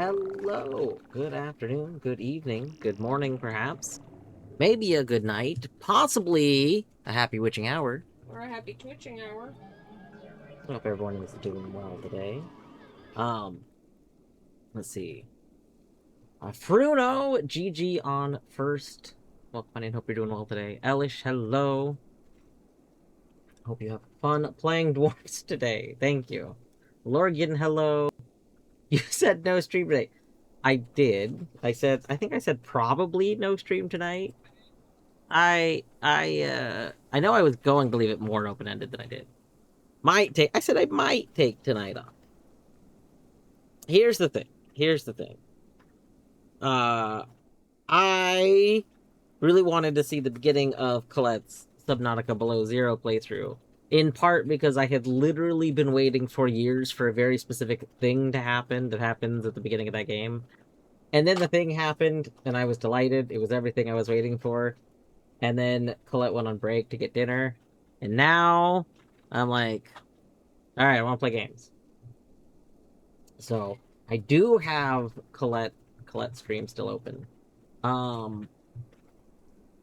Hello, good afternoon, good evening, good morning, perhaps. Maybe a good night, possibly a happy witching hour. Or a happy twitching hour. I hope everyone is doing well today. Um, let's see. Fruno, GG on first. Well, funny, I hope you're doing well today. Elish, hello. Hope you have fun playing dwarfs today. Thank you. Lorgan, hello. You said no stream today. I did. I think I said probably no stream tonight. I know I was going to leave it more open ended than I did. I said I might take tonight off. Here's the thing. Here's the thing. Uh I really wanted to see the beginning of Colette's Subnautica Below Zero playthrough. In part because I had literally been waiting for years for a very specific thing to happen that happens at the beginning of that game. And then the thing happened, and I was delighted. It was everything I was waiting for. And then Colette went on break to get dinner. And now I'm like, all right, I want to play games. So I do have Colette stream still open. Um,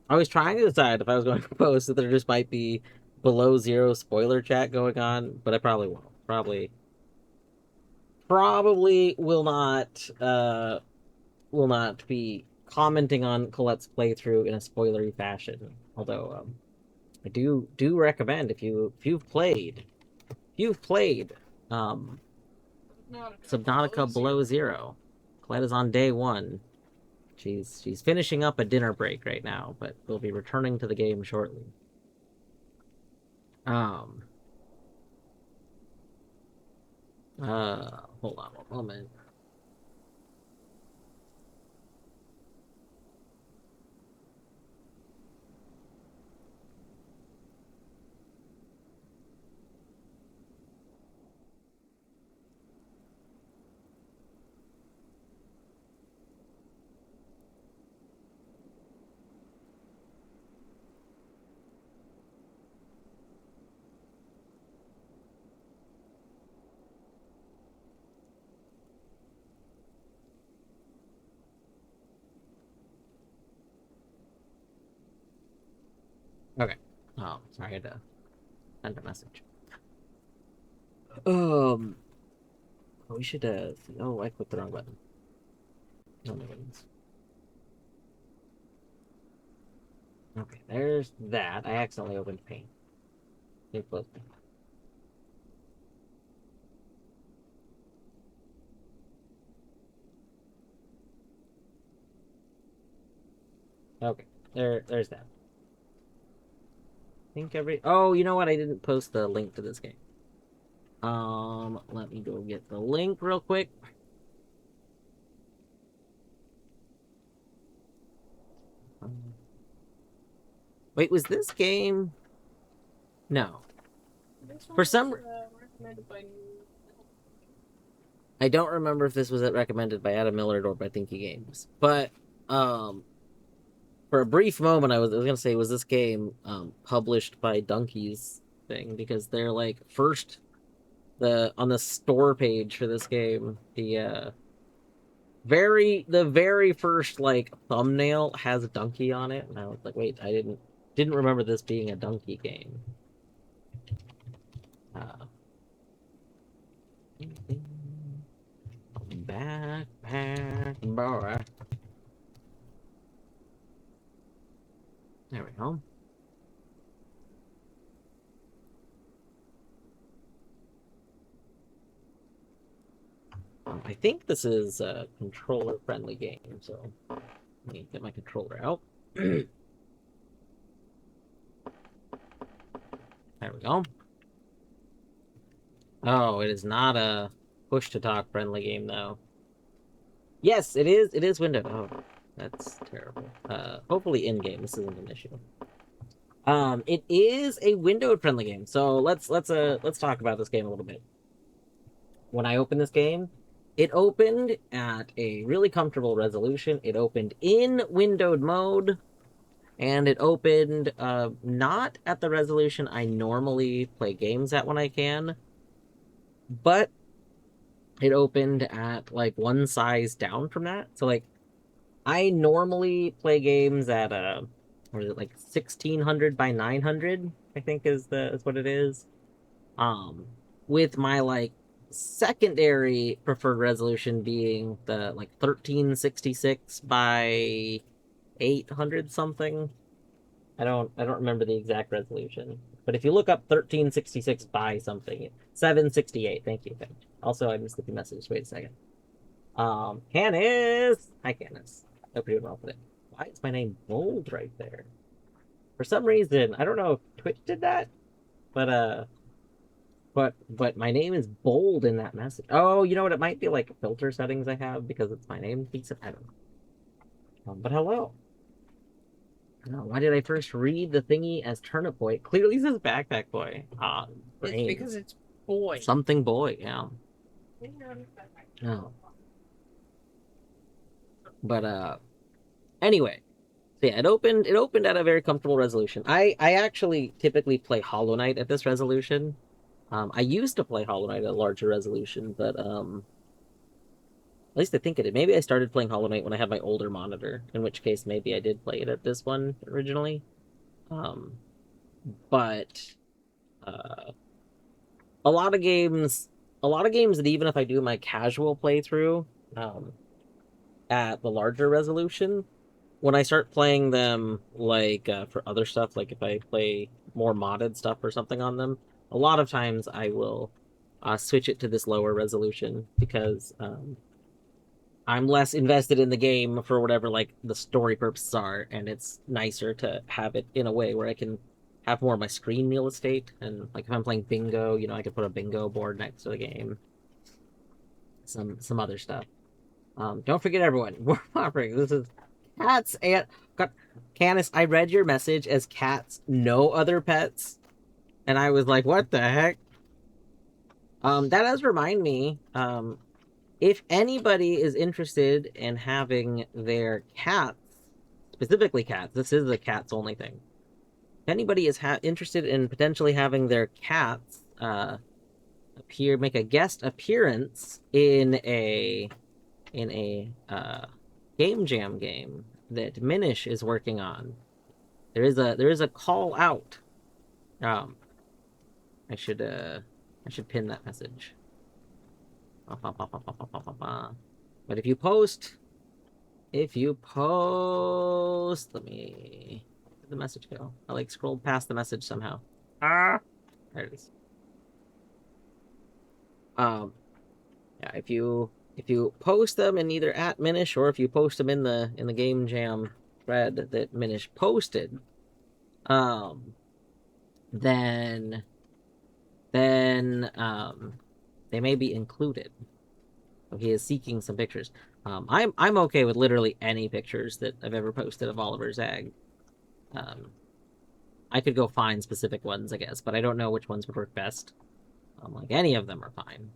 I was trying to decide if I was going to post that there just might be below zero spoiler chat going on, but I probably won't. Probably will not be commenting on Colette's playthrough in a spoilery fashion. Although I do recommend if you've played um Subnautica Below Zero. Colette is on day one. She's finishing up a dinner break right now, but will be returning to the game shortly. Um Hold on one moment. Okay. Oh, sorry, I had to send a message. Um, we should oh, I clicked the wrong button. Oh my goodness. Okay, there's that. I accidentally opened Paint. It closed Paint. Okay, there's that. I think Oh, you know what? I didn't post the link to this game. Let me go get the link real quick. Wait, was this game? No. This one For was some, recommended by. I don't remember if this was recommended by Adam Millard or by Thinky Games, but um, for a brief moment, I was gonna say, was this game published by Donkey's thing, because they're like first the on the store page for this game, the very first like thumbnail has a donkey on it, and I was like, wait, I didn't remember this being a donkey game. Uh, Backpack boy. There we go. I think this is a controller-friendly game, so let me get my controller out. There we go. Oh, it is not a push-to-talk friendly game, though. Yes, it is. It is windowed. Oh, that's terrible. Hopefully in-game this isn't an issue. It is a windowed friendly game, so let's talk about this game a little bit. When I opened this game, it opened at a really comfortable resolution. It opened in windowed mode, and it opened not at the resolution I normally play games at when I can, but it opened at like one size down from that. So like I normally play games at what is it, like 1600 by 900, I think is what it is. Um with my like secondary preferred resolution being the like 1366 by 800 something. I don't remember the exact resolution. But if you look up 1366 by something, 768. Thank you. Thank you. Also, I missed a few messages. Wait a second. Canis. Hi, Canis. Hope you're doing well today. Why is my name bold right there? For some reason, I don't know if Twitch did that, but but my name is bold in that message. Oh, you know what? It might be like filter settings I have because it's my name. I don't know. But hello. Why did I first read the thingy as Turnip Boy? It clearly says Backpack Boy. It's because it's boy. Something boy, yeah. Oh. But anyway. So yeah, it opened at a very comfortable resolution. I actually typically play Hollow Knight at this resolution. I used to play Hollow Knight at a larger resolution, but at least I think I did. Maybe I started playing Hollow Knight when I had my older monitor, in which case maybe I did play it at this one originally. Um, but uh, a lot of games, that even if I do my casual playthrough um, at the larger resolution, when I start playing them like for other stuff, like if I play more modded stuff or something on them, a lot of times I will switch it to this lower resolution because I'm less invested in the game for whatever like the story purposes are, and it's nicer to have it in a way where I can have more of my screen real estate. And like if I'm playing bingo, I could put a bingo board next to the game. Some other stuff. Don't forget everyone. We're offering. This is cats and God, Canis. I read your message as cats, no other pets, and I was like, what the heck? That does remind me. If anybody is interested in having their cats, specifically cats, this is a cats only thing. If anybody is interested in potentially having their cats make a guest appearance in a game jam game that Minish is working on, there is a call out. Um, I should pin that message. But if you post, let me, where'd the message go? I like scrolled past the message somehow. There it is. Yeah, if you post them in either at Minish or if you post them in the game jam thread that Minish posted, um, then they may be included. So he is seeking some pictures. I'm okay with literally any pictures that I've ever posted of Oliver Zag. I could go find specific ones, I guess, but I don't know which ones would work best. Like any of them are fine.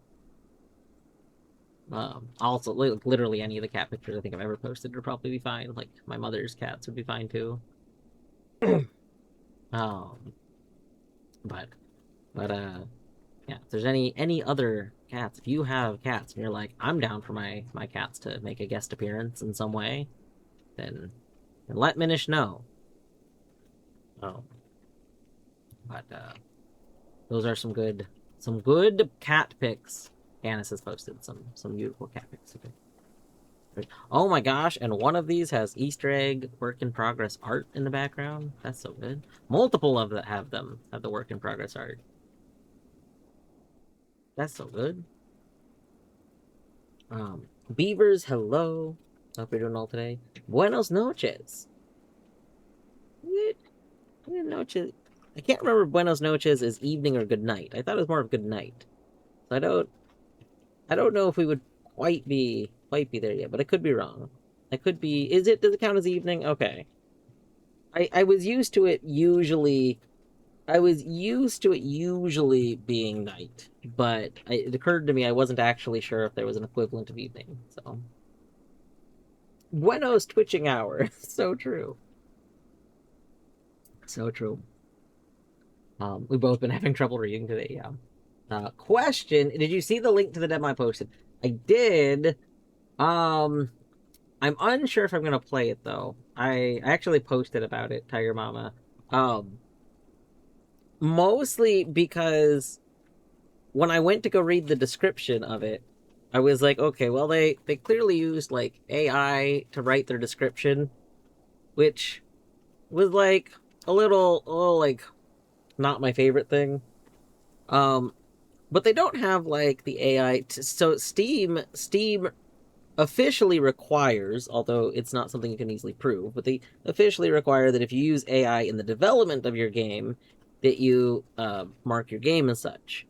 Also, literally any of the cat pictures I think I've ever posted would probably be fine. Like my mother's cats would be fine too. um, but yeah. If there's any other cats, if you have cats and you're like, I'm down for my cats to make a guest appearance in some way, then let Minish know. Oh, but those are some good cat pics. Canis has posted some beautiful cat pics. Okay. Oh my gosh, and one of these has Easter egg work in progress art in the background. That's so good. Multiple of that have the work in progress art. That's so good. Beavers, hello. Hope you're doing well today. Buenos noches. Buenos noches. I can't remember if buenos noches is evening or good night. I thought it was more of good night. So I don't know if we would quite be there yet, but I could be wrong. I could be. Does it count as evening? Okay. I was used to it usually. I was used to it usually being night, but it occurred to me I wasn't actually sure if there was an equivalent of evening. So, Bueno's twitching hour. So true. So true. We've both been having trouble reading today. Yeah. Question: Did you see the link to the demo I posted? I did. Um, I'm unsure if I'm gonna play it though. I actually posted about it, Tiger Mama. Um, Mostly because when I went to go read the description of it, I was like, okay, well they clearly used like AI to write their description, which was like a little like not my favorite thing. Um, but they don't have like the AI. So Steam officially requires, although it's not something you can easily prove, but they officially require that if you use AI in the development of your game, that you mark your game as such.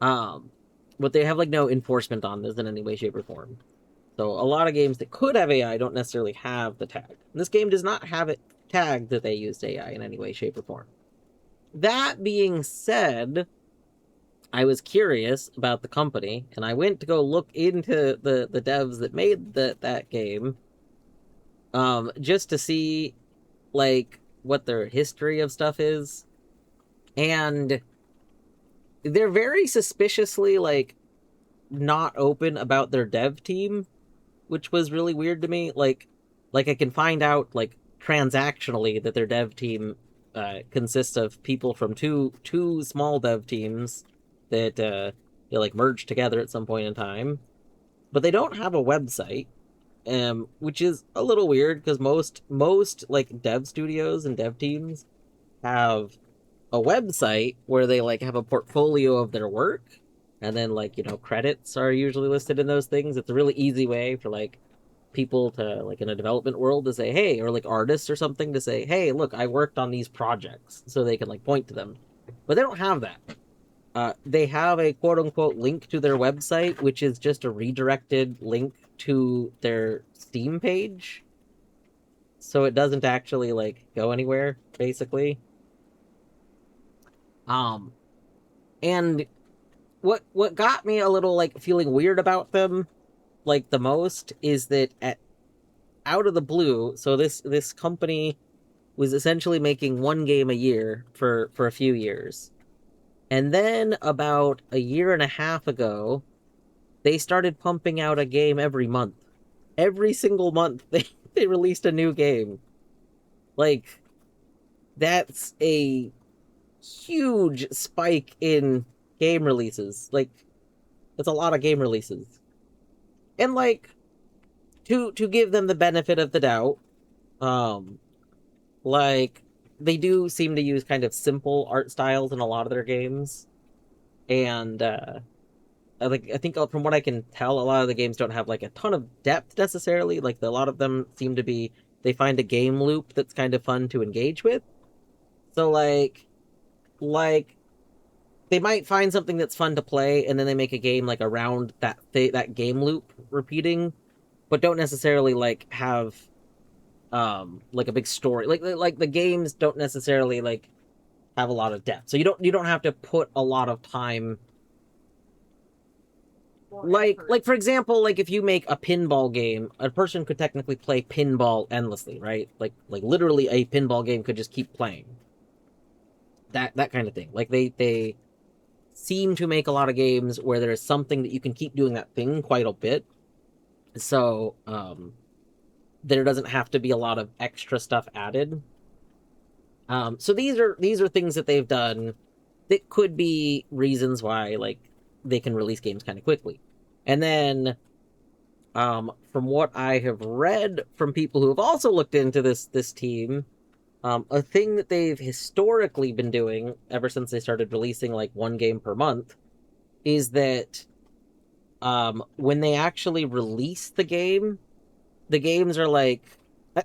Um, but they have like no enforcement on this in any way, shape, or form. So a lot of games that could have AI don't necessarily have the tag. And this game does not have it tagged that they used AI in any way, shape, or form. That being said, I was curious about the company, and I went to go look into the devs that made that game, just to see like what their history of stuff is, and they're very suspiciously like not open about their dev team, which was really weird to me. Like I can find out like transactionally that their dev team consists of people from two small dev teams that they like merged together at some point in time, but they don't have a website, which is a little weird because most like dev studios and dev teams have a website where they like have a portfolio of their work, and then like credits are usually listed in those things. It's a really easy way for like people to like in a development world to say hey, or like artists or something to say hey, look, I worked on these projects, so they can like point to them. But they don't have that. They have a quote unquote link to their website, which is just a redirected link to their Steam page, so it doesn't actually like go anywhere basically. um and what got me a little like feeling weird about them like the most is that at out of the blue, so this company was essentially making one game a year for a few years, and then about a year and a half ago they started pumping out a game every month. Every single month they released a new game. Like, that's a huge spike in game releases. Like, that's a lot of game releases. And like, to give them the benefit of the doubt, um like, they do seem to use kind of simple art styles in a lot of their games. And I think from what I can tell, a lot of the games don't have like a ton of depth necessarily. Like, a lot of them seem to be, they find a game loop that's kind of fun to engage with. So like they might find something that's fun to play, and then they make a game like around that game loop repeating, but don't necessarily like have like a big story. Like the games don't necessarily like have a lot of depth. So you don't have to put a lot of time. Like for example, like if you make a pinball game, a person could technically play pinball endlessly, right? Like literally a pinball game could just keep playing. That kind of thing. Like they seem to make a lot of games where there is something that you can keep doing that thing quite a bit. So there doesn't have to be a lot of extra stuff added. So these are things that they've done that could be reasons why like they can release games kind of quickly. And then from what I have read from people who have also looked into this team, a thing that they've historically been doing ever since they started releasing like one game per month is that when they actually release the games are like,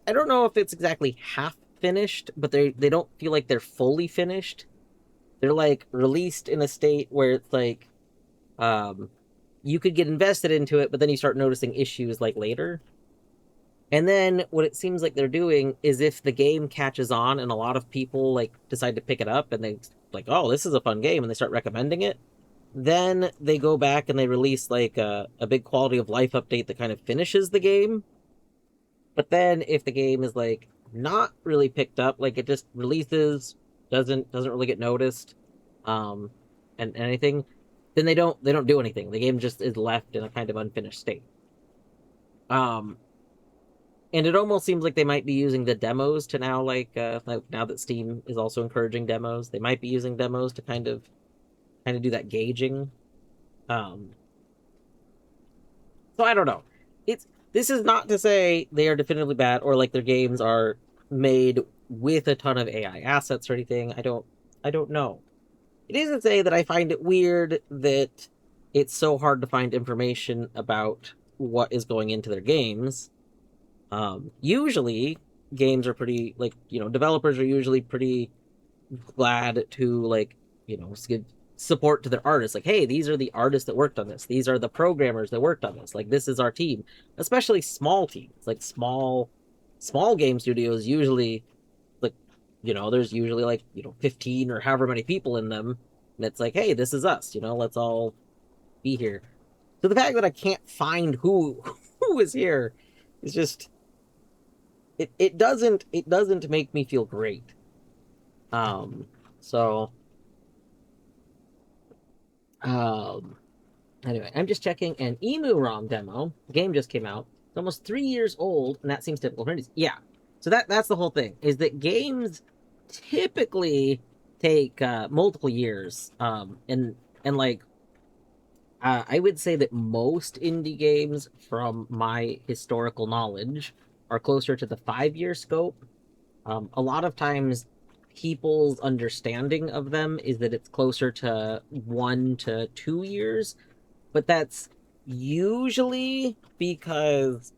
I don't know if it's exactly half finished, but they don't feel like they're fully finished. They're like released in a state where it's like um you could get invested into it, but then you start noticing issues like later. And then what it seems like they're doing is if the game catches on and a lot of people like decide to pick it up and they like, oh, this is a fun game, and they start recommending it, then they go back and they release like a big quality of life update that kind of finishes the game. But then if the game is like not really picked up, like it just releases, doesn't really get noticed, and anything, then they don't do anything. The game just is left in a kind of unfinished state. Um, and it almost seems like they might be using the demos to now like now that Steam is also encouraging demos, they might be using demos to kind of do that gauging. Um, so I don't know. It's This is not to say they are definitively bad or like their games are made with a ton of AI assets or anything. I don't know. It is to say that I find it weird that it's so hard to find information about what is going into their games. Usually, games are pretty like developers are usually pretty glad to like give support to their artists. Like, hey, these are the artists that worked on this. These are the programmers that worked on this. Like, this is our team. Especially small teams, like small game studios. Usually, like there's usually like 15 or however many people in them. And it's like, hey, this is us. Let's all be here. So the fact that I can't find who is here is just it doesn't make me feel great. So um anyway, I'm just checking an Emu ROM demo. The game just came out. It's almost 3 years old, and that seems typical for indies. Yeah. So that's the whole thing, is that games typically take multiple years. And like I would say that most indie games, from my historical knowledge, are closer to the 5 year scope. A lot of times, people's understanding of them is that it's closer to 1 to 2 years, but that's usually because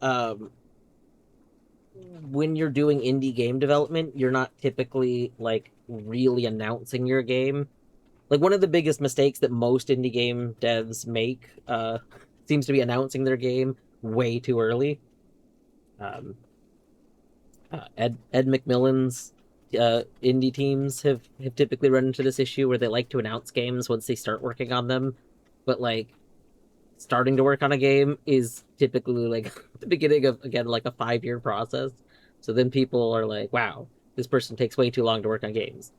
when you're doing indie game development, you're not typically like really announcing your game. Like, one of the biggest mistakes that most indie game devs make seems to be announcing their game way too early. Um, Ed McMillan's indie teams have typically run into this issue where they like to announce games once they start working on them, but like starting to work on a game is typically like the beginning of, again, like a 5 year process. So then people are like, wow, this person takes way too long to work on games.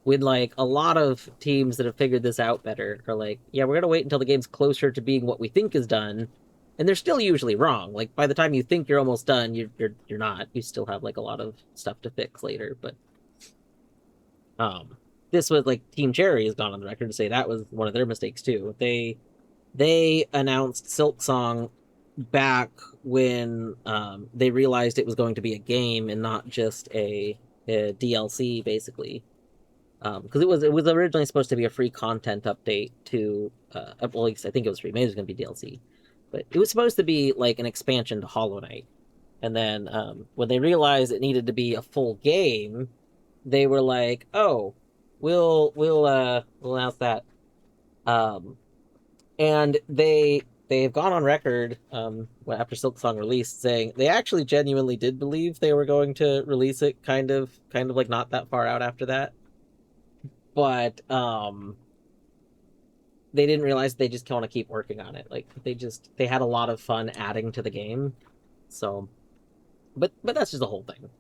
When like a lot of teams that have figured this out better are like, yeah, we're gonna wait until the game's closer to being what we think is done, and they're still usually wrong. Like, by the time you think you're almost done, you're not. You still have like a lot of stuff to fix later. But this was like Team Cherry has gone on the record to say that was one of their mistakes too. They announced Silk Song back when they realized it was going to be a game and not just a DLC, basically. Because it was originally supposed to be a free content update to well, at least I think it was free. Maybe it was going to be DLC, but it was supposed to be like an expansion to Hollow Knight. And then when they realized it needed to be a full game, they were like, "Oh, we'll announce that." Um, and they've gone on record after Silk Song released, saying they actually genuinely did believe they were going to release it kind of like not that far out after that, but they didn't realize they just want to keep working on it. Like, they had a lot of fun adding to the game. So, but that's just the whole thing.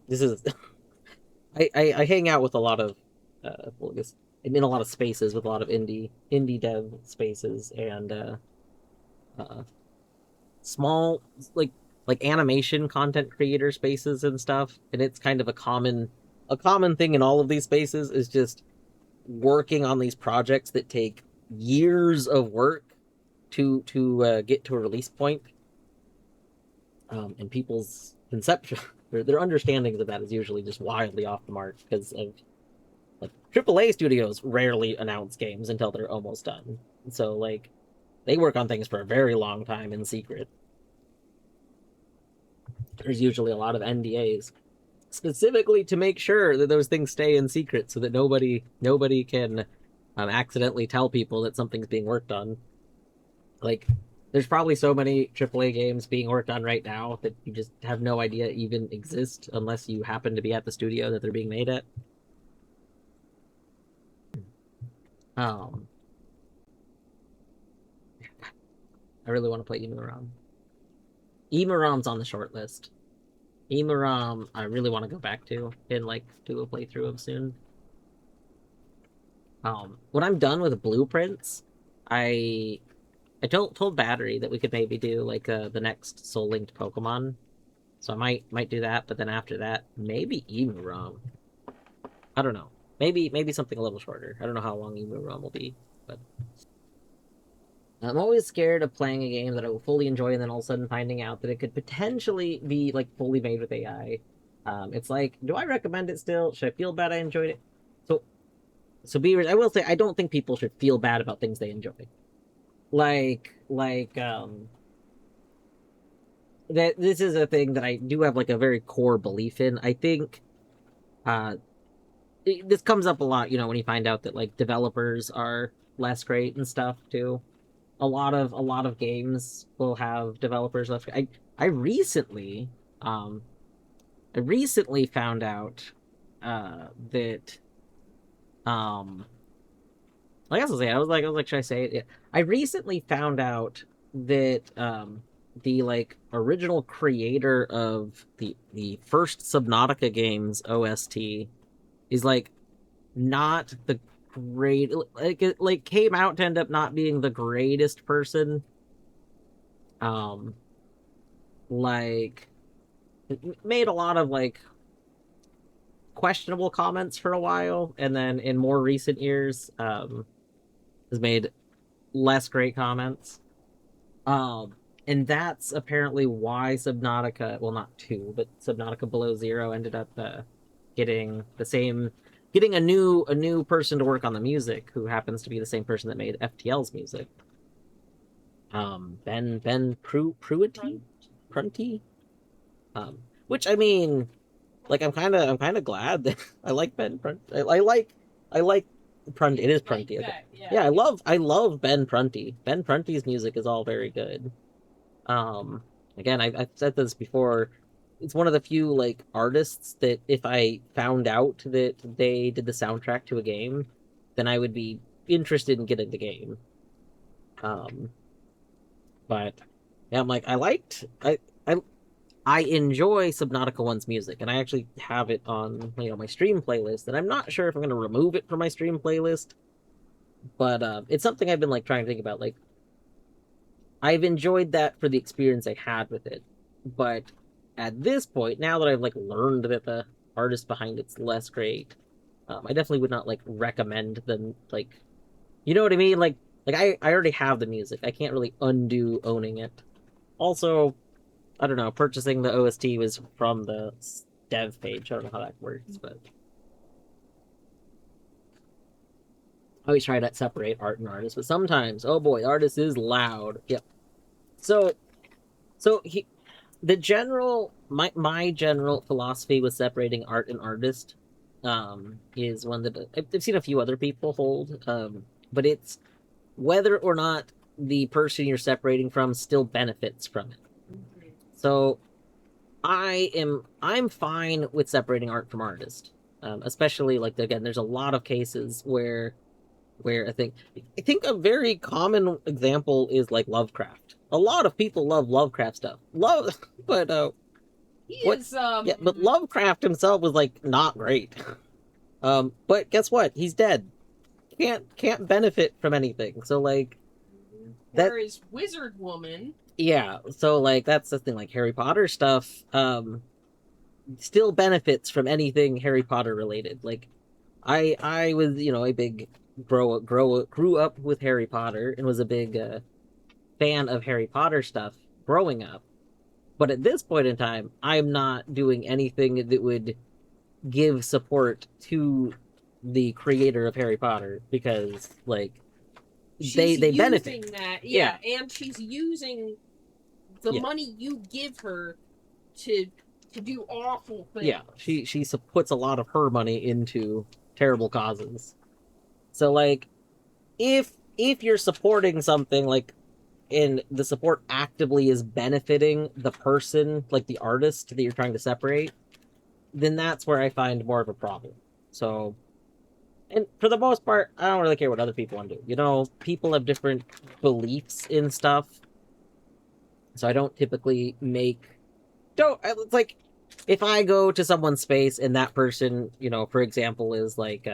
This is I hang out with a lot of well, I guess I'm in a lot of spaces with a lot of indie dev spaces, and uh small like animation content creator spaces and stuff. And it's kind of a common thing in all of these spaces is just working on these projects that take years of work to get to a release point. And people's conception, their understandings of that is usually just wildly off the mark because of like AAA studios rarely announce games until they're almost done. So like they work on things for a very long time in secret. There's usually a lot of NDAs specifically to make sure that those things stay in secret so that nobody can accidentally tell people that something's being worked on. Like, there's probably so many AAA games being worked on right now that you just have no idea even exist unless you happen to be at the studio that they're being made at. Um, I really want to play Emuram. Emuram's on the short list. Emuram, I really want to go back to and like do a playthrough of soon. When I'm done with blueprints, I I told Battery that we could maybe do like the next Soul Linked Pokemon. So I might do that, but then after that, maybe Emu Rom. I don't know. Maybe something a little shorter. I don't know how long Emu Rom will be, but I'm always scared of playing a game that I will fully enjoy and then all of a sudden finding out that it could potentially be like fully made with AI. It's like, do I recommend it still? Should I feel bad I enjoyed it? So, so Beavers, I will say I don't think people should feel bad about things they enjoy. Like that this is a thing that I do have like a very core belief in. I think uh this comes up a lot, when you find out that like developers are less great and stuff too. A lot of games will have developers less. I recently um I recently found out that um I guess I'll say it. I was like, should I say it? Yeah. I recently found out that the like original creator of the first Subnautica games OST is like not the great, like it like came out to end up not being the greatest person. Um like made a lot of like questionable comments for a while, and then in more recent years has made less great comments. Um, and that's apparently why Subnautica, well, not two, but Subnautica Below Zero ended up getting the same, getting a new person to work on the music, who happens to be the same person that made FTL's music. Ben Pruitt, Prunty, which I mean, like I'm kind of glad that I like Ben Prunty. I like Prunty. It is Prunty. Okay. Yeah, I love Ben Prunty. Ben Prunty's music is all very good. Um, Again, I've said this before. It's one of the few like artists that if I found out that they did the soundtrack to a game, then I would be interested in getting the game. Um, but yeah, I'm like I I enjoy Subnautica One's music, and I actually have it on my stream playlist. And I'm not sure if I'm gonna remove it from my stream playlist, but it's something I've been like trying to think about. Like I've enjoyed that for the experience I had with it, but at this point, now that I've like learned that the artist behind it's less great, I definitely would not like recommend them. Like, you know what I mean? Like I already have the music. I can't really undo owning it. Also, I don't know. Purchasing the OST was from the dev page. I don't know how that works, but I always try to separate art and artist. But sometimes, oh boy, artist is loud. Yep. So, so the general my general philosophy with separating art and artist is one that I've seen a few other people hold, but it's whether or not the person you're separating from still benefits from it. So I'm fine with separating art from artist, especially like again, there's a lot of cases where I think a very common example is like Lovecraft. A lot of people love Lovecraft stuff. Love, but He what? is Yeah, but Lovecraft himself was like not great. But guess what? He's dead. Can't benefit from anything. So like that. Whereas Wizard Woman, Yeah. So like that's the thing. Like Harry Potter stuff, still benefits from anything Harry Potter related. Like I was a big grew up with Harry Potter and was a big fan of Harry Potter stuff growing up. But at this point in time, I'm not doing anything that would give support to the creator of Harry Potter because like they benefit that, yeah. and she's using the money you give her to do awful things. Yeah, she puts a lot of her money into terrible causes. So like if you're supporting something like and the support actively is benefiting the person, like the artist that you're trying to separate, then that's where I find more of a problem. So, and for the most part, I don't really care what other people want to do. People have different beliefs in stuff. So I don't typically it's like, if I go to someone's space and that person, for example, is like,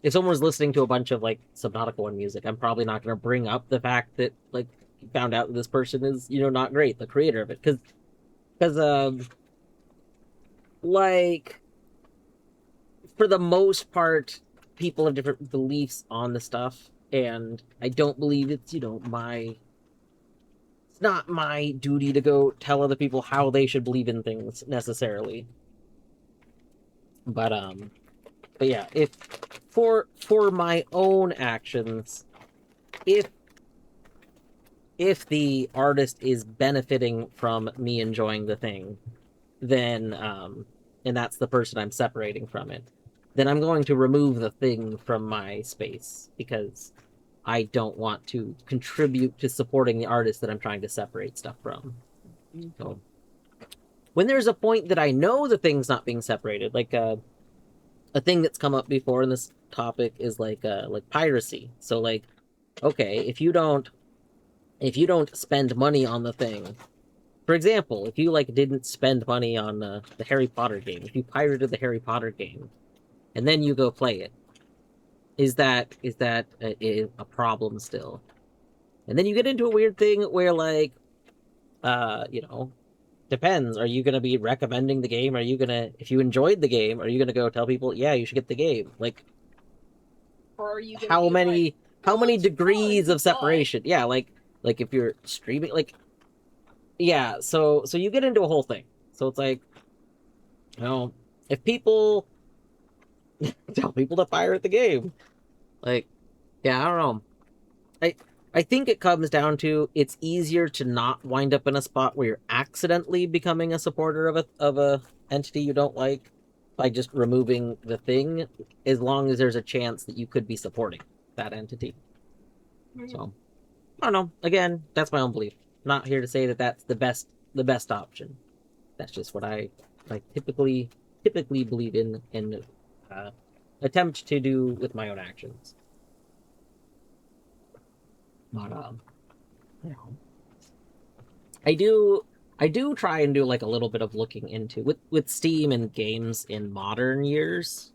if someone was listening to a bunch of like Subnautica 1 music, I'm probably not going to bring up the fact that like found out that this person is, not great, the creator of it, because like for the most part, people have different beliefs on the stuff, and I don't believe it's my it's not my duty to go tell other people how they should believe in things necessarily. But yeah, if for my own actions, if if the artist is benefiting from me enjoying the thing, then and that's the person I'm separating from it, then I'm going to remove the thing from my space because I don't want to contribute to supporting the artist that I'm trying to separate stuff from. So when there's a point that I know the thing's not being separated, like a thing that's come up before in this topic is like piracy. So like, okay, if you don't spend money on the thing, for example, if you like didn't spend money on the Harry Potter game, if you pirated the Harry Potter game and then you go play it, is that a problem still? And then you get into a weird thing where like, you know, depends. Are you gonna be recommending the game? Are you gonna, if you enjoyed the game, are you gonna go tell people, yeah, you should get the game? Like, Or are you gonna how be like, many how well, many it's degrees fun, of separation? Yeah, like if you're streaming, like, yeah. So you get into a whole thing. So it's like, you know, if people tell people to pirate the game, like, yeah, I don't know. I I think it comes down to it's easier to not wind up in a spot where you're accidentally becoming a supporter of a entity you don't like by just removing the thing, as long as there's a chance that you could be supporting that entity. So I don't know. Again, that's my own belief. Not here to say that that's the best option. That's just what I like typically believe in and uh, attempt to do with my own actions. But you know, I do I do try and do like a little bit of looking into with Steam and games in modern years.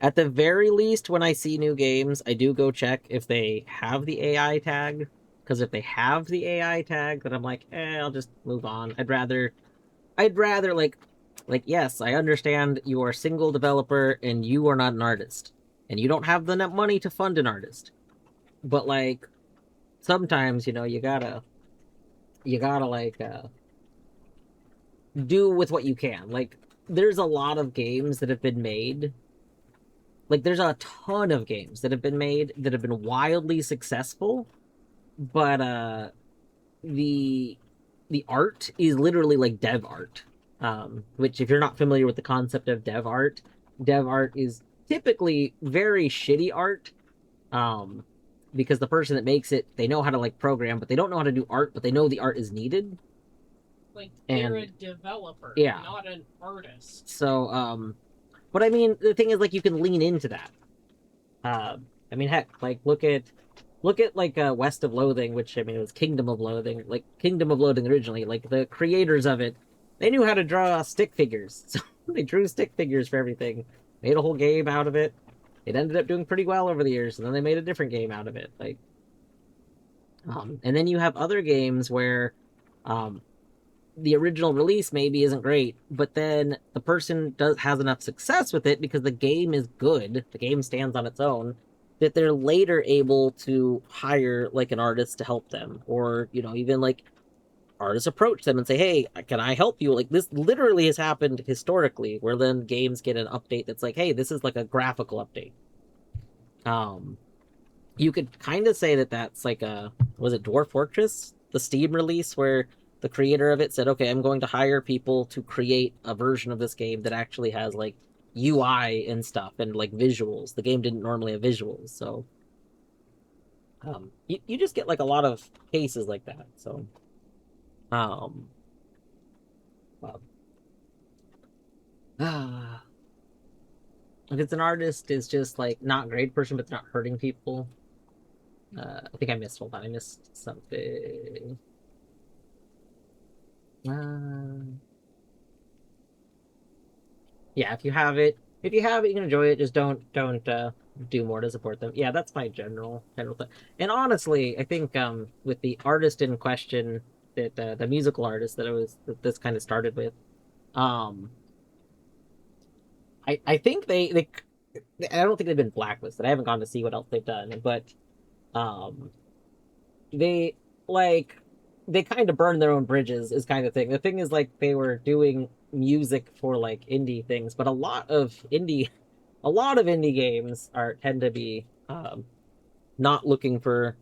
At the very least, when I see new games, I do go check if they have the AI tag. Because if they have the AI tag, then I'm like, I'll just move on. I'd rather like yes, I understand you are a single developer and you are not an artist, and you don't have the net money to fund an artist. But like sometimes, you gotta like do with what you can. Like there's a lot of games that have been made. Like there's a ton of games that have been made that have been wildly successful, but the the art is literally like dev art. Which if you're not familiar with the concept of dev art is typically very shitty art. Um, because the person that makes it, they know how to like program, but they don't know how to do art, but they know the art is needed. like they're a And developer, yeah, not an artist. so but I mean the thing is like you can lean into that. Uh, I mean, heck, like look at like West of Loathing, which I mean it was Kingdom of Loathing, like Kingdom of Loathing originally. Like the creators of it, they knew how to draw stick figures, so they drew stick figures for everything. Made a whole game out of it. It ended up doing pretty well over the years, and then they made a different game out of it. Like, and then you have other games where, um, the original release maybe isn't great, but then the person has enough success with it because the game is good, the game stands on its own, that they're later able to hire like an artist to help them, or even like artists approach them and say, "Hey, can I help you?" Like this literally has happened historically, where then games get an update that's like, "Hey, this is like a graphical update." Um, you could kind of say that that's like a, was it Dwarf Fortress, the Steam release, where the creator of it said, okay, I'm going to hire people to create a version of this game that actually has like UI and stuff and like visuals. The game didn't normally have visuals. So you just get like a lot of cases like that. So um well, if it's an artist is just like not a great person but it's not hurting people. I think I missed, hold on, I missed something. uh Yeah, if you have it, If you have it, you can enjoy it. Just don't do more to support them. Yeah, that's my general thing. And honestly, I think with the artist in question, that the musical artist that this kind of started with, um, I think they I don't think they've been blacklisted. I haven't gone to see what else they've done, but um, they like they kind of burn their own bridges is kind of thing. The thing is like they were doing music for like indie things, but a lot of indie games are tend to be not looking for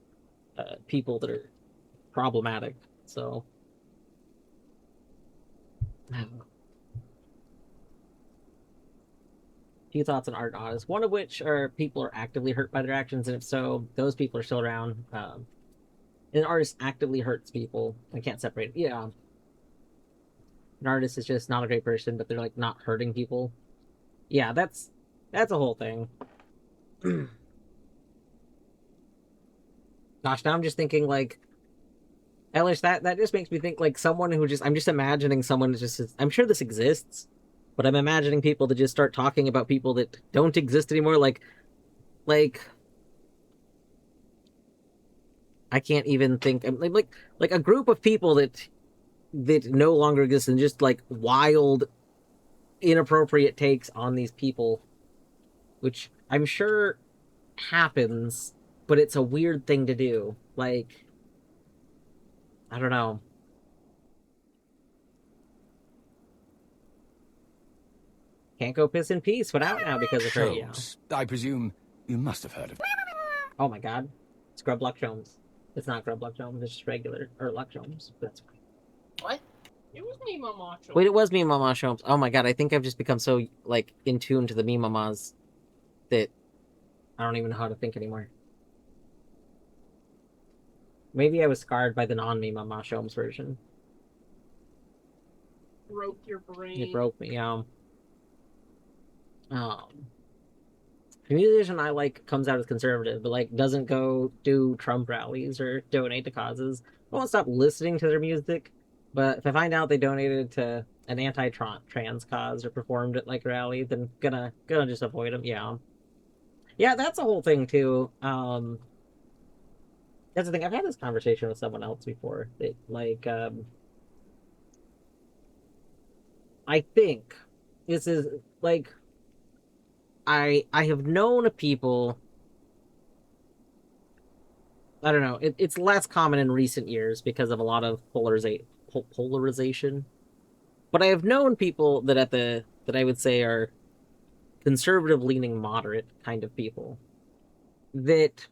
people that are problematic. So a few thoughts on art and artists, one of which are people are actively hurt by their actions, and if so, those people are still around. An artist actively hurts people. I can't separate it. Yeah, an artist is just not a great person, but they're like not hurting people. Yeah, that's a whole thing. Gosh, now I'm just thinking like Elish, that just makes me think like someone who just I'm just imagining someone who just I'm sure this exists, but I'm imagining people that just start talking about people that don't exist anymore. Like I can't even think like a group of people that no longer exist and just like wild, inappropriate takes on these people, which I'm sure happens, but it's a weird thing to do. Like I don't know. Can't go piss in peace without now because of her. Yeah. Sholmes. I presume you must have heard of them. Oh my god. Scrub Luck Jones. It's not Grub Luck Jones, it's just regular or Luck Jones. That's fine. What? It was me, Mama. Wait, it was me, Mama Jones. Oh my god, I think I've just become so like in tune to the me mamas that I don't even know how to think anymore. Maybe I was scarred by the non-me Mama Jones version. Broke your brain. It broke me. The musician I like comes out as conservative, but like doesn't go do Trump rallies or donate to causes. I won't stop listening to their music, but if I find out they donated to an anti-trans cause or performed at like a rally, then gonna just avoid them. Yeah, yeah, that's a whole thing too. That's the thing. I've had this conversation with someone else before. That like I think this is like I have known people. I don't know. It's less common in recent years because of a lot of polarization. But I have known people that I would say are conservative leaning moderate kind of people that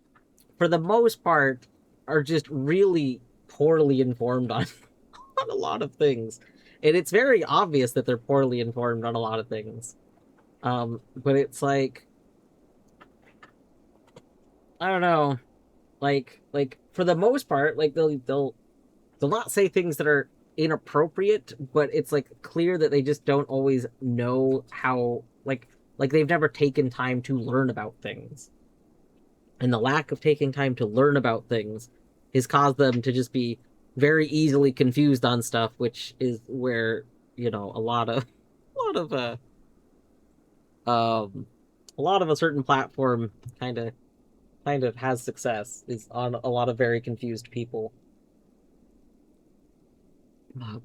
for the most part are just really poorly informed on on a lot of things. And it's very obvious that they're poorly informed on a lot of things. But it's like I don't know, like for the most part, like they'll not say things that are inappropriate, but it's like clear that they just don't always know how like they've never taken time to learn about things. And the lack of taking time to learn about things has caused them to just be very easily confused on stuff, which is where, you know, a lot of um a lot of a certain platform kind of has success is on a lot of very confused people. I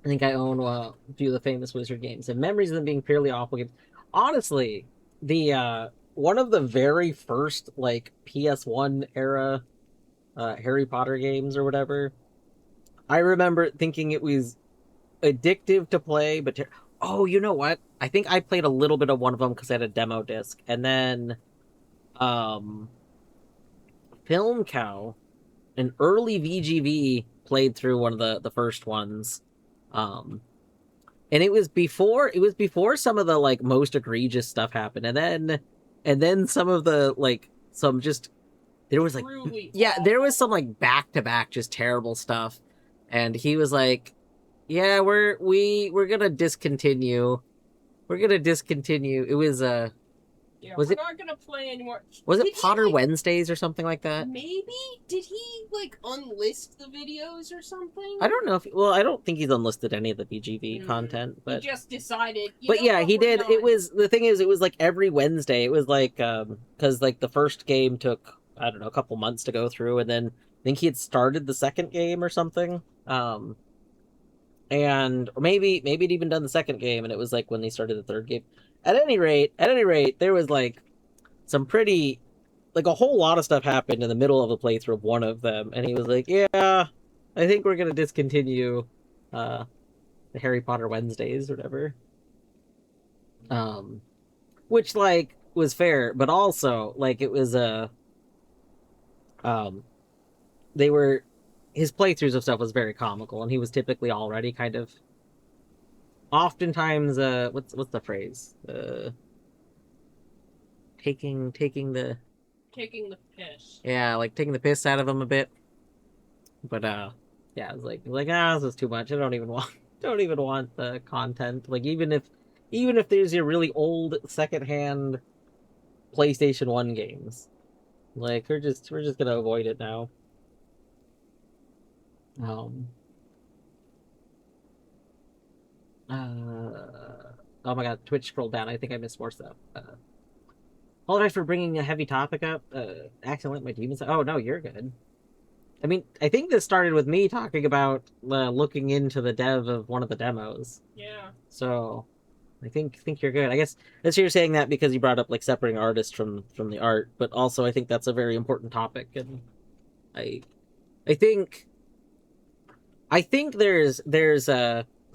think I own a few of the famous Wizard games and memories of them being purely awful games. Honestly, the one of the very first like PS1 era Harry Potter games or whatever, I remember thinking it was addictive to play, but oh, you know what? I think I played a little bit of one of them because I had a demo disc, and then um, Film Cow, an early VGV, played through one of the first ones, um, and it was before some of the like most egregious stuff happened, and then some of the like some just there was like Truly yeah there was some like back to back just terrible stuff, and he was like, yeah, we're gonna discontinue. We're gonna discontinue. It was Yeah, Was we're it- not gonna play anymore. Was it Did he, Potter like, Wednesdays or something like that? Maybe? Did he, like, unlist the videos or something? I don't know if well, I don't think he's unlisted any of the BGV content, He but just decided, but yeah, what, he we're did. not. It was the thing is, it was like every Wednesday. It was like because like the first game took I don't know a couple months to go through, and then I think he had started the second game or something. And or maybe he'd even done the second game, and it was like when they started the third game. At any rate, there was like some pretty like a whole lot of stuff happened in the middle of the playthrough of one of them, and he was like, "Yeah, I think we're gonna discontinue uh the Harry Potter Wednesdays or whatever." Which like was fair, but also like it was um they were his playthroughs of stuff was very comical, and he was typically already kind of oftentimes what's the phrase taking the Taking the piss. yeah like taking the piss out of him a bit, but yeah it was like this is too much. I don't even want the content, like even if there's your really old secondhand PlayStation 1 games, like we're just gonna avoid it now. um oh my god, Twitch scrolled down. I think I missed more stuff. Apologize for bringing a heavy topic up. Accidentally let my demons. Oh no, you're good. I mean, I think this started with me talking about looking into the dev of one of the demos. Yeah. So, I think you're good. I guess you're saying that because you brought up like separating artists from the art, but also I think that's a very important topic, and I I think there's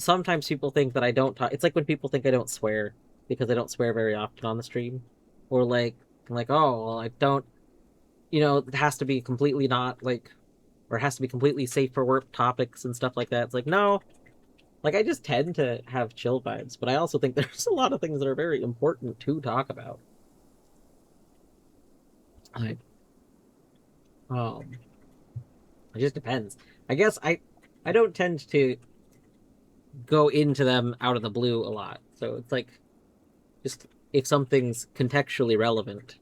sometimes people think that I don't talk. It's like when people think I don't swear because I don't swear very often on the stream, or like oh well I don't, it has to be completely not like, or it has to be completely safe for work topics and stuff like that. It's like no, like I just tend to have chill vibes, but I also think there's a lot of things that are very important to talk about. Like it just depends. I guess I don't tend to go into them out of the blue a lot. So it's like just if something's contextually relevant,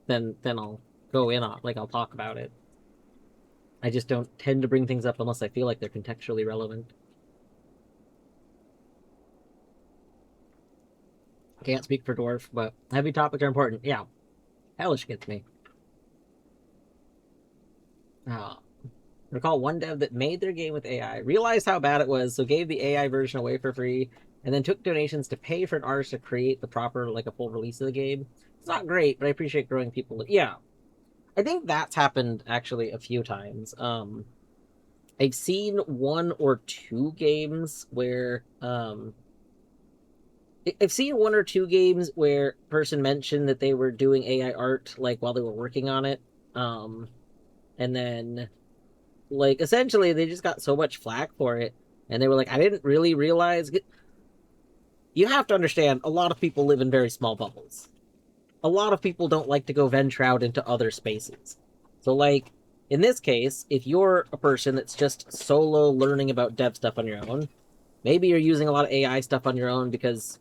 then I'll go in on, like I'll talk about it. I just don't tend to bring things up unless I feel like they're contextually relevant. Can't speak for Dwarf, but heavy topics are important. Yeah. Hellish gets me. Recall one dev that made their game with AI, realized how bad it was, so gave the AI version away for free, and then took donations to pay for an artist to create the proper, like a full release of the game. It's not great, but I appreciate growing people. Yeah. I think that's happened actually a few times. I've seen one or two games where I've seen one or two games where person mentioned that they were doing AI art like while they were working on it. And then like essentially they just got so much flack for it, and they were like, I didn't really realize. You have to understand, a lot of people live in very small bubbles. A lot of people don't like to go venture out into other spaces. So like in this case, if you're a person that's just solo learning about dev stuff on your own, maybe you're using a lot of AI stuff on your own because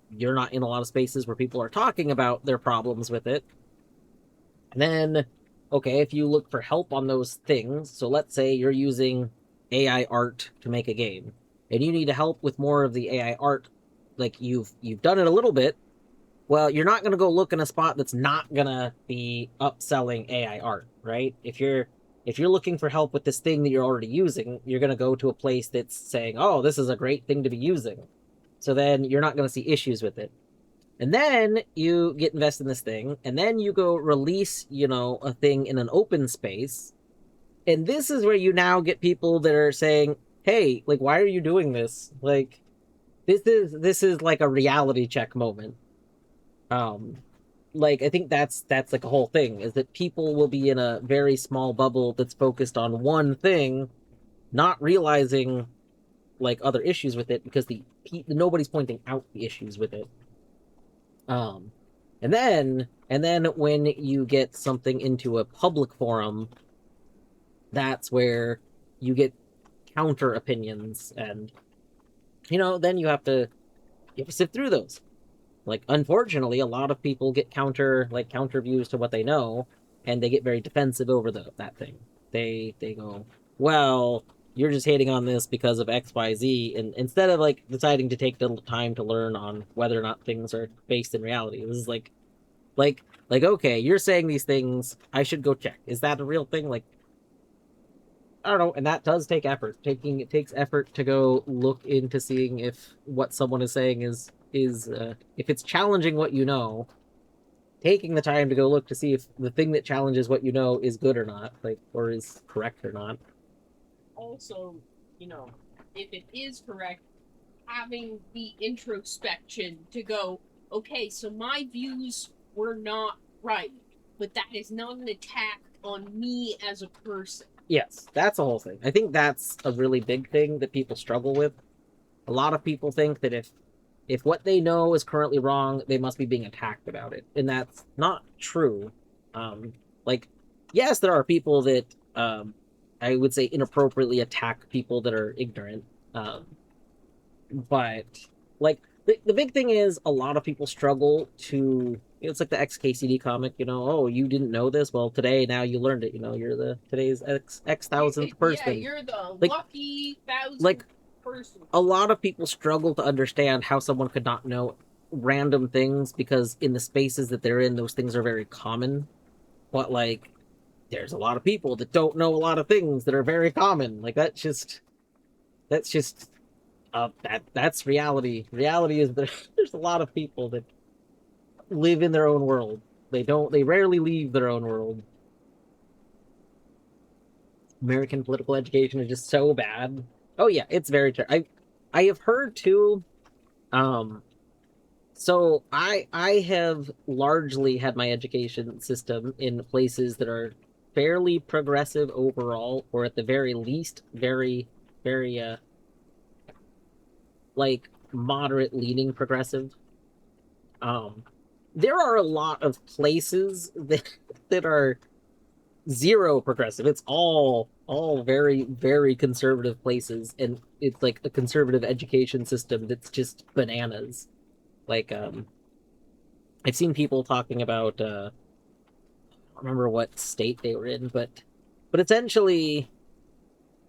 you're not in a lot of spaces where people are talking about their problems with it. And then, okay, if you look for help on those things, so let's say you're using AI art to make a game, and you need help with more of the AI art, like you've done it a little bit. Well, you're not going to go look in a spot that's not going to be upselling AI art, right? If you're looking for help with this thing that you're already using, you're going to go to a place that's saying, "Oh, this is a great thing to be using." So then you're not going to see issues with it. And then you get invested in this thing, and then you go release, a thing in an open space. And this is where you now get people that are saying, "Hey, like why are you doing this?" Like this is like a reality check moment. Like I think that's like a whole thing, is that people will be in a very small bubble that's focused on one thing, not realizing like other issues with it because nobody's pointing out the issues with it. And then when you get something into a public forum, that's where you get counter opinions, and then you have to sift through those. Like, unfortunately, a lot of people get counter views to what they know, and they get very defensive over that thing. They go, well, you're just hating on this because of XYZ, and instead of like deciding to take the time to learn on whether or not things are based in reality. This is like okay, you're saying these things, I should go check. Is that a real thing? Like, I don't know, and that does take effort. It takes effort to go look into seeing if what someone is saying is if it's challenging what you know. Taking the time to go look to see if the thing that challenges what you know is good or not, like, or is correct or not. Also, if it is correct, having the introspection to go, okay, so my views were not right, but that is not an attack on me as a person. Yes, that's the whole thing. I think that's a really big thing that people struggle with. A lot of people think that if what they know is currently wrong, they must be being attacked about it, and that's not true. Like, yes, there are people that I would say inappropriately attack people that are ignorant, but like the big thing is a lot of people struggle to. It's like the XKCD comic, oh, you didn't know this? Well, today, now you learned it. You're the today's X thousandth person. Yeah, you're the lucky thousandth person. A lot of people struggle to understand how someone could not know random things because in the spaces that they're in, those things are very common. But like, there's a lot of people that don't know a lot of things that are very common. Like that's just that's reality. Reality is that there's a lot of people that live in their own world. They rarely leave their own world. American political education is just so bad. Oh yeah, it's very true. I have heard too. So I have largely had my education system in places that are fairly progressive overall, or at the very least, very like moderate leaning progressive. There are a lot of places that are zero progressive. It's all very very conservative places, and it's like a conservative education system that's just bananas. Like I've seen people talking about I don't remember what state they were in, but essentially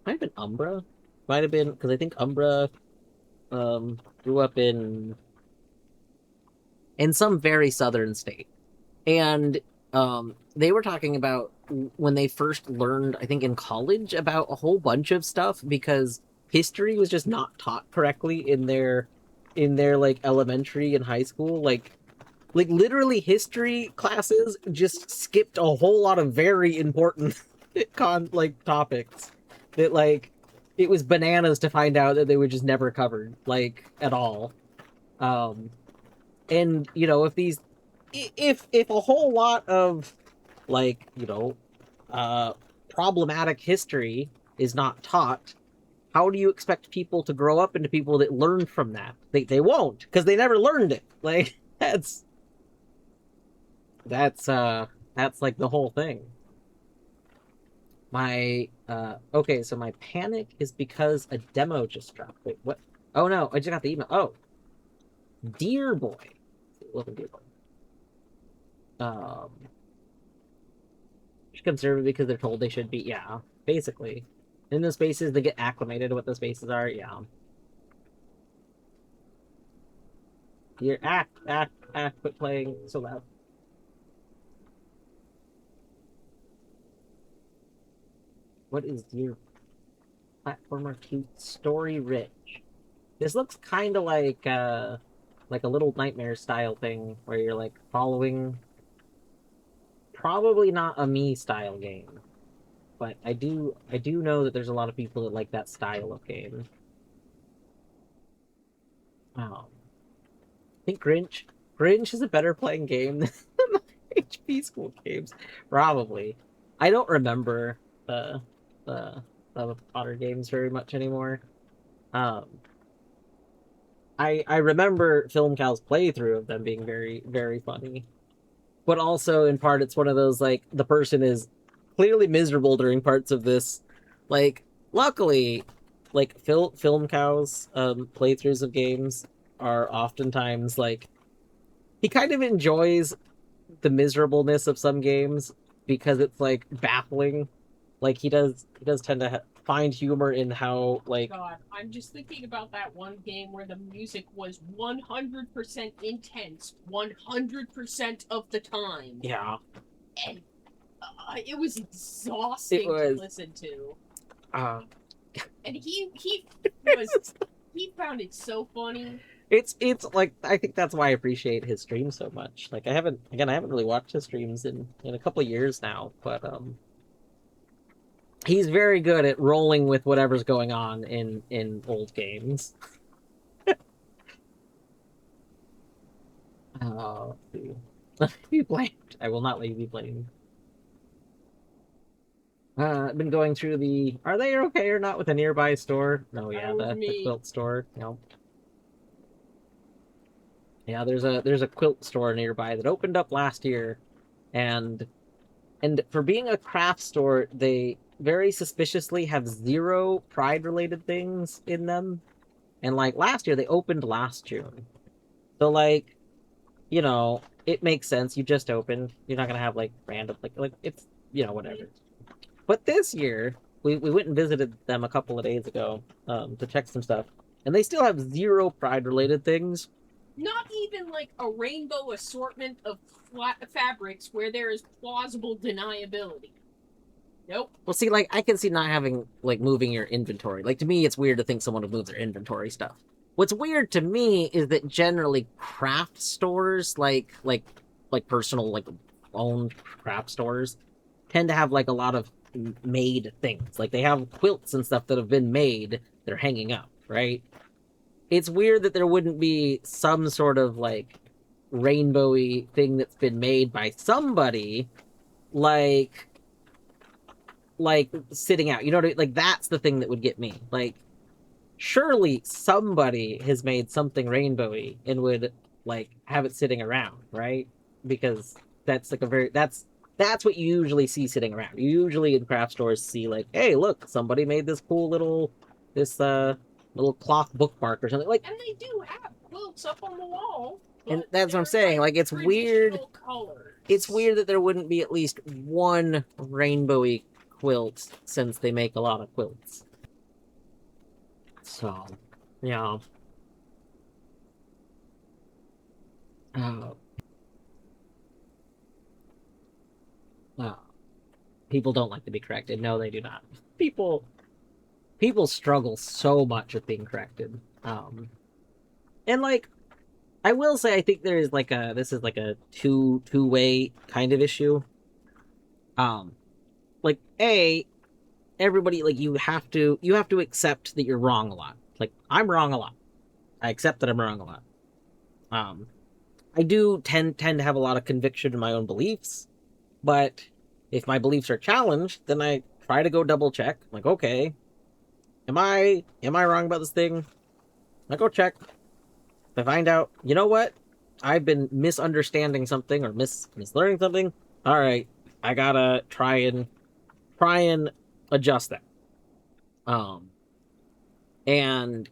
might have been Umbra, might have been, because I think Umbra grew up in some very southern state, and they were talking about when they first learned, I think in college, about a whole bunch of stuff because history was just not taught correctly in their like elementary and high school. Like literally history classes just skipped a whole lot of very important topics that like it was bananas to find out that they were just never covered like at all. And if a whole lot of like problematic history is not taught, how do you expect people to grow up into people that learn from that? They won't, because they never learned it. Like that's like the whole thing. My okay, so my panic is because a demo just dropped. Wait, what? Oh no, I just got the email. Oh, dear boy. Look at dear boy. Conservative because they're told they should be. Yeah, basically. In the spaces, they get acclimated to what the spaces are. Yeah. You're quit playing so loud. What is your platformer cute story rich? This looks kind of like a Little Nightmare style thing where you're like following. Probably not a me style game, but I do know that there's a lot of people that like that style of game. I think Grinch is a better playing game than the HP school games. Probably. I don't remember the Potter games very much anymore. I remember Film Cal's playthrough of them being very, very funny. But also, in part, it's one of those, like, the person is clearly miserable during parts of this. Like, luckily, like, Film Cow's playthroughs of games are oftentimes, like, he kind of enjoys the miserableness of some games because it's like baffling. Like he does tend to find humor in how like God, I'm just thinking about that one game where the music was 100% intense 100% of the time. yeah And it was it exhausting to was listen to. uh And he found it so funny. it's like I think that's why I appreciate his streams so much. Like I haven't really watched his streams in a couple of years now, but he's very good at rolling with whatever's going on in old games. Oh, be blamed. I will not let you be blamed. I've been going through the. Are they okay or not with a nearby store? No, yeah, That was the me. quilt store. No. Yeah, there's a quilt store nearby that opened up last year, and for being a craft store, they very suspiciously have zero pride related things in them. And like last year, they opened last June, so like it makes sense. You just opened. You're not gonna have like random like it's whatever. But this year, we went and visited them a couple of days ago to check some stuff, and they still have zero pride related things. Not even like a rainbow assortment of fabrics where there is plausible deniability. Nope. Well, see, like I can see not having like moving your inventory. Like to me, it's weird to think someone would move their inventory stuff. What's weird to me is that generally craft stores, like personal like owned craft stores, tend to have like a lot of made things. Like they have quilts and stuff that have been made that are hanging up, right? It's weird that there wouldn't be some sort of like rainbowy thing that's been made by somebody, like sitting out. You know what I mean? Like that's the thing that would get me. Like surely somebody has made something rainbowy and would like have it sitting around, right? Because that's like a very that's what you usually see sitting around. You usually in craft stores see like, hey, look, somebody made this cool this little cloth bookmark or something. Like, And they do have quilts up on the wall. and that's what I'm saying. Like it's weird. Colors. It's weird that there wouldn't be at least one rainbowy quilt since they make a lot of quilts. So, yeah. Uh, people don't like to be corrected. No, they do not. People struggle so much with being corrected. And like I will say, I think there is like this is like a two-way kind of issue. Like everybody like you have to accept that you're wrong a lot. Like I'm wrong a lot. I accept that I'm wrong a lot. I do tend to have a lot of conviction in my own beliefs, but if my beliefs are challenged, then I try to go double check. I'm like, okay, am I wrong about this thing? I go check. If I find out, you know what? I've been misunderstanding something or mislearning something. All right, I gotta try and adjust that. And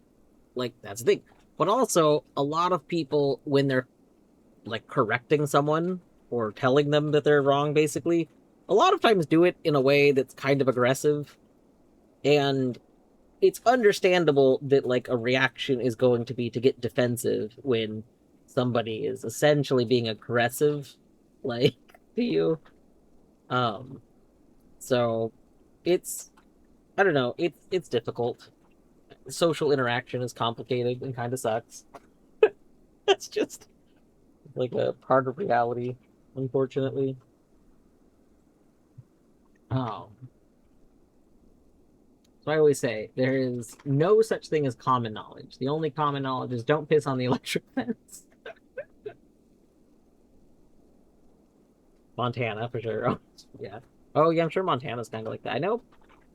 like that's the thing. But also, a lot of people when they're like correcting someone or telling them that they're wrong, basically, a lot of times do it in a way that's kind of aggressive, and it's understandable that like a reaction is going to be to get defensive when somebody is essentially being aggressive like to you. So it's I don't know, it's difficult. Social interaction is complicated and kind of sucks. That's just like a part of reality, unfortunately. um So I always say there is no such thing as common knowledge. The only common knowledge is don't piss on the electric fence. Montana for sure. Oh, yeah. Oh yeah, I'm sure Montana's kind of like that. I know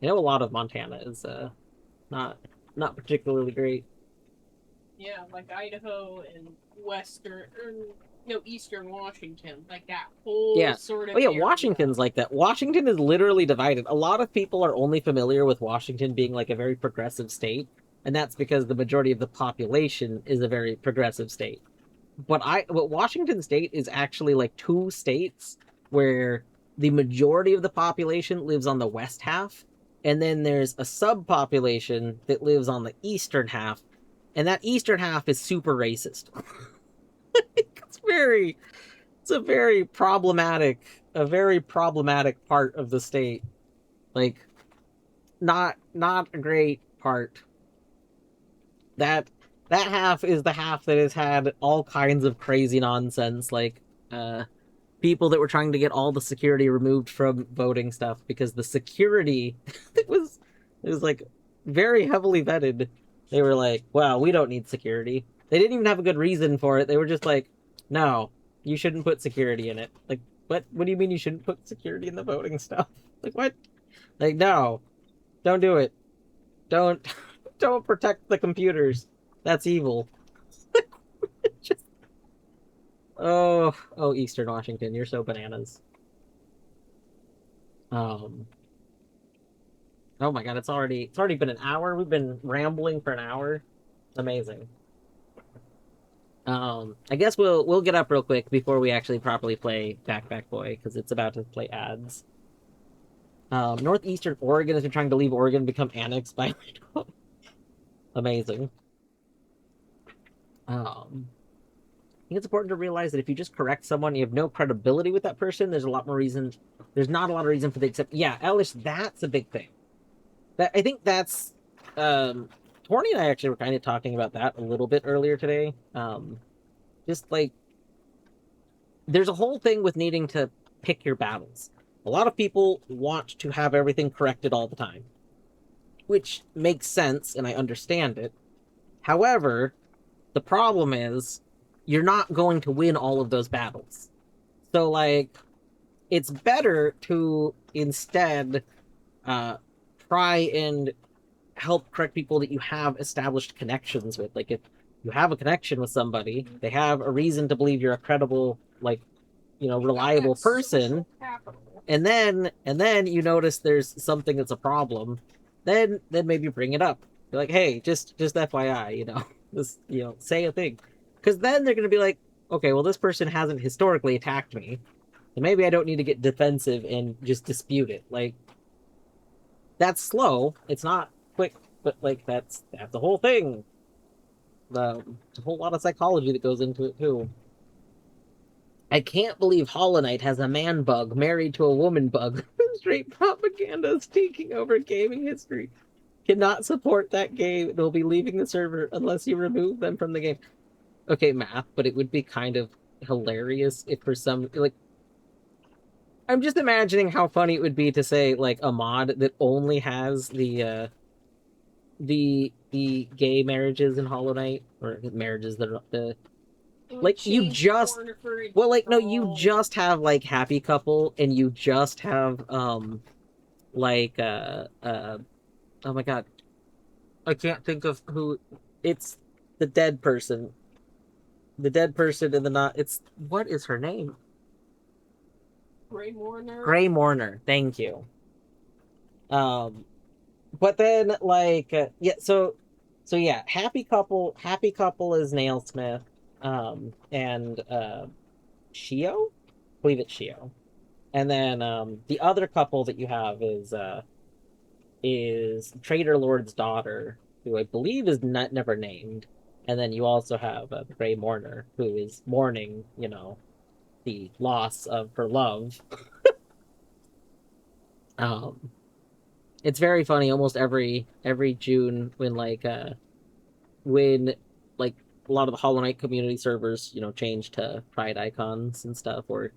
a lot of Montana is not particularly great. Yeah, like Idaho and Eastern Washington, like that whole sort of. Oh yeah, area. Washington's like that. Washington is literally divided. A lot of people are only familiar with Washington being like a very progressive state, and that's because the majority of the population is a very progressive state. but Washington State is actually like two states where the majority of the population lives on the west half, and then there's a subpopulation that lives on the eastern half, and that eastern half is super racist. it's very it's a very problematic part of the state. Like not a great part. That that half is the half that has had all kinds of crazy nonsense, like uh people that were trying to get all the security removed from voting stuff because the security it was like very heavily vetted. They were like, "Wow, we don't need security." They didn't even have a good reason for it. They were just like, "No, you shouldn't put security in it." Like, what do you mean you shouldn't put security in the voting stuff? Like, what? Like, no, don't do it. Don't don't protect the computers. That's evil. Just oh, Eastern Washington, you're so bananas. Um, oh my God, it's already been an hour. We've been rambling for an hour. Amazing. I guess we'll get up real quick before we actually properly play Backpack Boy because it's about to play ads. Northeastern Oregon has been trying to leave Oregon and become annexed by Idaho. Amazing. I think it's important to realize that if you just correct someone, you have no credibility with that person. There's a lot more reason. There's not a lot of reason for the accept. Yeah, Elish, that's a big thing. That I think that's. Torny and I actually were kind of talking about that a little bit earlier today. Just like there's a whole thing with needing to pick your battles. A lot of people want to have everything corrected all the time, which makes sense, and I understand it. However, the problem is you're not going to win all of those battles. So, like, it's better to instead try and help correct people that you have established connections with. Like, if you have a connection with somebody, they have a reason to believe you're a credible, like, reliable person, and then you notice there's something that's a problem, then maybe bring it up. You're like, hey, just FYI, just say a thing, because then they're gonna be like, okay, well, this person hasn't historically attacked me, so maybe I don't need to get defensive and just dispute it. Like, that's slow. It's not quick, but like that's the whole thing. There's a whole lot of psychology that goes into it too. I can't believe Hollow Knight has a man bug married to a woman bug. Straight propaganda is taking over gaming history. Cannot support that game. They'll be leaving the server unless you remove them from the game. Okay, math, but it would be kind of hilarious if for some, like, I'm just imagining how funny it would be to say, like, a mod that only has the gay marriages in Hollow Knight, or marriages that are the like you just well, like, no, you just have like happy couple, and you just have like oh my God, I can't think of who. It's the dead person and the not. It's what is her name? Gray Mourner, thank you. But then like yeah, so yeah, happy couple is Nailsmith, and Shio, I believe it's Shio, and then the other couple that you have is Trader Lord's daughter, who I believe is not never named, and then you also have the Gray Mourner, who is mourning, the loss of her love. It's very funny. Almost every June, when when like a lot of the Hollow Knight community servers, change to pride icons and stuff. Or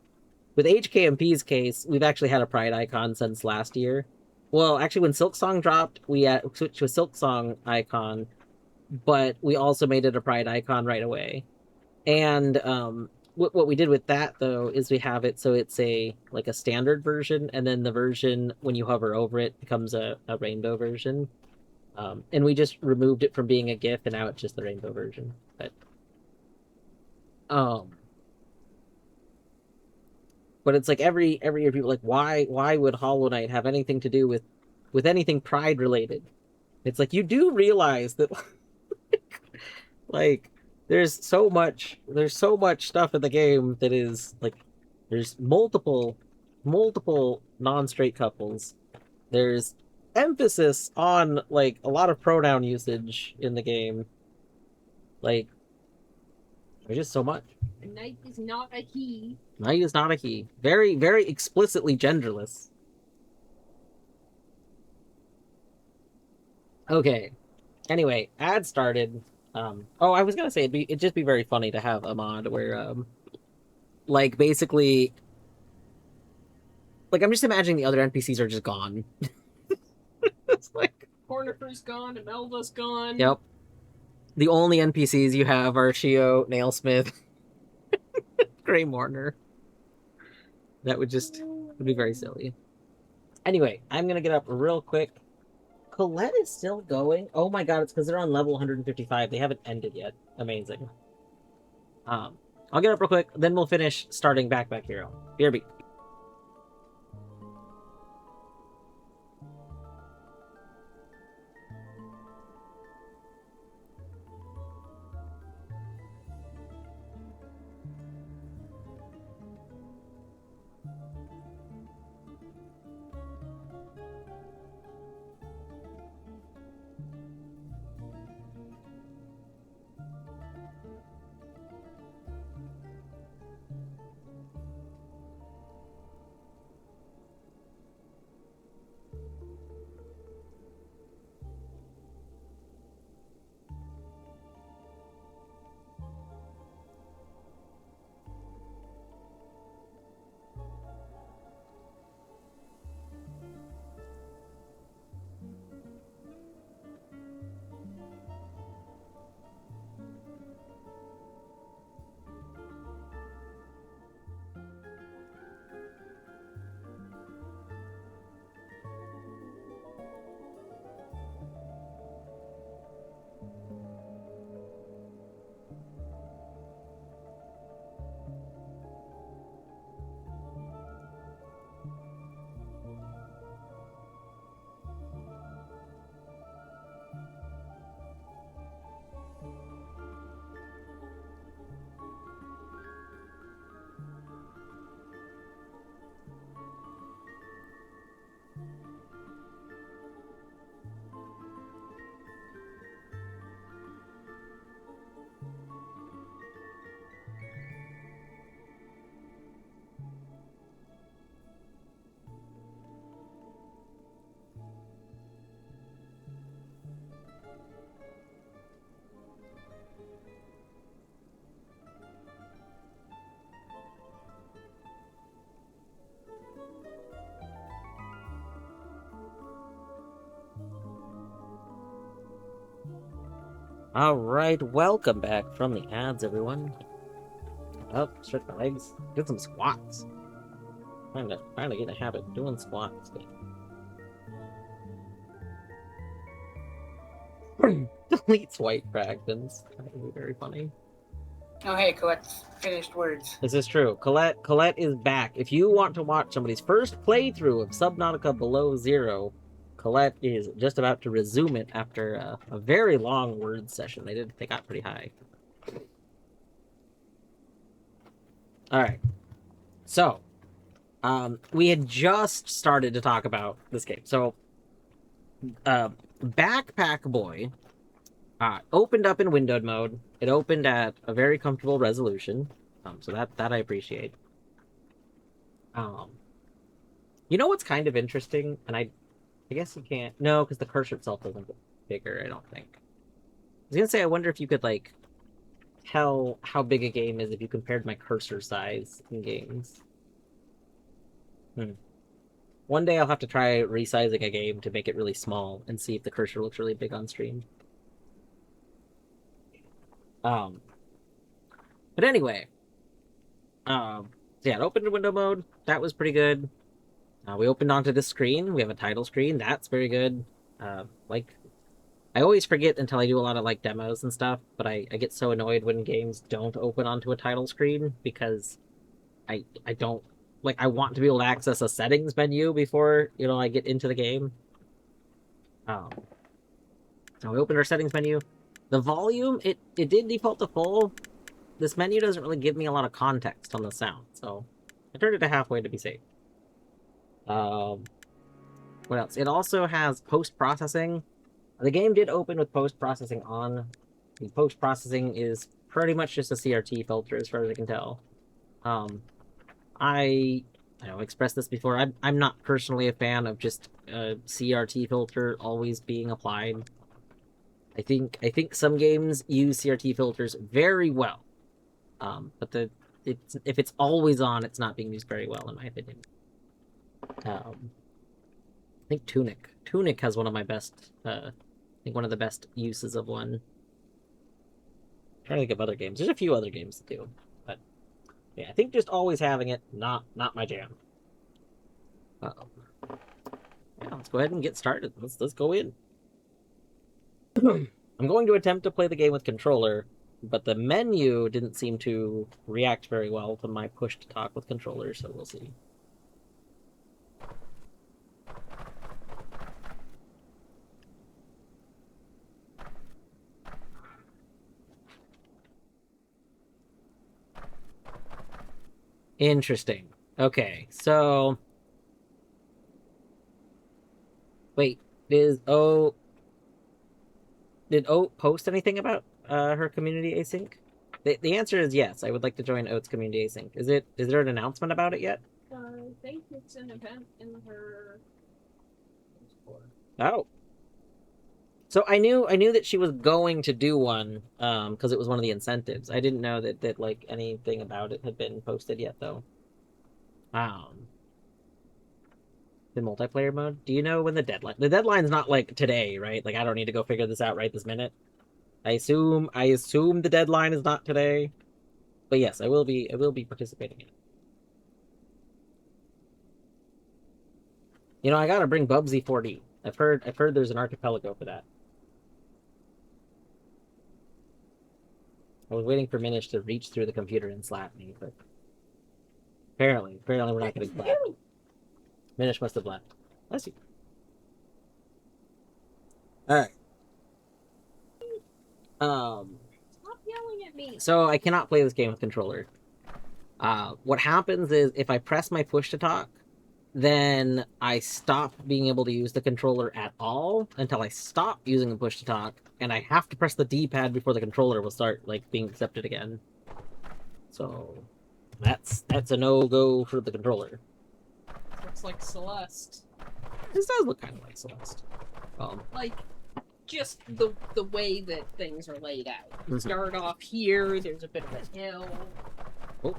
with HKMP's case, we've actually had a pride icon since last year. Well, actually, when Silksong dropped, we switched to a Silksong icon, but we also made it a pride icon right away. And what we did with that though is we have it so it's a standard version, and then the version when you hover over it becomes a rainbow version. And we just removed it from being a GIF, and now it's just the rainbow version. But it's like every year people are like, why would Hollow Knight have anything to do with anything Pride related? It's like, you do realize that like There's so much stuff in the game that is like there's multiple non-straight couples. There's emphasis on like a lot of pronoun usage in the game. Like there's just so much. A knight is not a he. Knight is not a he. Very, very explicitly genderless. Okay. Anyway, ad started. Oh, I was gonna say it'd just be very funny to have a mod where like basically like I'm just imagining the other NPCs are just gone. It's like Cornifer's gone, Imelda's gone. yep. The only NPCs you have are Shio, Nailsmith, Grey Mourner. That would be very silly. Anyway, I'm gonna get up real quick. Colette is still going. Oh my god, it's because they're on level 155. They haven't ended yet. Amazing. I'll get up real quick, then we'll finish starting Back Hero. BRB. All right, welcome back from the ads, everyone. Up, stretch my legs, get some squats. Trying to get in a habit of doing squats. Deletes white fragments. That would be very funny. Oh, hey, Colette's finished words. This is true. Colette is back. If you want to watch somebody's first playthrough of Subnautica Below Zero, Colette is just about to resume it after a very long word session. They got pretty high. All right. So, we had just started to talk about this game. So, Backpack Boy opened up in windowed mode. It opened at a very comfortable resolution. So that I appreciate. You know what's kind of interesting, and I guess you can't. No, because the cursor itself doesn't get bigger, I don't think. I was gonna say, I wonder if you could, like, tell how big a game is if you compared my cursor size in games. One day I'll have to try resizing a game to make it really small and see if the cursor looks really big on stream. But anyway. Yeah, it opened in window mode. That was pretty good. We opened onto this screen. We have a title screen. That's very good. Like, I always forget until I do a lot of, like, demos and stuff, but I get so annoyed when games don't open onto a title screen because I don't, like, I want to be able to access a settings menu before, you know, I get into the game. So we opened our settings menu. The volume, it did default to full. This menu doesn't really give me a lot of context on the sound, so I turned it to halfway to be safe. What else? It also has post-processing. The game did open with post-processing on. The post-processing is pretty much just a CRT filter, as far as I can tell. I know I expressed this before. I'm not personally a fan of just a CRT filter always being applied. I think some games use CRT filters very well, but if it's always on, it's not being used very well, in my opinion. I think Tunic has one of my best. I think one of the best uses of one. I'm trying to think of other games. There's a few other games that do, but yeah, I think just always having it not my jam. Yeah, let's go ahead and get started. Let's go in. I'm going to attempt to play the game with controller, but the menu didn't seem to react very well to my push to talk with controller, so we'll see. Interesting. Okay, so wait, did Oat post anything about her community async? The answer is yes. I would like to join Oat's community async. Is there an announcement about it yet? I think it's an event in her. Oh. So I knew that she was going to do one, because it was one of the incentives. I didn't know that like anything about it had been posted yet, though. The multiplayer mode. Do you know when the deadline? The deadline's not like today, right? Like I don't need to go figure this out right this minute. I assume the deadline is not today, but yes, I will be participating in it. You know, I gotta bring Bubsy 4D. I've heard there's an archipelago for that. I was waiting for Minish to reach through the computer and slap me, but apparently we're not getting slapped. Minish must have left. Let's see. Alright. Stop yelling at me. So I cannot play this game with controller. What happens is if I press my push to talk, then I stop being able to use the controller at all until I stop using the push to talk, and I have to press the D-pad before the controller will start like being accepted again. So that's a no-go for the controller. Looks like Celeste. This does look kind of like Celeste. Like just the way that things are laid out. You start off here. There's a bit of a hill. Oh.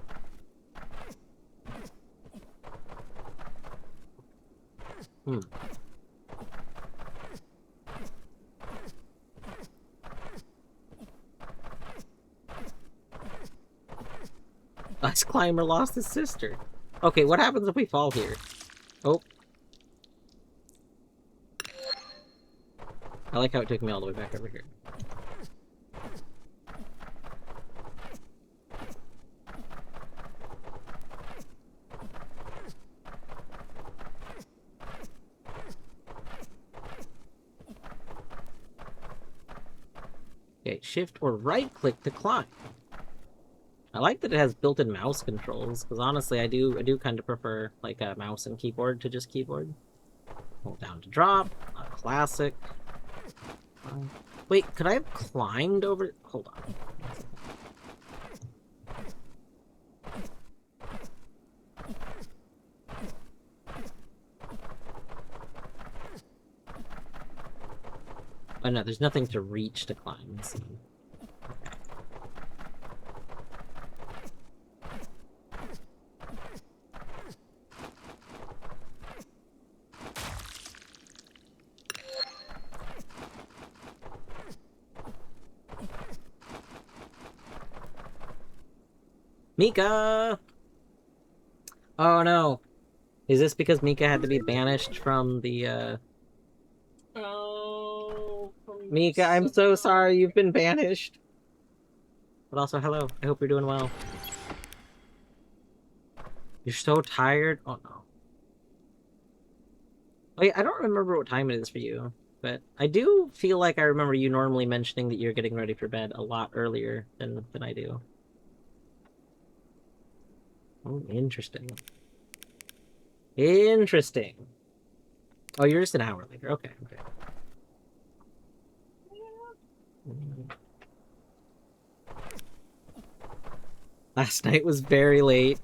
Ice Climber lost his sister. Okay, what happens if we fall here? Oh. I like how it took me all the way back over here. Okay, shift or right click to climb. I like that it has built-in mouse controls, because honestly, I do kind of prefer like a mouse and keyboard to just keyboard. Hold down to drop. A classic. Wait, could I have climbed over? Hold on. Oh no, there's nothing to reach to climb. Let's see. Mika! Oh no. Is this because Mika had to be banished from the, Mika, I'm so sorry you've been banished. But also, hello. I hope you're doing well. You're so tired? Oh no. Wait, I don't remember what time it is for you. But I do feel like I remember you normally mentioning that you're getting ready for bed a lot earlier than I do. Oh, interesting. Interesting. Oh, you're just an hour later. Okay, okay. Last night was very late.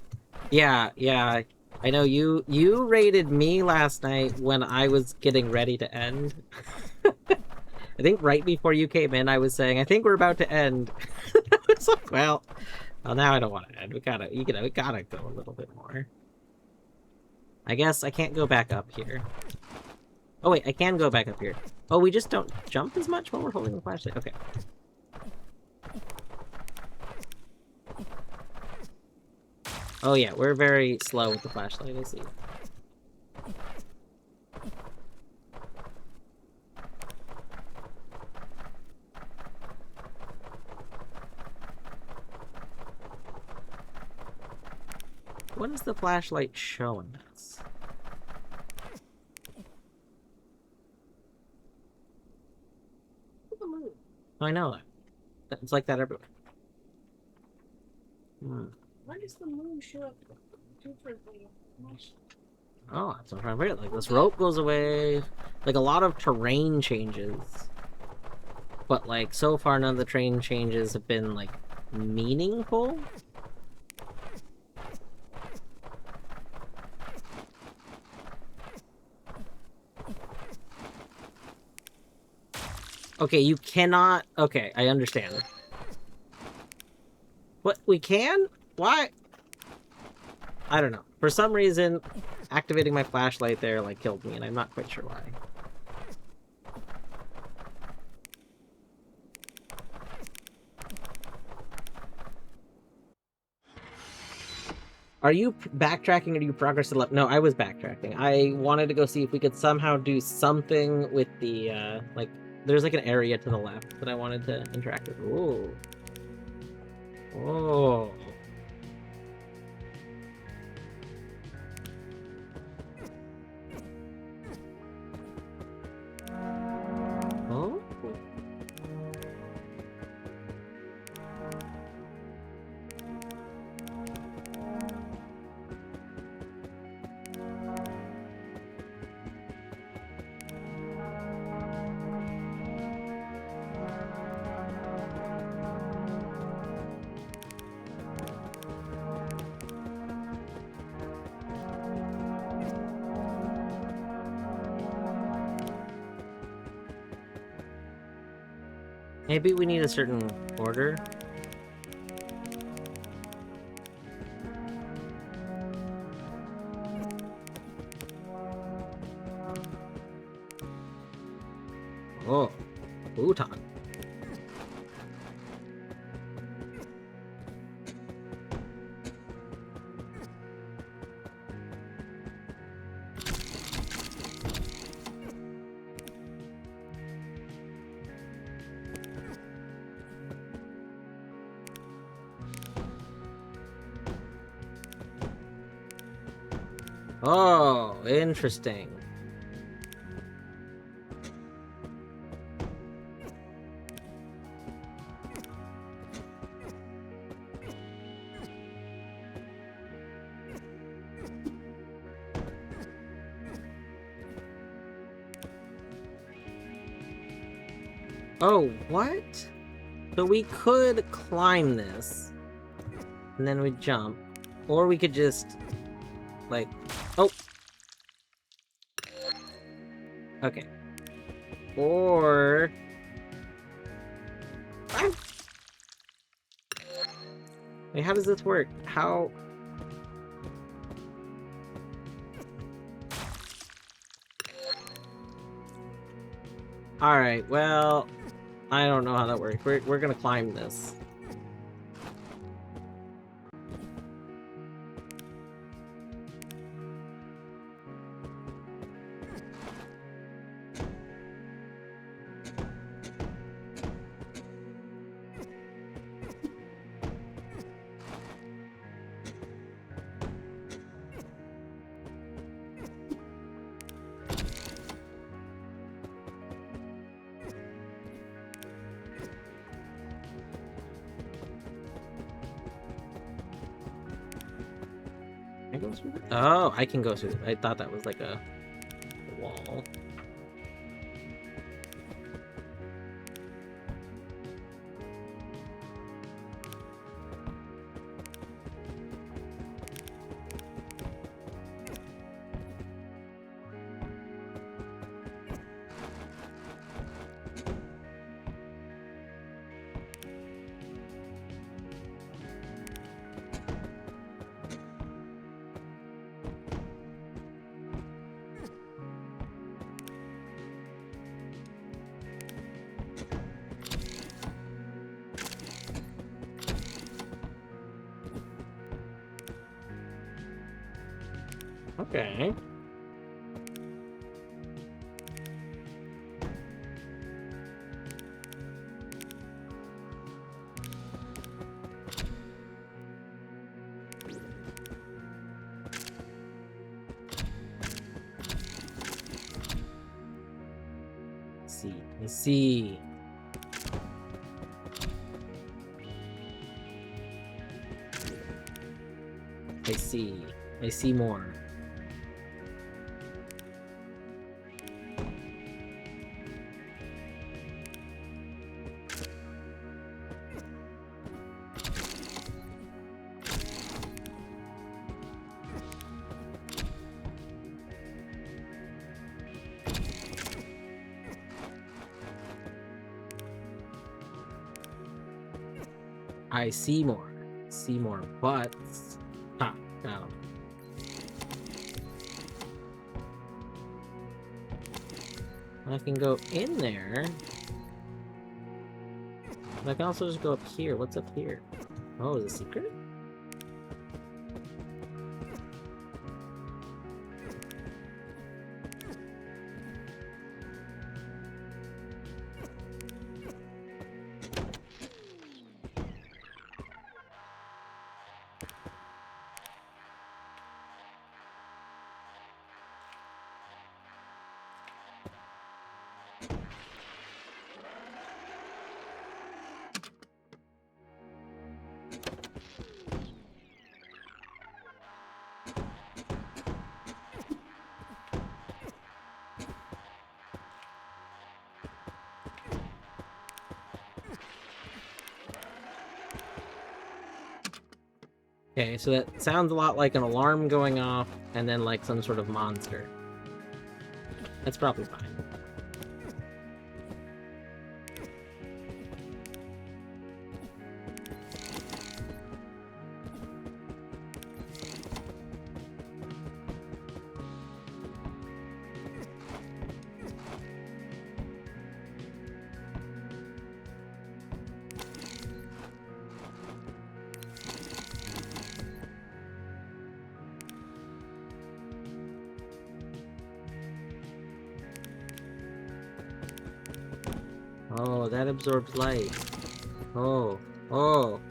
Yeah, yeah. I know you rated me last night when I was getting ready to end. I think right before you came in, I was saying, I think we're about to end. It's like, well, now I don't want to end. We gotta go a little bit more. I guess I can't go back up here. Oh wait, I can go back up here. Oh, we just don't jump as much when we're holding the flashlight. Okay. Oh yeah, we're very slow with the flashlight, I see. What is the flashlight showing us? The moon. I know that. It's like that everywhere. Why does the moon show up differently? Oh, that's what I'm trying to figure out. Like, this rope goes away. Like, a lot of terrain changes. But, like, so far none of the terrain changes have been, like, meaningful. Okay, you cannot... Okay, I understand. What? We can? Why? I don't know. For some reason, activating my flashlight there, like, killed me, and I'm not quite sure why. Are you backtracking or do you progress to the left? No, I was backtracking. I wanted to go see if we could somehow do something with the, like, there's like an area to the left that I wanted to interact with. Ooh. Oh. Oh. Maybe we need a certain order. Oh, Bhutan. Oh, interesting. Oh, what? So we could climb this, and then we jump, or we could just, like, oh. Okay. Or... Ah! Wait, how does this work? How... Alright, well... I don't know how that works. We're gonna climb this. I go through it? Oh, I can go through it. I thought that was like a wall. Okay. I see. I see. I see more. I see more. See more butts. Ha, got 'em. I can go in there. But I can also just go up here. What's up here? Oh, is it a secret? Okay, so that sounds a lot like an alarm going off and then like some sort of monster. That's probably fine. Oh, that absorbs light. Oh, oh.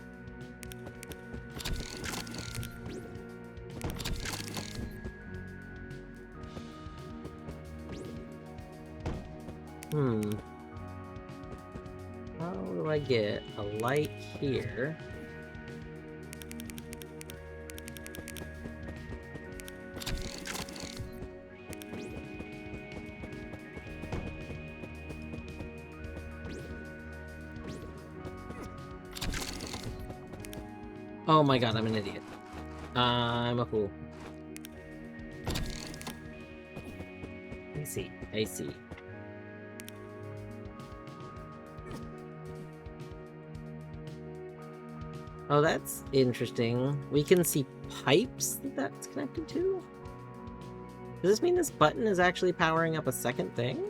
How do I get a light here? Oh my god, I'm an idiot. I'm a fool. I see. I see. Oh, that's interesting. We can see pipes that that's connected to? Does this mean this button is actually powering up a second thing?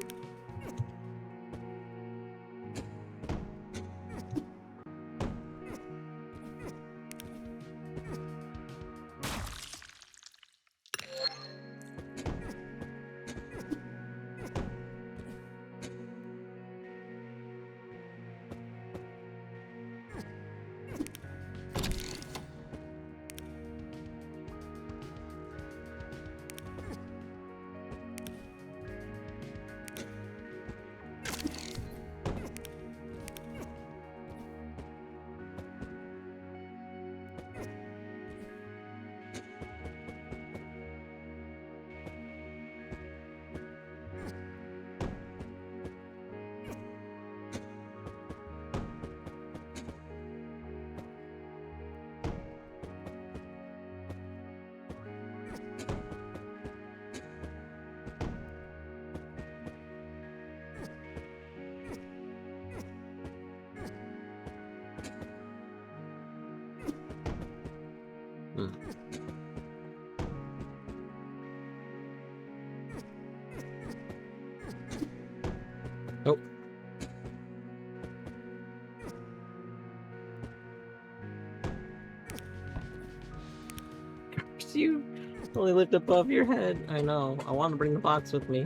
Only lift above your head. I know. I want to bring the box with me.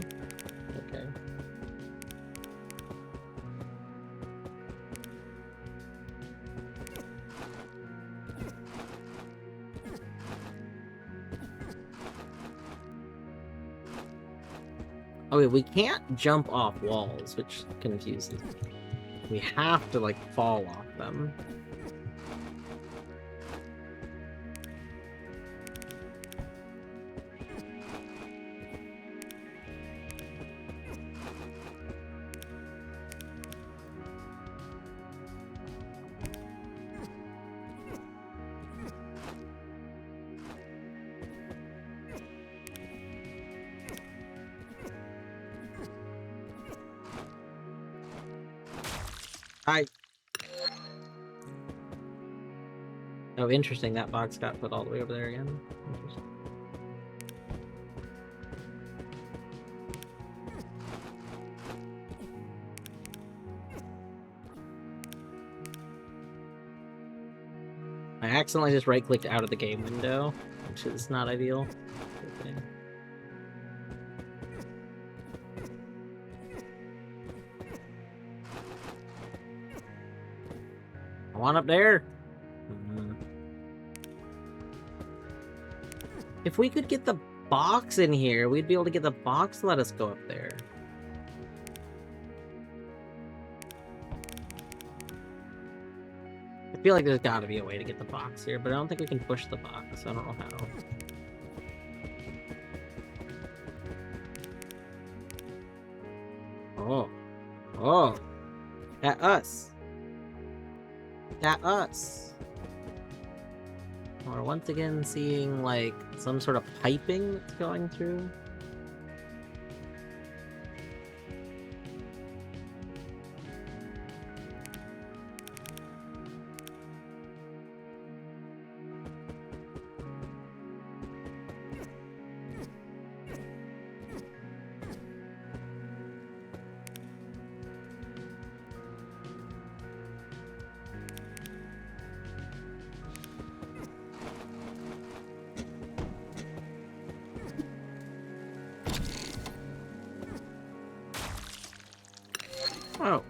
Okay. Okay, we can't jump off walls, which confuses me. We have to, like, fall off them. Oh, interesting. That box got put all the way over there again. Interesting. I accidentally just right-clicked out of the game window, which is not ideal. Okay. I want up there. If we could get the box in here, we'd be able to get the box to let us go up there. I feel like there's gotta be a way to get the box here, but I don't think we can push the box. I don't know how. Oh. Oh. At us. At us. We're once again seeing, like, some sort of piping that's going through. Oh.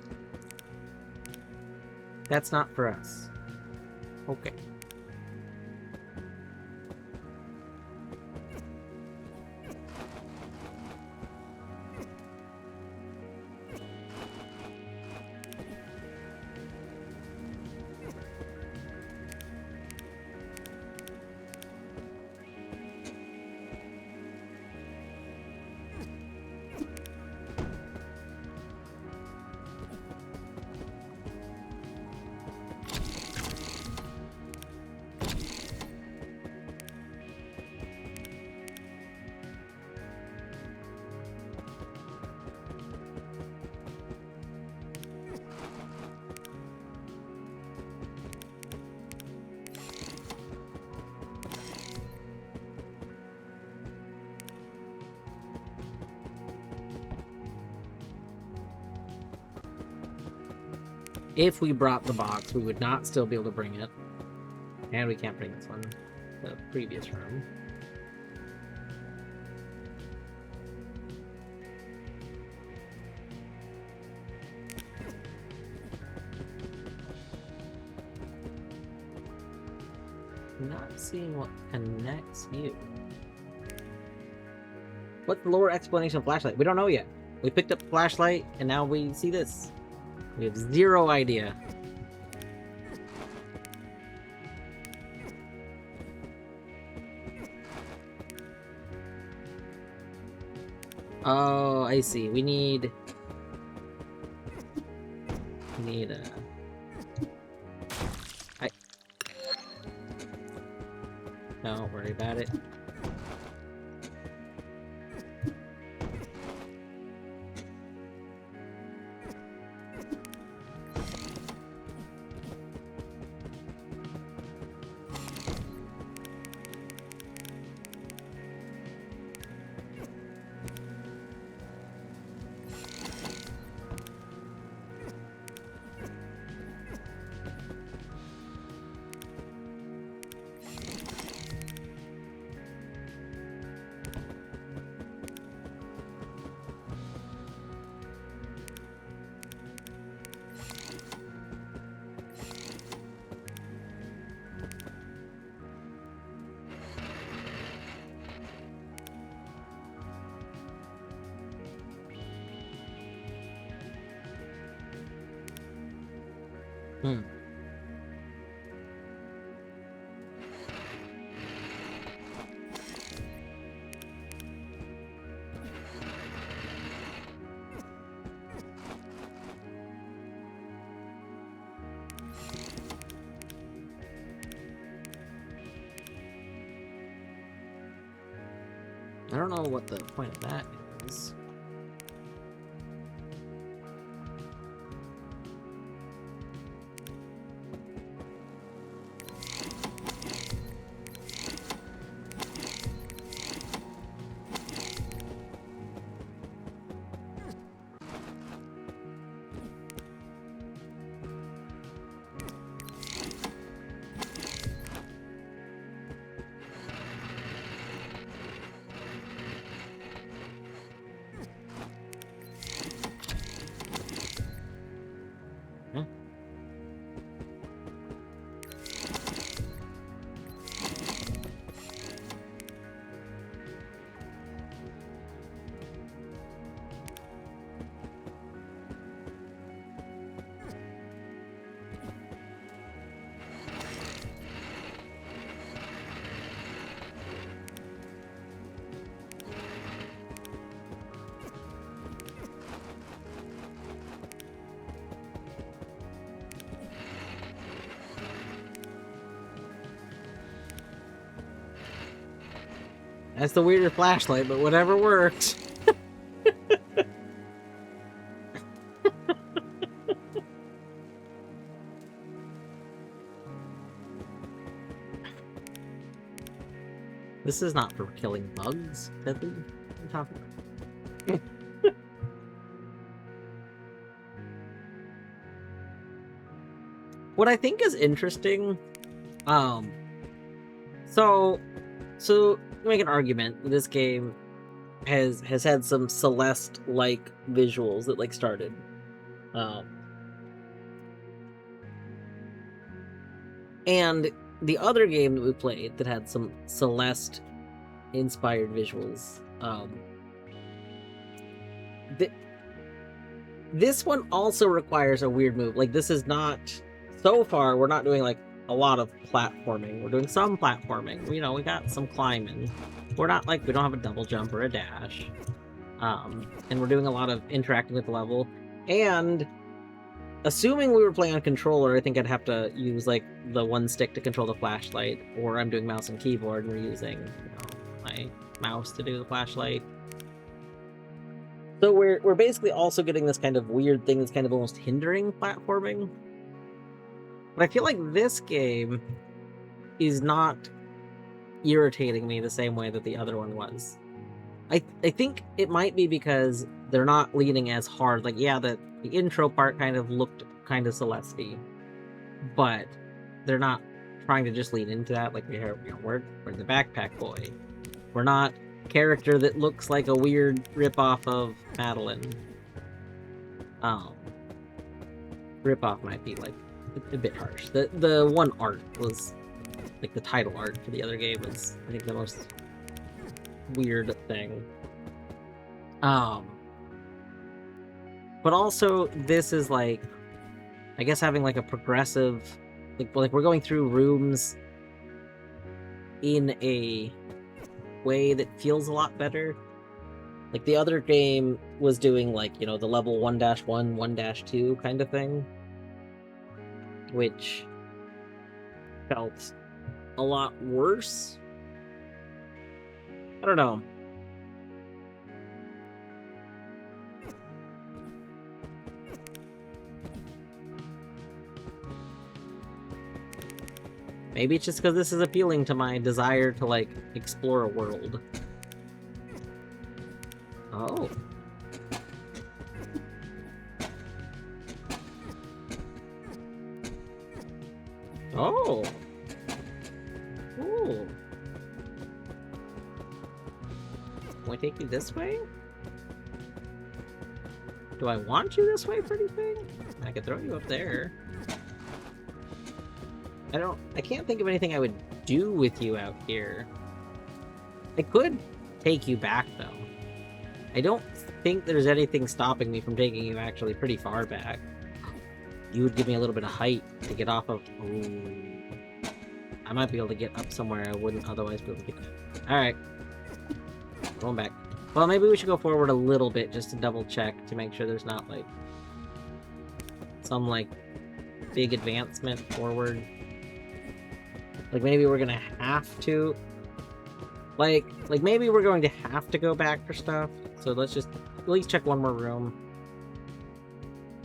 That's not for us. Okay. If we brought the box, we would not still be able to bring it. And we can't bring this one. The previous room. I'm not seeing what connects you. What's the lower explanation of flashlight? We don't know yet. We picked up flashlight, and now we see this. We have zero idea. Oh, I see. We need Don't worry about it. Hmm. I don't know what the point of that is. That's the weirder flashlight, but whatever works. This is not for killing bugs, Deadly. What are you talking about? What I think is interesting, so make an argument. This game has had some Celeste-like visuals that like started. And the other game that we played that had some Celeste-inspired visuals, this one also requires a weird move. Like, this is not... So far, we're not doing, like, a lot of platforming. We're doing some platforming. You know, we got some climbing. We're not, like, we don't have a double jump or a dash. And we're doing a lot of interacting with the level. And... assuming we were playing on controller, I think I'd have to use, like, the one stick to control the flashlight, or I'm doing mouse and keyboard, and we're using, you know, my mouse to do the flashlight. So we're basically also getting this kind of weird thing that's kind of almost hindering platforming. But I feel like this game is not irritating me the same way that the other one was. I think it might be because they're not leaning as hard. Like, yeah, the intro part kind of looked kind of Celeste-y, but they're not trying to just lean into that. Like, we're the backpack boy. We're not character that looks like a weird ripoff of Madeline. Ripoff might be like a bit harsh. The one art was like the title art for the other game was, I think, the most weird thing. But also this is like, I guess, having like a progressive, like we're going through rooms in a way that feels a lot better. Like the other game was doing, like, you know, the level 1-1, 1-2 kind of thing, which felt a lot worse. I don't know. Maybe it's just because this is appealing to my desire to, like, explore a world. Oh. Oh. Ooh. Can I take you this way? Do I want you this way, pretty thing? I could throw you up there. I can't think of anything I would do with you out here. I could take you back, though. I don't think there's anything stopping me from taking you actually pretty far back. you would give me a little bit of height to get off of. Ooh. I might be able to get up somewhere I wouldn't otherwise be able to get. Alright. Going back. Well, maybe we should go forward a little bit just to double check to make sure there's not, like, some, like, big advancement forward. Like, maybe we're gonna have to... Like, maybe we're going to have to go back for stuff. So let's just at least check one more room.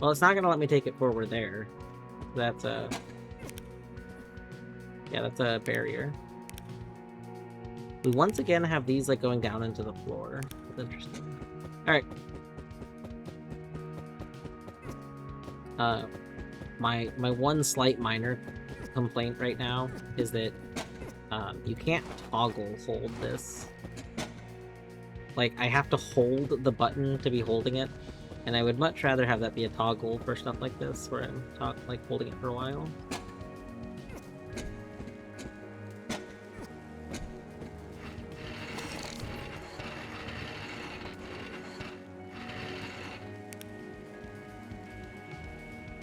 Well, it's not gonna let me take it forward there. That's a... Yeah, that's a barrier. We once again have these, like, going down into the floor. That's interesting. Alright. My one slight minor complaint right now is that you can't toggle hold this. Like, I have to hold the button to be holding it, and I would much rather have that be a toggle for stuff like this, where I'm like holding it for a while.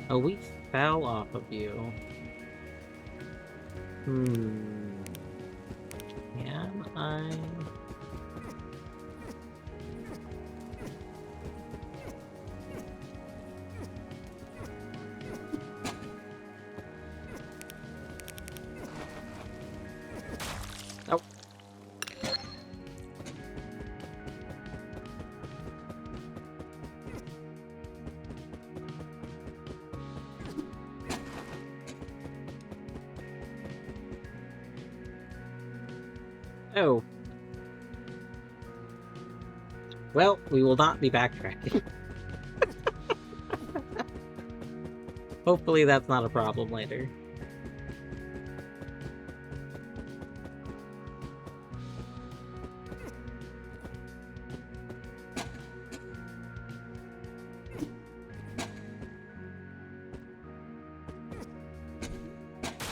Oh, we fell off of you. Can I... Oh. Oh. Well, we will not be backtracking. Hopefully that's not a problem later.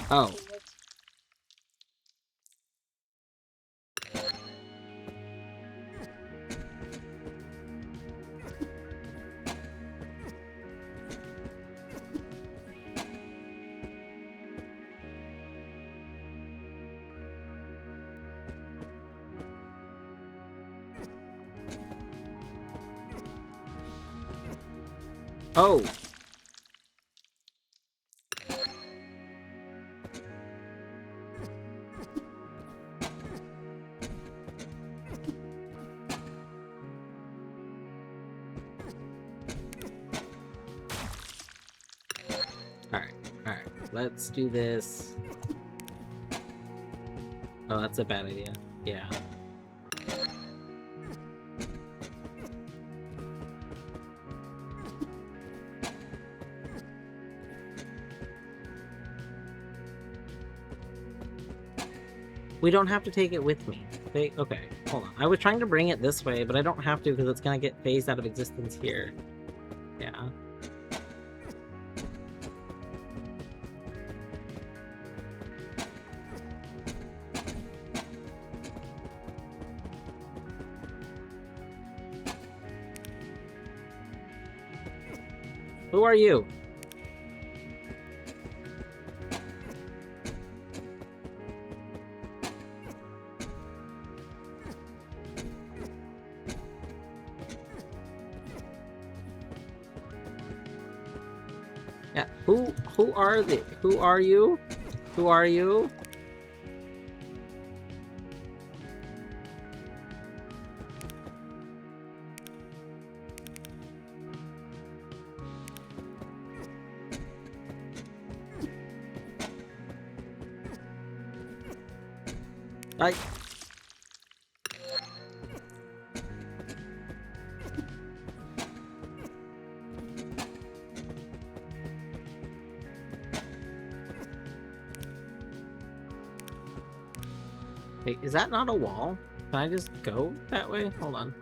Oh. Oh! Alright. Let's do this. Oh, that's a bad idea. Yeah. We don't have to take it with me. Okay, hold on. I was trying to bring it this way, but I don't have to because it's gonna get phased out of existence here. Yeah. Who are you? Yeah, who are they? Who are you? Who are you? I... Wait, is that not a wall? Can I just go that way? Hold on.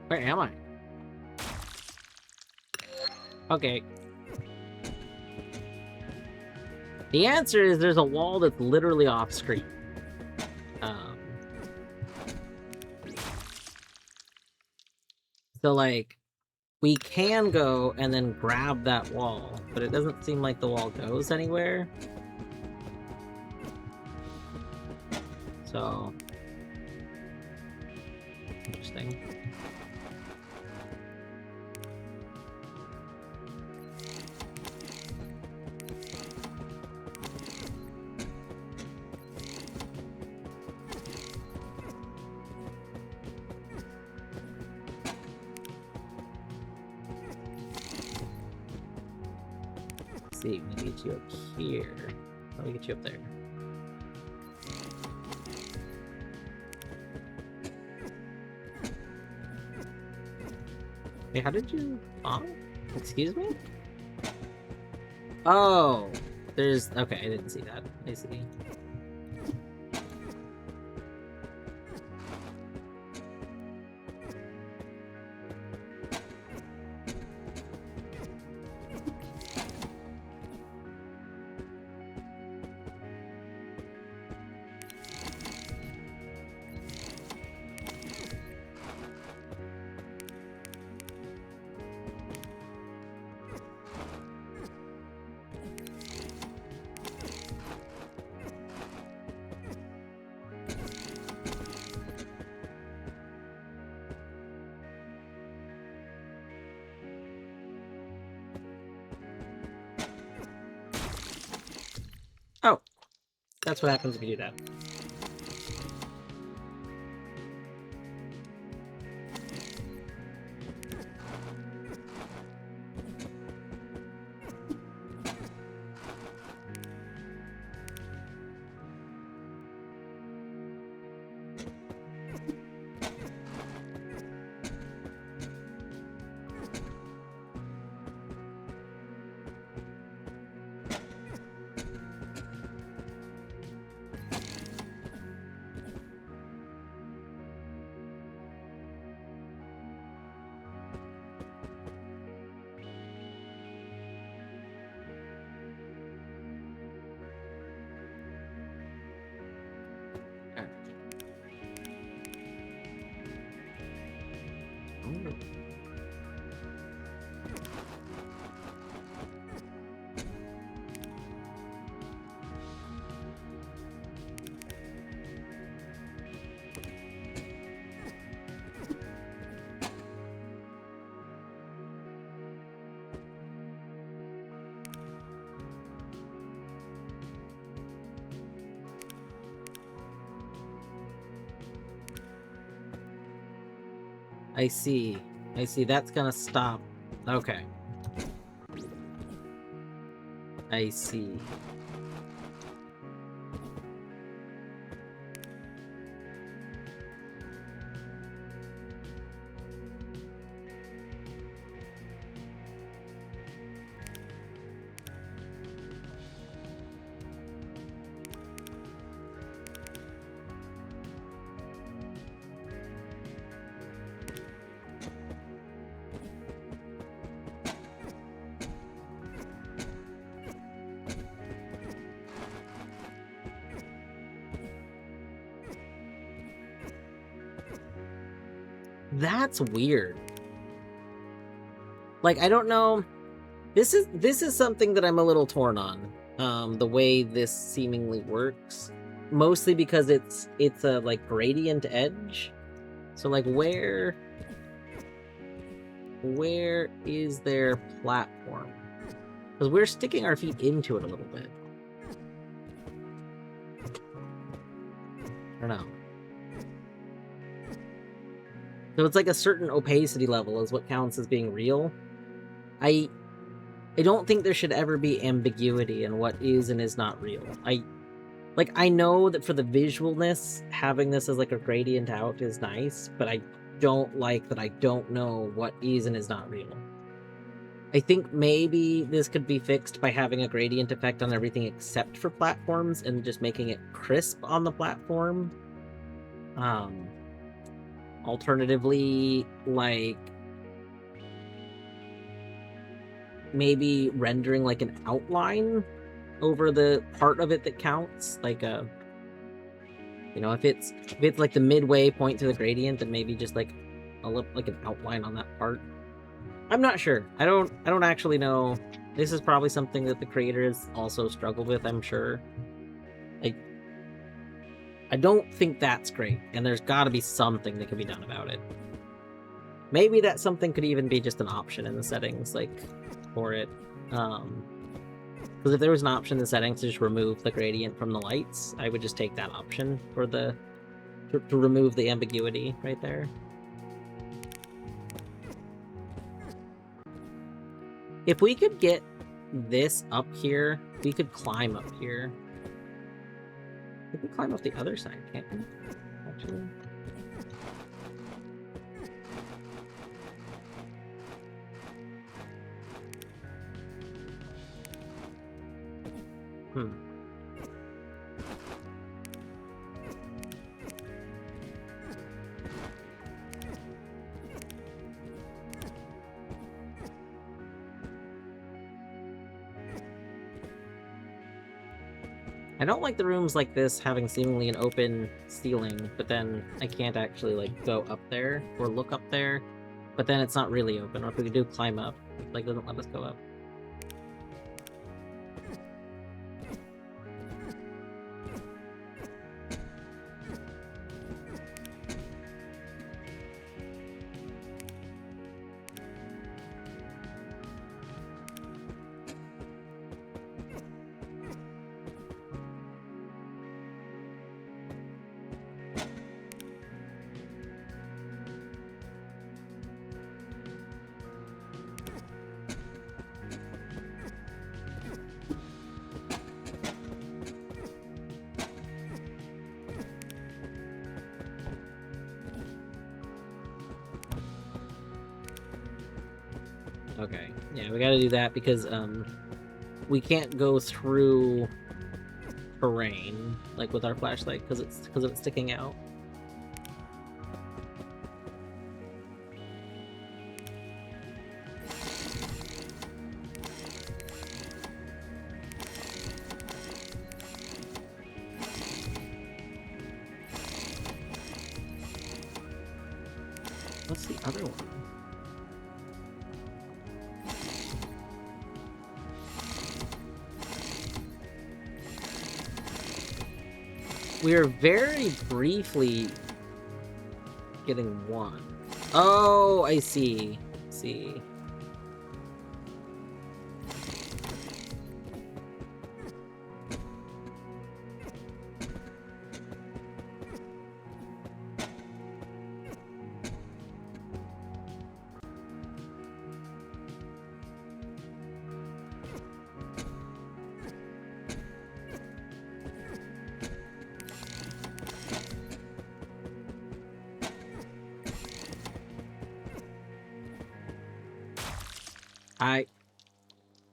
Where am I? Okay. The answer is there's a wall that's literally off screen. So, like, we can go and then grab that wall, but it doesn't seem like the wall goes anywhere. So, interesting. Let's see, we get you up here. How do we get you up there? Hey, how did you... Oh, excuse me? Oh, there's... Okay, I didn't see that. I see. Oh, that's what happens if you do that. Ooh. I see. I see. That's gonna stop. Okay. I see. That's weird. Like, I don't know. This is something that I'm a little torn on. The way this seemingly works, mostly because it's a like gradient edge. So like, where is their platform? Because we're sticking our feet into it a little bit. I don't know. So it's like a certain opacity level is what counts as being real. I don't think there should ever be ambiguity in what is and is not real. I know that for the visualness, having this as like a gradient out is nice, but I don't like that I don't know what is and is not real. I think maybe this could be fixed by having a gradient effect on everything except for platforms and just making it crisp on the platform. Alternatively, like, maybe rendering like an outline over the part of it that counts, like a, you know, if it's like the midway point to the gradient, then maybe just like a little like an outline on that part. I'm not sure. I don't actually know. This is probably something that the creators also struggled with, I'm sure. Like, I don't think that's great, and there's got to be something that can be done about it. Maybe that something could even be just an option in the settings, like, for it. Because if there was an option in the settings to just remove the gradient from the lights, I would just take that option for the to remove the ambiguity right there. If we could get this up here, we could climb up here. We can climb up the other side, can't we? Actually. I don't like the rooms like this having seemingly an open ceiling, but then I can't actually like go up there or look up there, but then it's not really open. Or if we do climb up, it like doesn't let us go up. Okay, yeah, we gotta do that because we can't go through terrain like with our flashlight because of it sticking out. What's the other one? We are very briefly getting one. Oh, I see. See.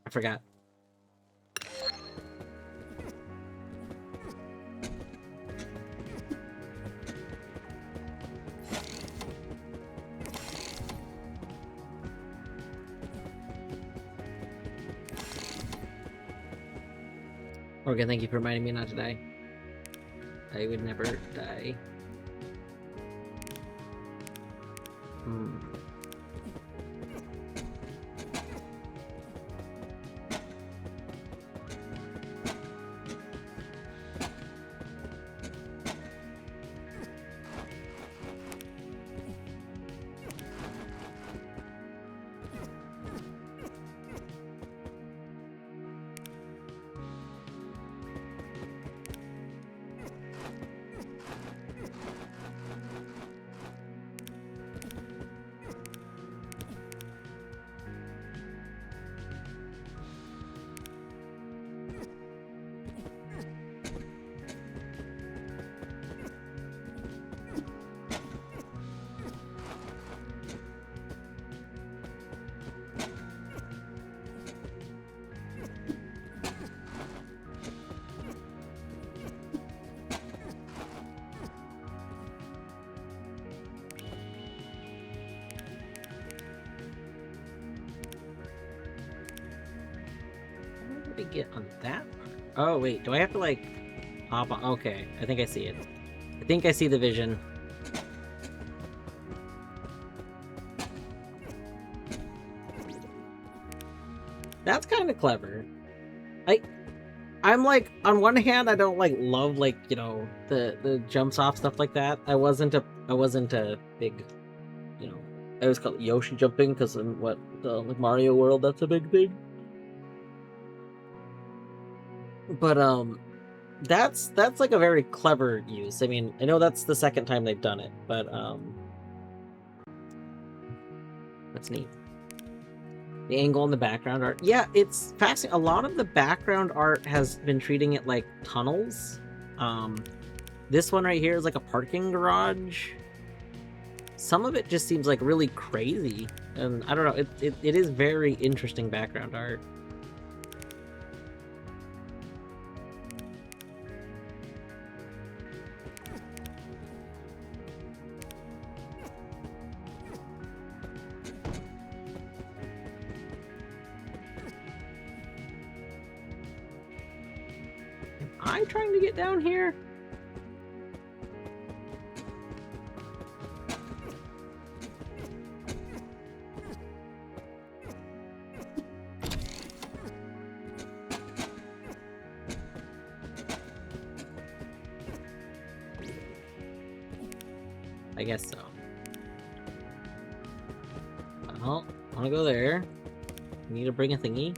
I forgot. Morgan, thank you for reminding me not to die. I would never die. How do we get on that part? Oh, wait. Do I have to, like, hop on? Okay. I think I see it. I think I see the vision. That's kind of clever. I'm like, on one hand, I don't like love like, you know, the jumps off stuff like that. I wasn't a big, you know, I always call it Yoshi jumping because in what the like Mario World, that's a big thing. But that's like a very clever use. I mean, I know that's the second time they've done it, but that's neat. The angle in the background art. Yeah, it's fascinating. A lot of the background art has been treating it like tunnels. This one right here is like a parking garage. Some of it just seems like really crazy. And I don't know, it is very interesting background art. I'm trying to get down here. I guess so. Well, I want to go there. Need to bring a thingy.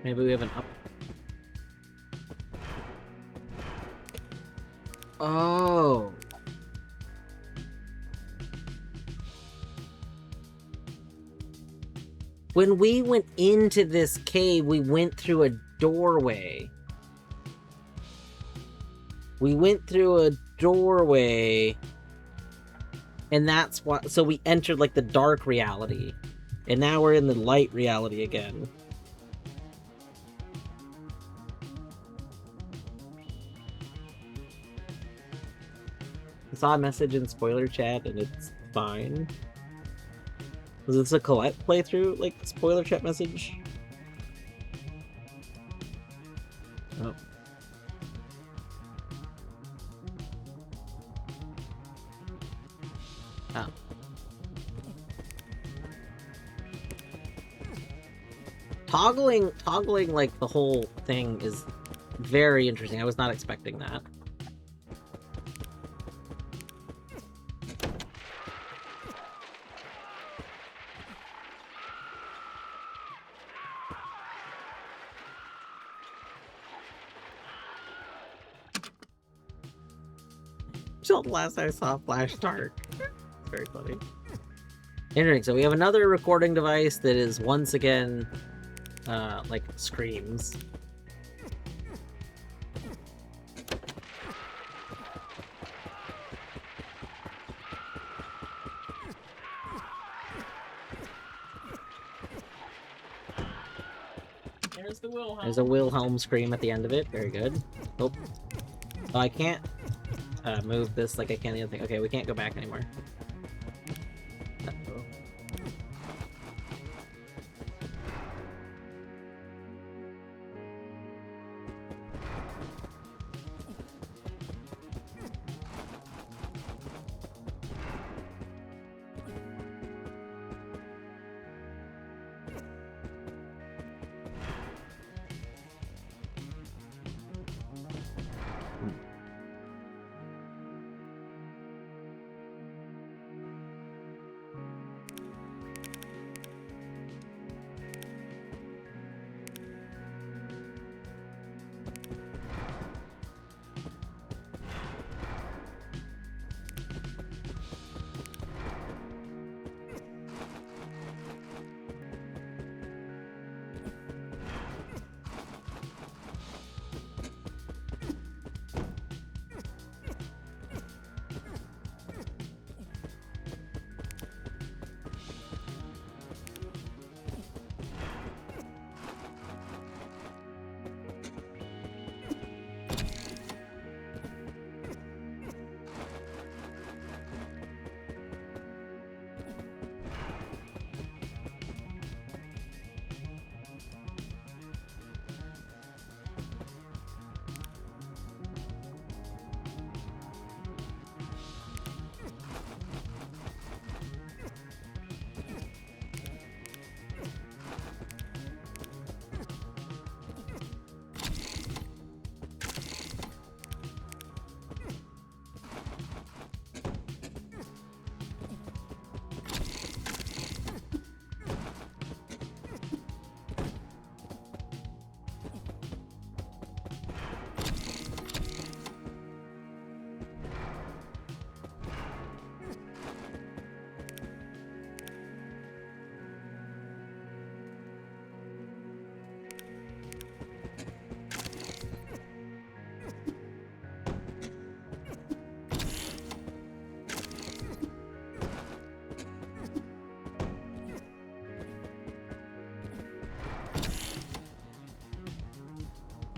Maybe we have an up. Oh. When we went into this cave, we went through a doorway. We went through a doorway. And that's what, so we entered like the dark reality. And now we're in the light reality again. I saw a message in spoiler chat and it's fine. Was this a Colette playthrough, like, spoiler chat message? Oh. Ah. Toggling, like, the whole thing is very interesting. I was not expecting that. Until the last I saw Flash start. It's very funny. Interesting. So we have another recording device that is once again, like, screams. There's the Wilhelm. There's a Wilhelm scream at the end of it. Very good. Oh, I can't move this like I can the other thing. Okay, we can't go back anymore. Uh-oh.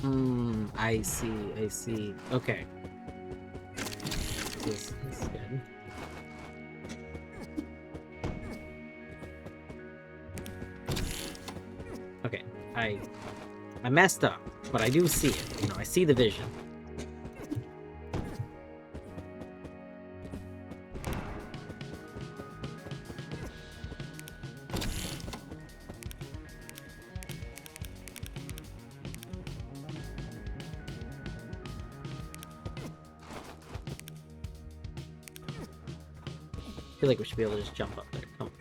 I see, I see. Okay. This is good. Okay, I messed up, but I do see it. You know, I see the vision. I feel like we should be able to just jump up there. Come on.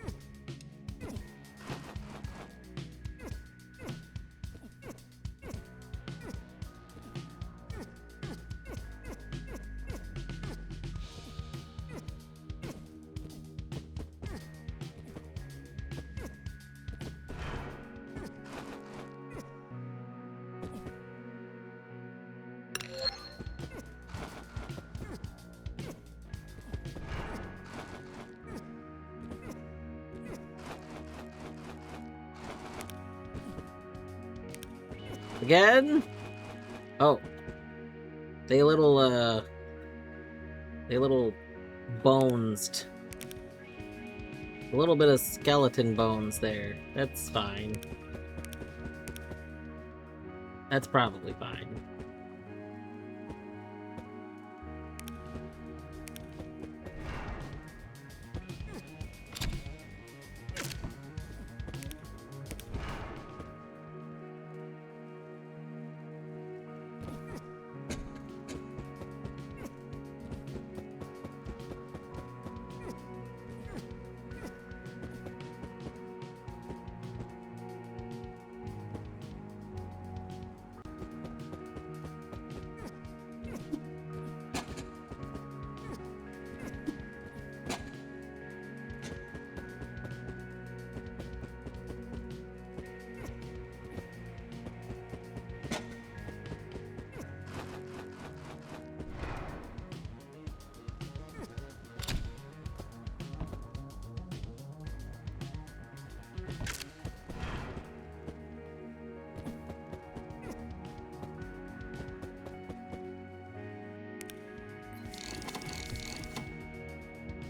Again? Oh. They little bonesed. A little bit of skeleton bones there. That's fine. That's probably fine.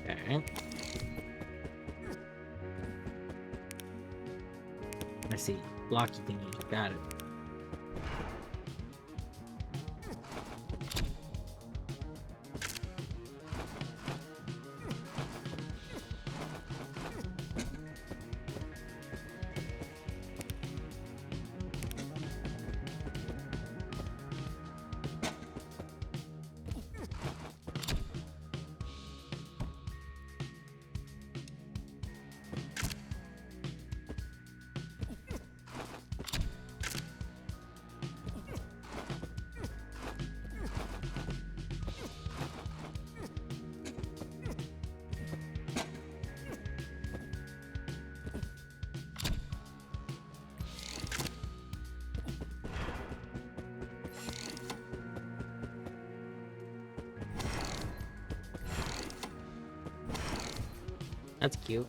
Okay. I see. Blocky thingy. Got it. That's cute.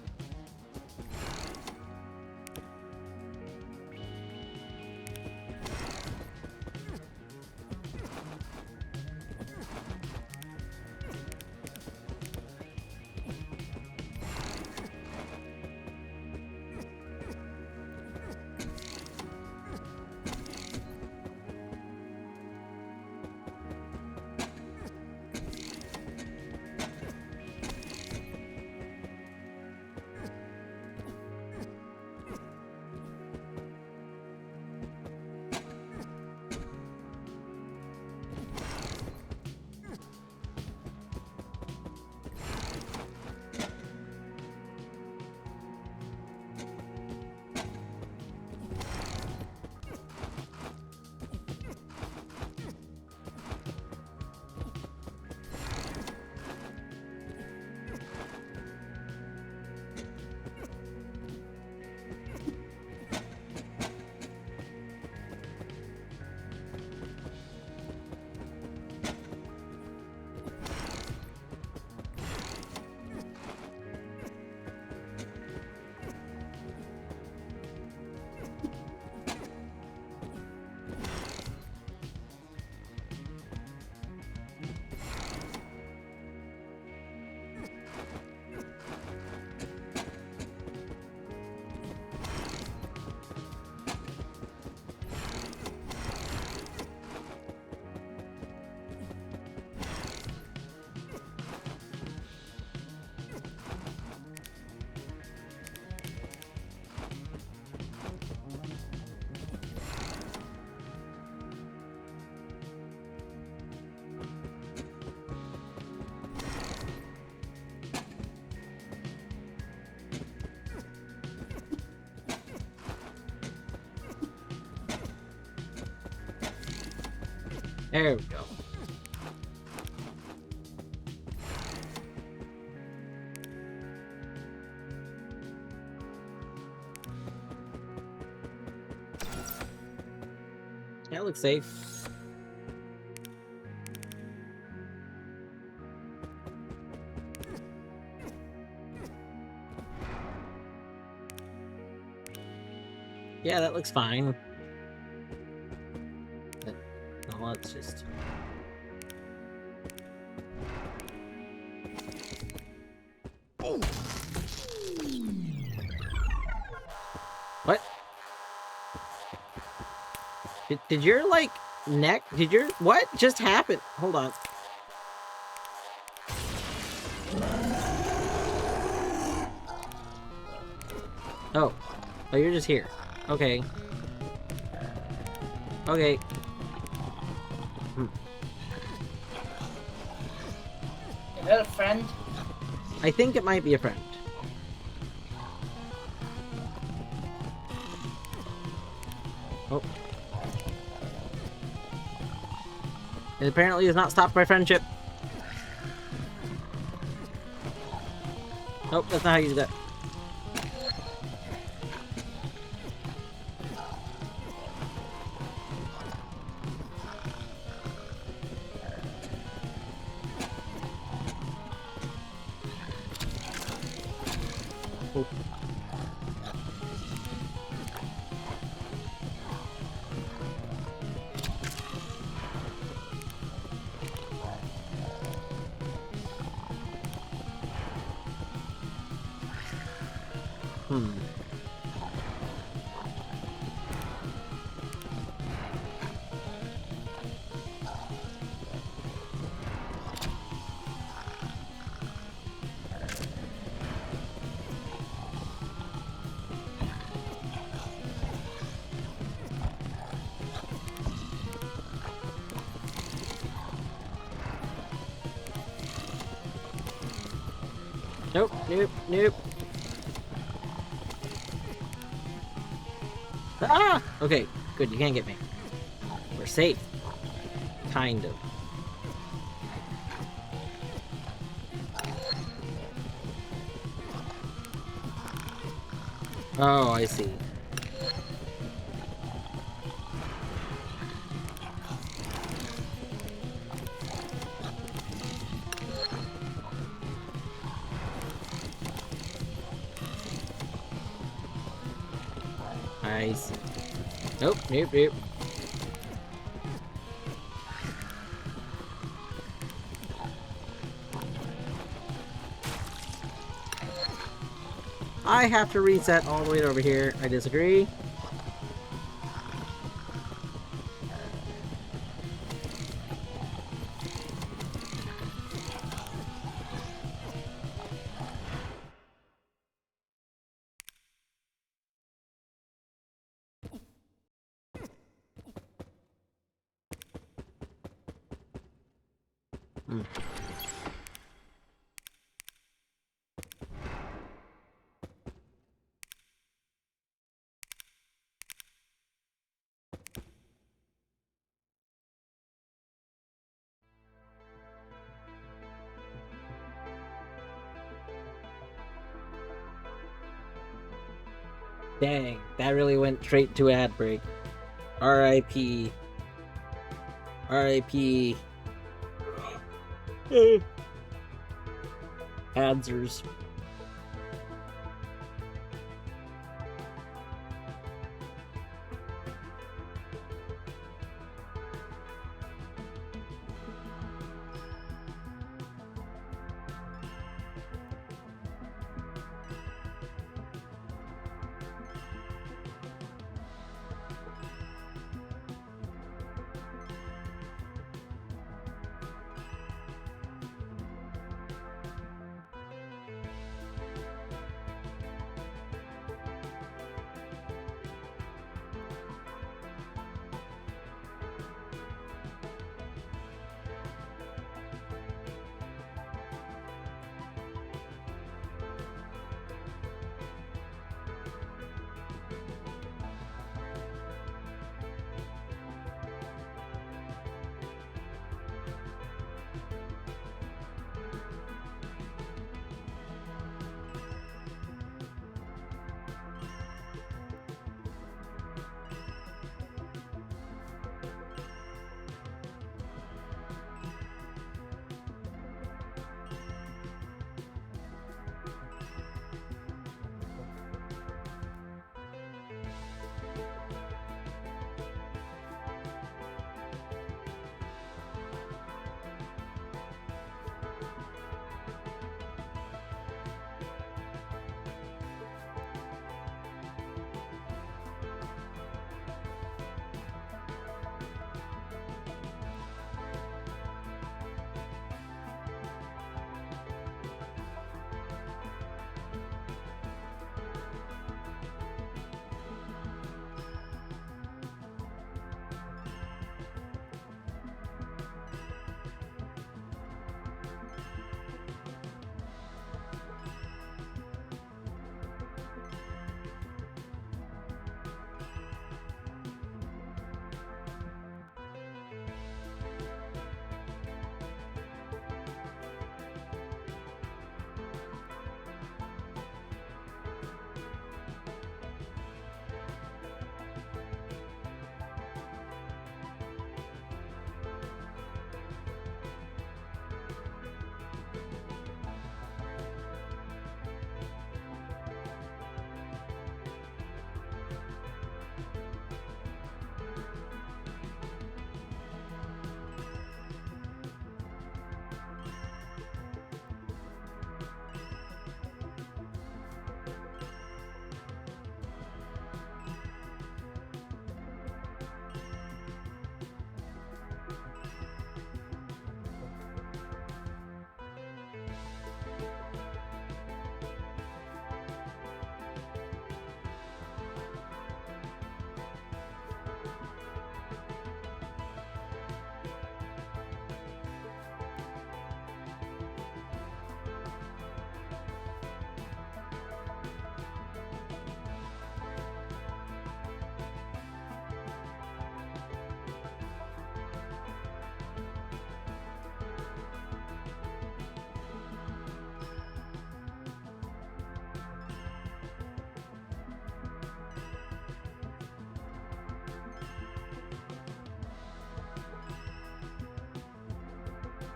There we go. That looks safe. Yeah, that looks fine. No, let's just... What? Did your, like, neck... Did your... What just happened? Hold on. Oh. Oh, you're just here. Okay. Okay. Is that a friend? I think it might be a friend. Oh. It apparently has not stopped my friendship. Nope, that's not how you do that. Oh. Hmm. Nope, nope, nope. Ah! Okay, good, you can't get me. We're safe. Kind of. Oh, I see. I see. Nope, nope, nope. I have to reset all the way over here. I disagree. Hmm. Dang, that really went straight to ad break. R.I.P. R.I.P. Adsers.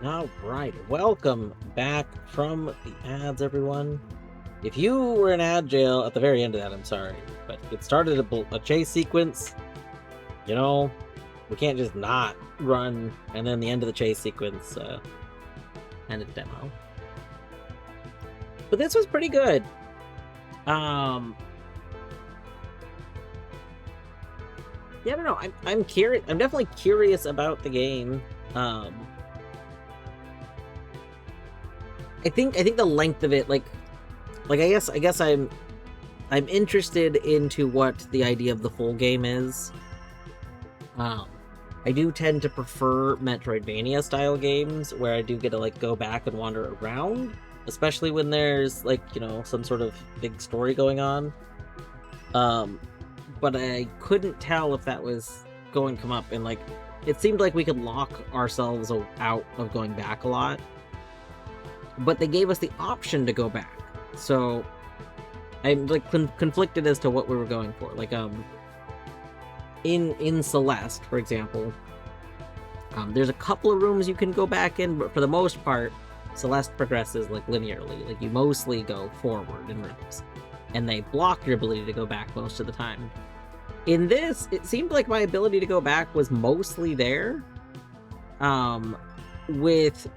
All right, welcome back from the ads, everyone. If you were in ad jail at the very end of that, I'm sorry, but it started a chase sequence. You know, we can't just not run, and then the end of the chase sequence ended the demo. But this was pretty good. Yeah, I don't know. I'm curious. I'm definitely curious about the game. I think the length of it, like I guess I'm interested into what the idea of the full game is. I do tend to prefer Metroidvania style games where I do get to like go back and wander around, especially when there's like, you know, some sort of big story going on. But I couldn't tell if that was going to come up, and like it seemed like we could lock ourselves out of going back a lot. But they gave us the option to go back, so I'm like conflicted as to what we were going for. Like in Celeste, for example, there's a couple of rooms you can go back in, but for the most part, Celeste progresses like linearly. Like you mostly go forward in rooms, and they block your ability to go back most of the time. In this, it seemed like my ability to go back was mostly there, with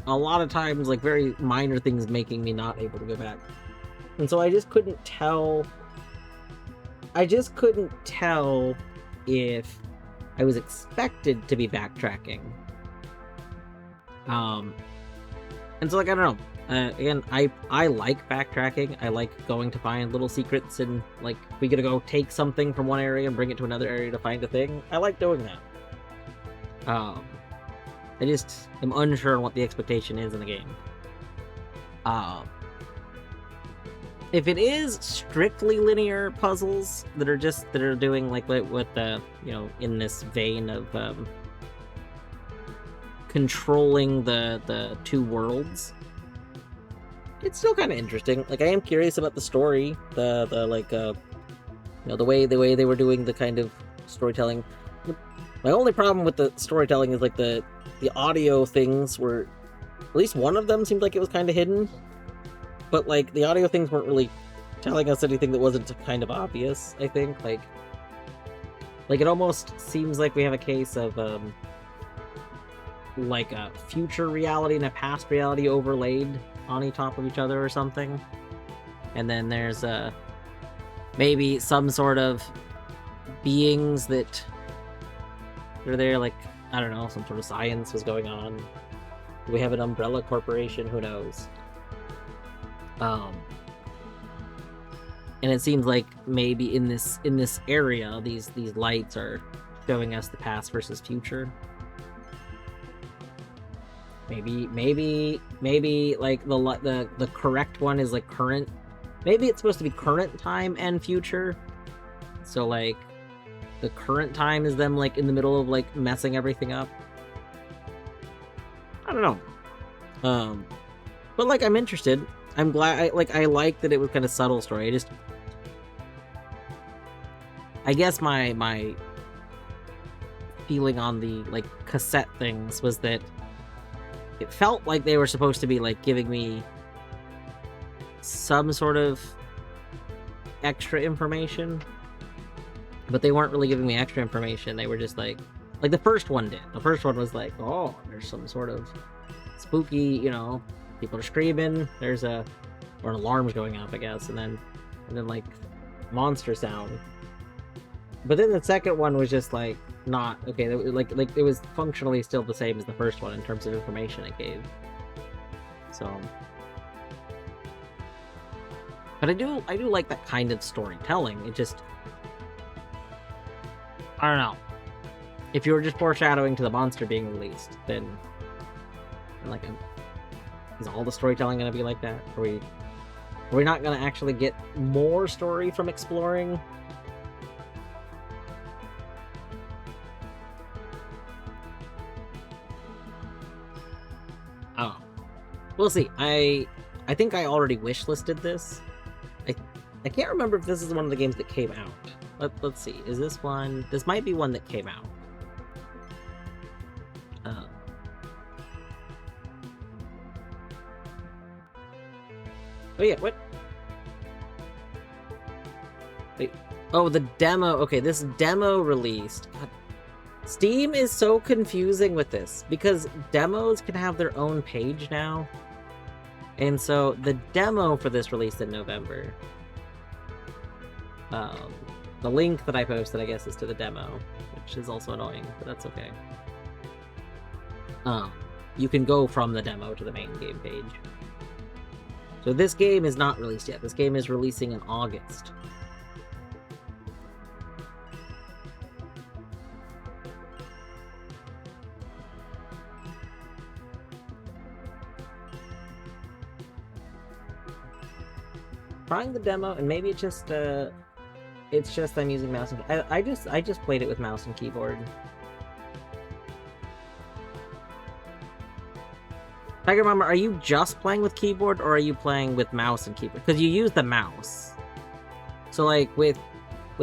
a lot of times like very minor things making me not able to go back. And so I just couldn't tell if I was expected to be backtracking. And so like, I don't know. Again, I like backtracking. I like going to find little secrets, and like if we gotta go take something from one area and bring it to another area to find a thing, I like doing that. I just am unsure on what the expectation is in the game. If it is strictly linear puzzles that are doing like what the, you know, in this vein of controlling the two worlds, it's still kind of interesting. Like I am curious about the story, the like you know, the way they were doing the kind of storytelling. My only problem with the storytelling is like the audio things were, at least one of them seemed like it was kind of hidden, but like the audio things weren't really telling us anything that wasn't kind of obvious. I think like it almost seems like we have a case of like a future reality and a past reality overlaid on top of each other or something, and then there's maybe some sort of beings that are there, like I don't know, some sort of science was going on. We have an umbrella corporation, who knows? And it seems like maybe in this area, these lights are showing us the past versus future. Maybe like the correct one is like current. Maybe it's supposed to be current time and future. So like the current time is them like in the middle of like messing everything up. I don't know. But like I'm interested. I'm glad. I like that it was kind of subtle story. I guess my feeling on the like cassette things was that it felt like they were supposed to be like giving me some sort of extra information, but they weren't really giving me extra information. They were just like the first one did. The first one was like, oh, there's some sort of spooky, you know, people are screaming, there's or an alarm's going off, I guess, and then like monster sound. But then the second one was just like not okay. Like it was functionally still the same as the first one in terms of information it gave. So, but I do like that kind of storytelling. It just, I don't know. If you were just foreshadowing to the monster being released, then like, is all the storytelling going to be like that? Are we not going to actually get more story from exploring? Oh, we'll see. I think I already wishlisted this. I can't remember if this is one of the games that came out. Let's see. Is this one? This might be one that came out. Oh yeah, what? Wait. Oh, the demo. Okay, this demo released. God. Steam is so confusing with this because demos can have their own page now. And so the demo for this released in November. The link that I posted, I guess, is to the demo, which is also annoying, but that's okay. You can go from the demo to the main game page. So this game is not released yet. This game is releasing in August. Trying the demo, and maybe it's just I'm using mouse and I just played it with mouse and keyboard. Tiger Mama, are you just playing with keyboard or are you playing with mouse and keyboard? Because you use the mouse. So like with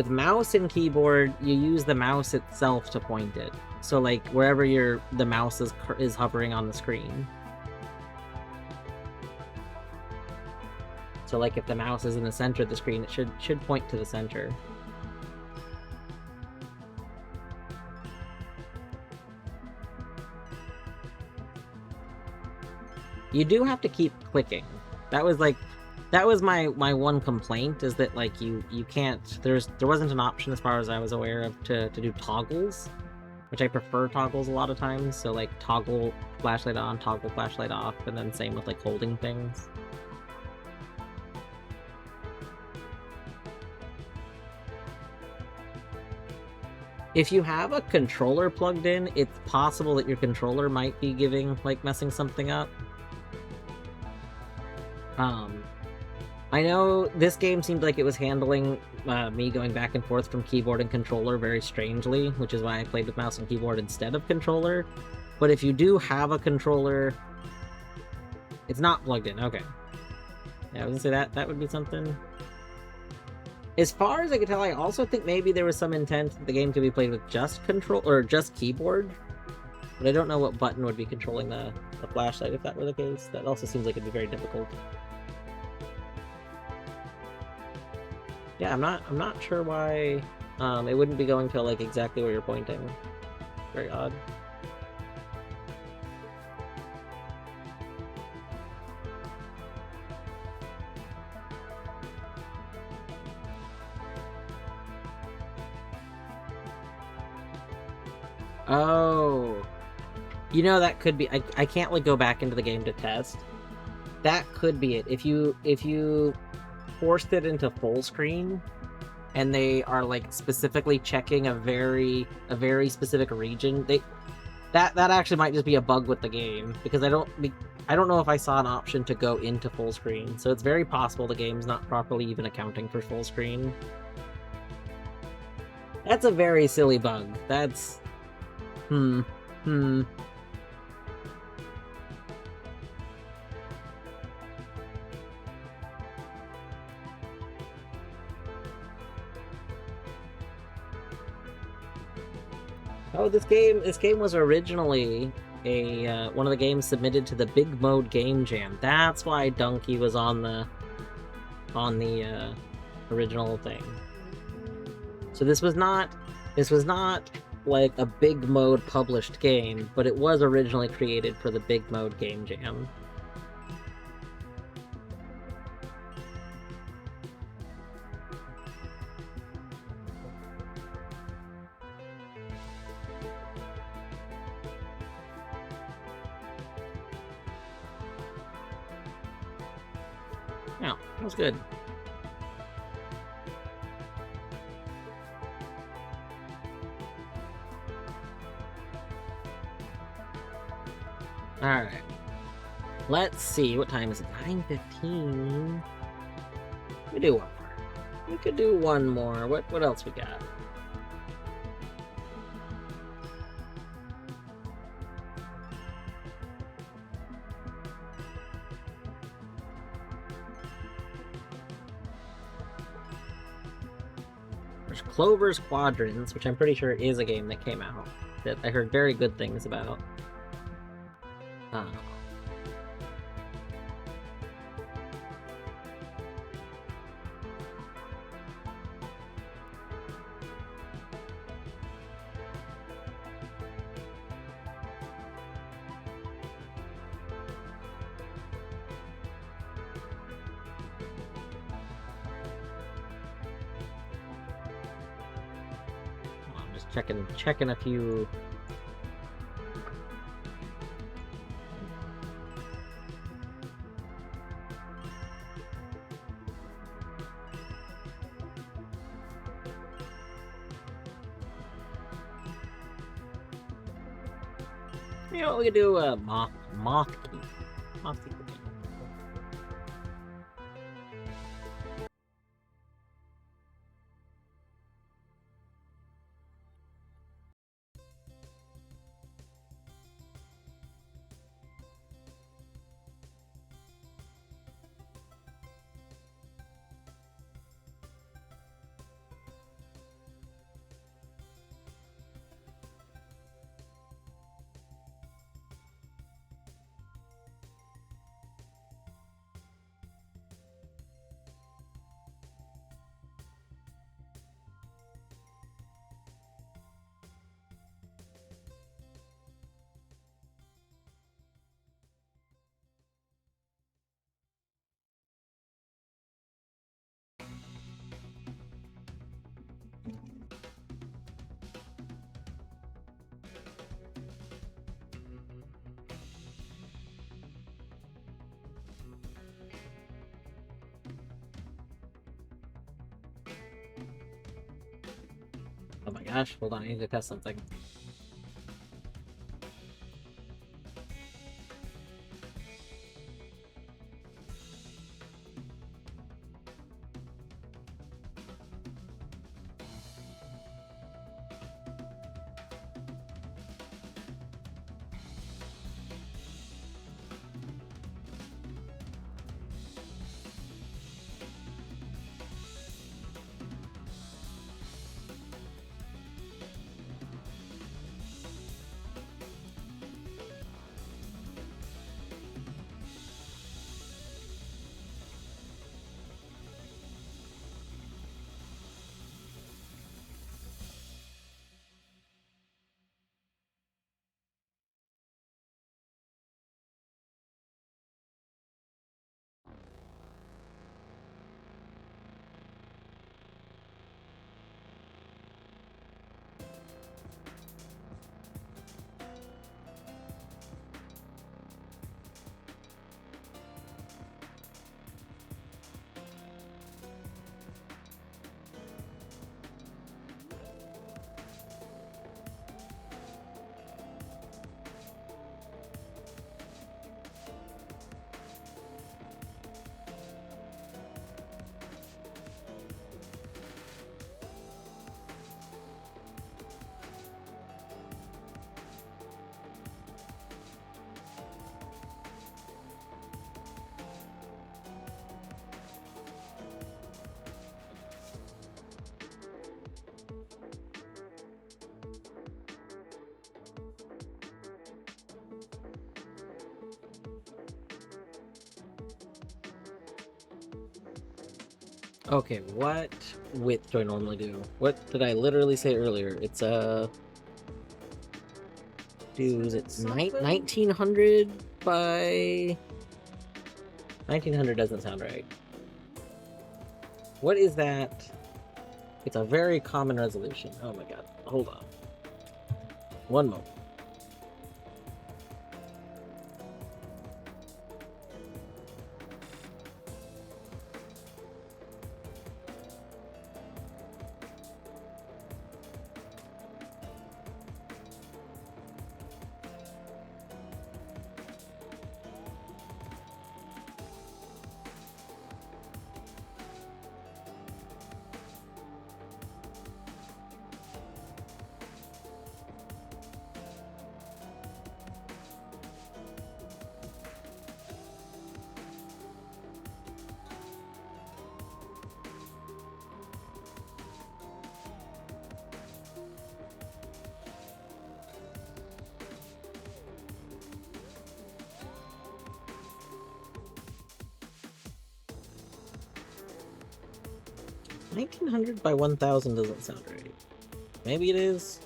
mouse and keyboard, you use the mouse itself to point it. So like wherever the mouse is hovering on the screen. So like if the mouse is in the center of the screen, it should point to the center. You do have to keep clicking. That was my one complaint, is that like you can't, there wasn't an option as far as I was aware of to do toggles, which I prefer toggles a lot of times. So like toggle flashlight on, toggle flashlight off, and then same with like holding things. If you have a controller plugged in, it's possible that your controller might be messing something up. I know this game seemed like it was handling me going back and forth from keyboard and controller very strangely, which is why I played with mouse and keyboard instead of controller. But if you do have a controller, it's not plugged in. Okay. Yeah, I was gonna say that would be something. As far as I can tell, I also think maybe there was some intent that the game could be played with just control or just keyboard. But I don't know what button would be controlling the flashlight if that were the case. That also seems like it'd be very difficult. Yeah, I'm not sure why it wouldn't be going to like exactly where you're pointing. Very odd. Oh, you know, that could be. I can't like go back into the game to test. That could be it. If you forced it into full screen, and they are like specifically checking a very specific region, that actually might just be a bug with the game, because I don't know if I saw an option to go into full screen. So it's very possible the game's not properly even accounting for full screen. That's a very silly bug. That's Oh, this game was originally a one of the games submitted to the Big Mode Game Jam. That's why Donkey was on the original thing. So this was not like a Big Mode published game, but it was originally created for the Big Mode Game Jam. Yeah, that was good. Alright. Let's see, what time is it? 9:15. We do one more. We could do one more. What else we got? There's Clover's Quadrants, which I'm pretty sure is a game that came out that I heard very good things about. Checking a few. You know, we could do a moth key. Moth key. Oh my gosh, hold on, I need to test something. Okay, what width do I normally do? What did I literally say earlier? It's is it 1900 by 1900 doesn't sound right. What is that? It's a very common resolution. Oh my god. Hold on. One moment. $1900 by 1000 doesn't sound right. Maybe it is.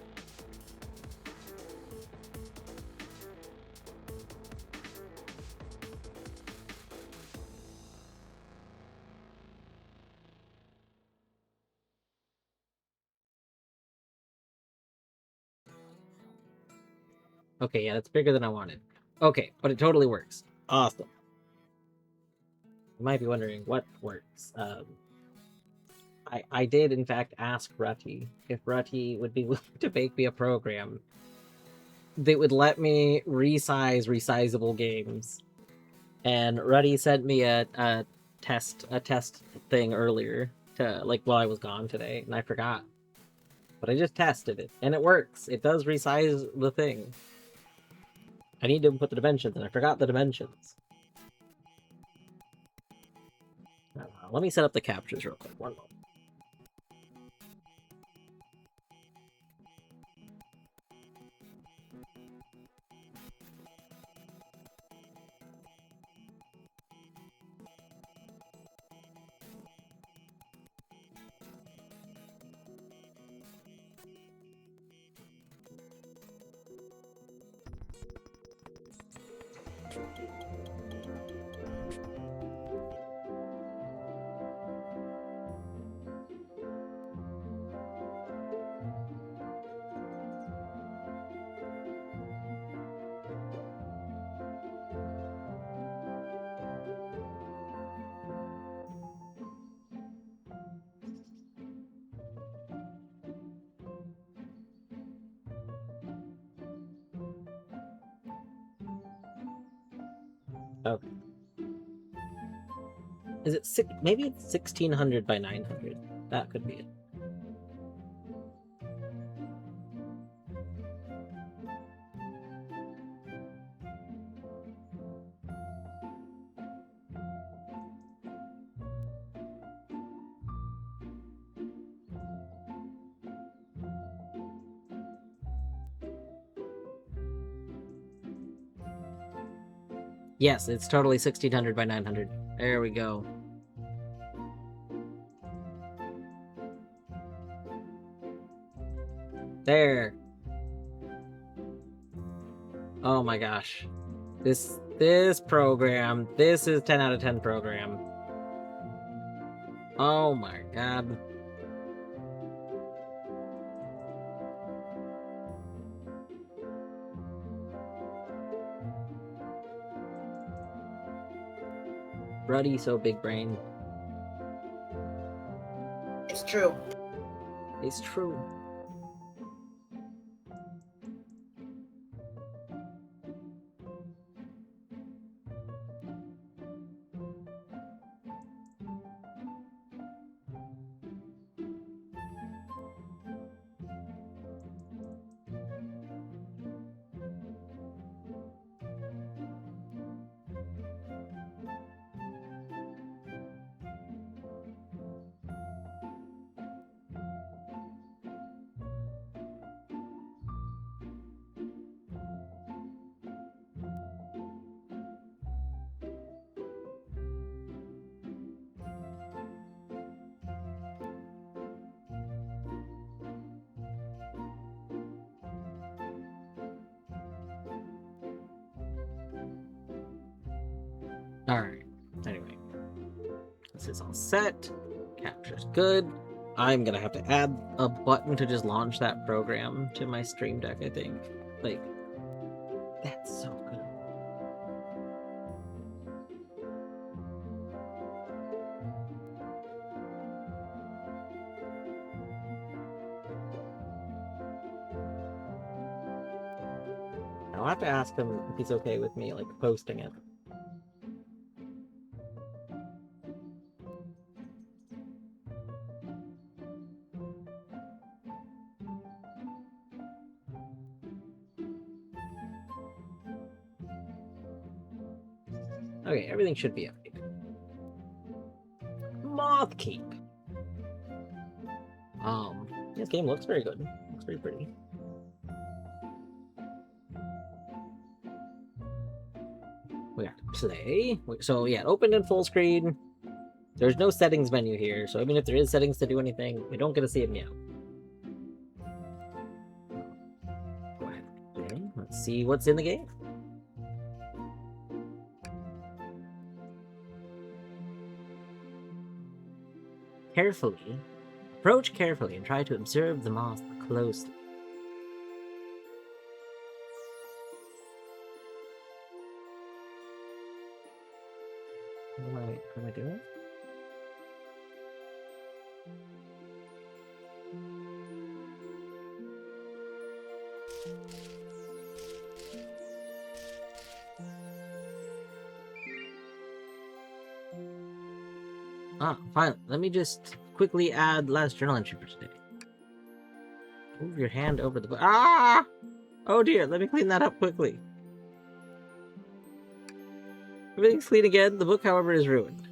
Okay, yeah, that's bigger than I wanted. Okay, but it totally works. Awesome. You might be wondering what works. I did in fact ask Rutty if Rutty would be willing to make me a program that would let me resize resizable games. And Ruddy sent me a test thing earlier to like while I was gone today, and I forgot. But I just tested it, and it works. It does resize the thing. I need to input the dimensions, and I forgot the dimensions. Let me set up the captures real quick. One moment. Okay. Is it six? Maybe it's 1600 by 900. That could be it. Yes, it's totally 1600 by 900. There we go. There. Oh my gosh. This program, this is 10 out of 10 program. Oh my god. Ruddy so big brain. It's true. It's true. Alright. Anyway. This is all set. Capture's good. I'm gonna have to add a button to just launch that program to my Stream Deck, I think. Like, that's so good. I'll have to ask him if he's okay with me, like, posting it. Okay, everything should be okay. Moth Keep. This game looks very good. Looks very pretty. We got to play. So yeah, opened in full screen. There's no settings menu here, so even if there is settings to do anything, we don't get to see it meow. Go ahead. Okay, let's see what's in the game. Carefully. Approach carefully and try to observe the moth closely. What am I doing? Ah, fine. Let me just quickly add last journal entry for today. Move your hand over the book. Ah! Oh dear, let me clean that up quickly. Everything's clean again. The book, however, is ruined.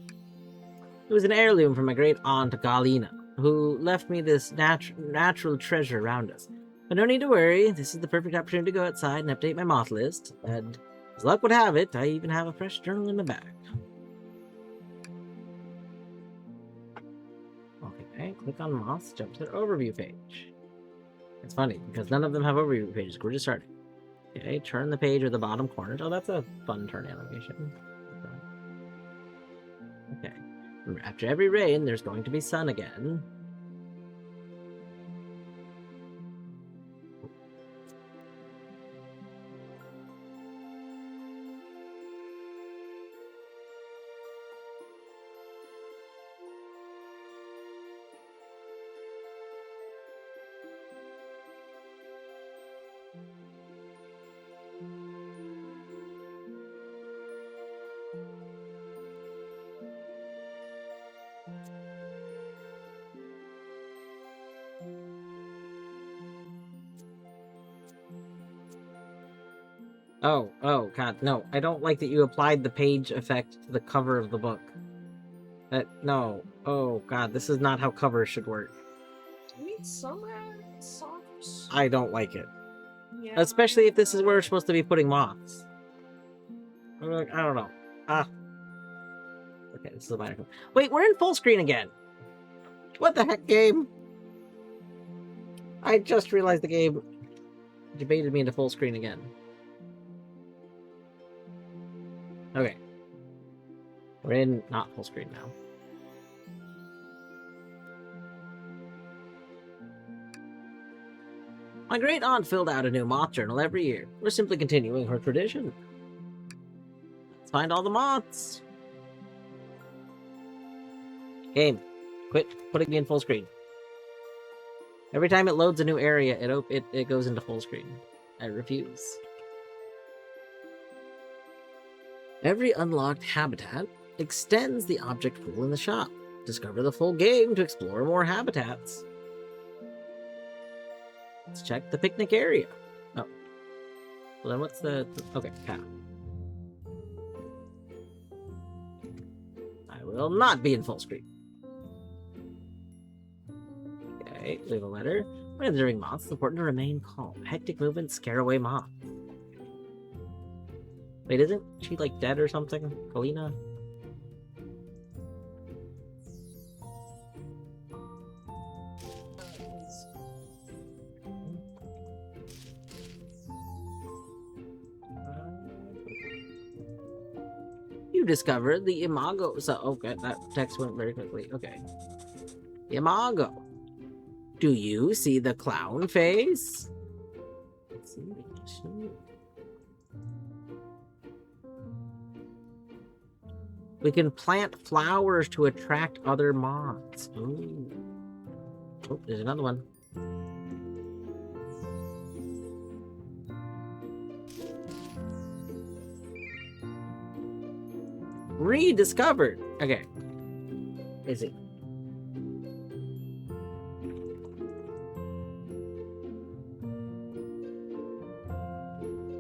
It was an heirloom from my great aunt Galina, who left me this natural treasure around us. But no need to worry. This is the perfect opportunity to go outside and update my moth list. And as luck would have it, I even have a fresh journal in my bag. Okay, click on moths, jump to the overview page. It's funny, because none of them have overview pages. We're just starting. Okay, turn the page or the bottom corner. Oh, that's a fun turn animation. Okay. After every rain, there's going to be sun again. Oh, God, no. I don't like that you applied the page effect to the cover of the book. No. Oh, God, this is not how covers should work. I mean, some. I don't like it. Yeah. Especially if this is where we're supposed to be putting moths. I don't know. Ah. Okay, this is a minor. Wait, we're in full screen again. What the heck, game? I just realized the game debated me into full screen again. Okay. We're in not full screen now. My great aunt filled out a new moth journal every year. We're simply continuing her tradition. Let's find all the moths. Game, quit putting me in full screen. Every time it loads a new area, it goes into full screen. I refuse. Every unlocked habitat extends the object pool in the shop. Discover the full game to explore more habitats. Let's check the picnic area. Oh. Well, then what's the... Okay, path. I will not be in full screen. Okay, leave a letter. When observing moths, it's important to remain calm. Hectic movements scare away moths. Wait, isn't she, like, dead or something? Kalina? You discovered the imago. So, okay, that text went very quickly. Okay. The imago. Do you see the clown face? Let's see. We can plant flowers to attract other moths. Ooh. Oh, there's another one. Rediscovered. Okay. Is it?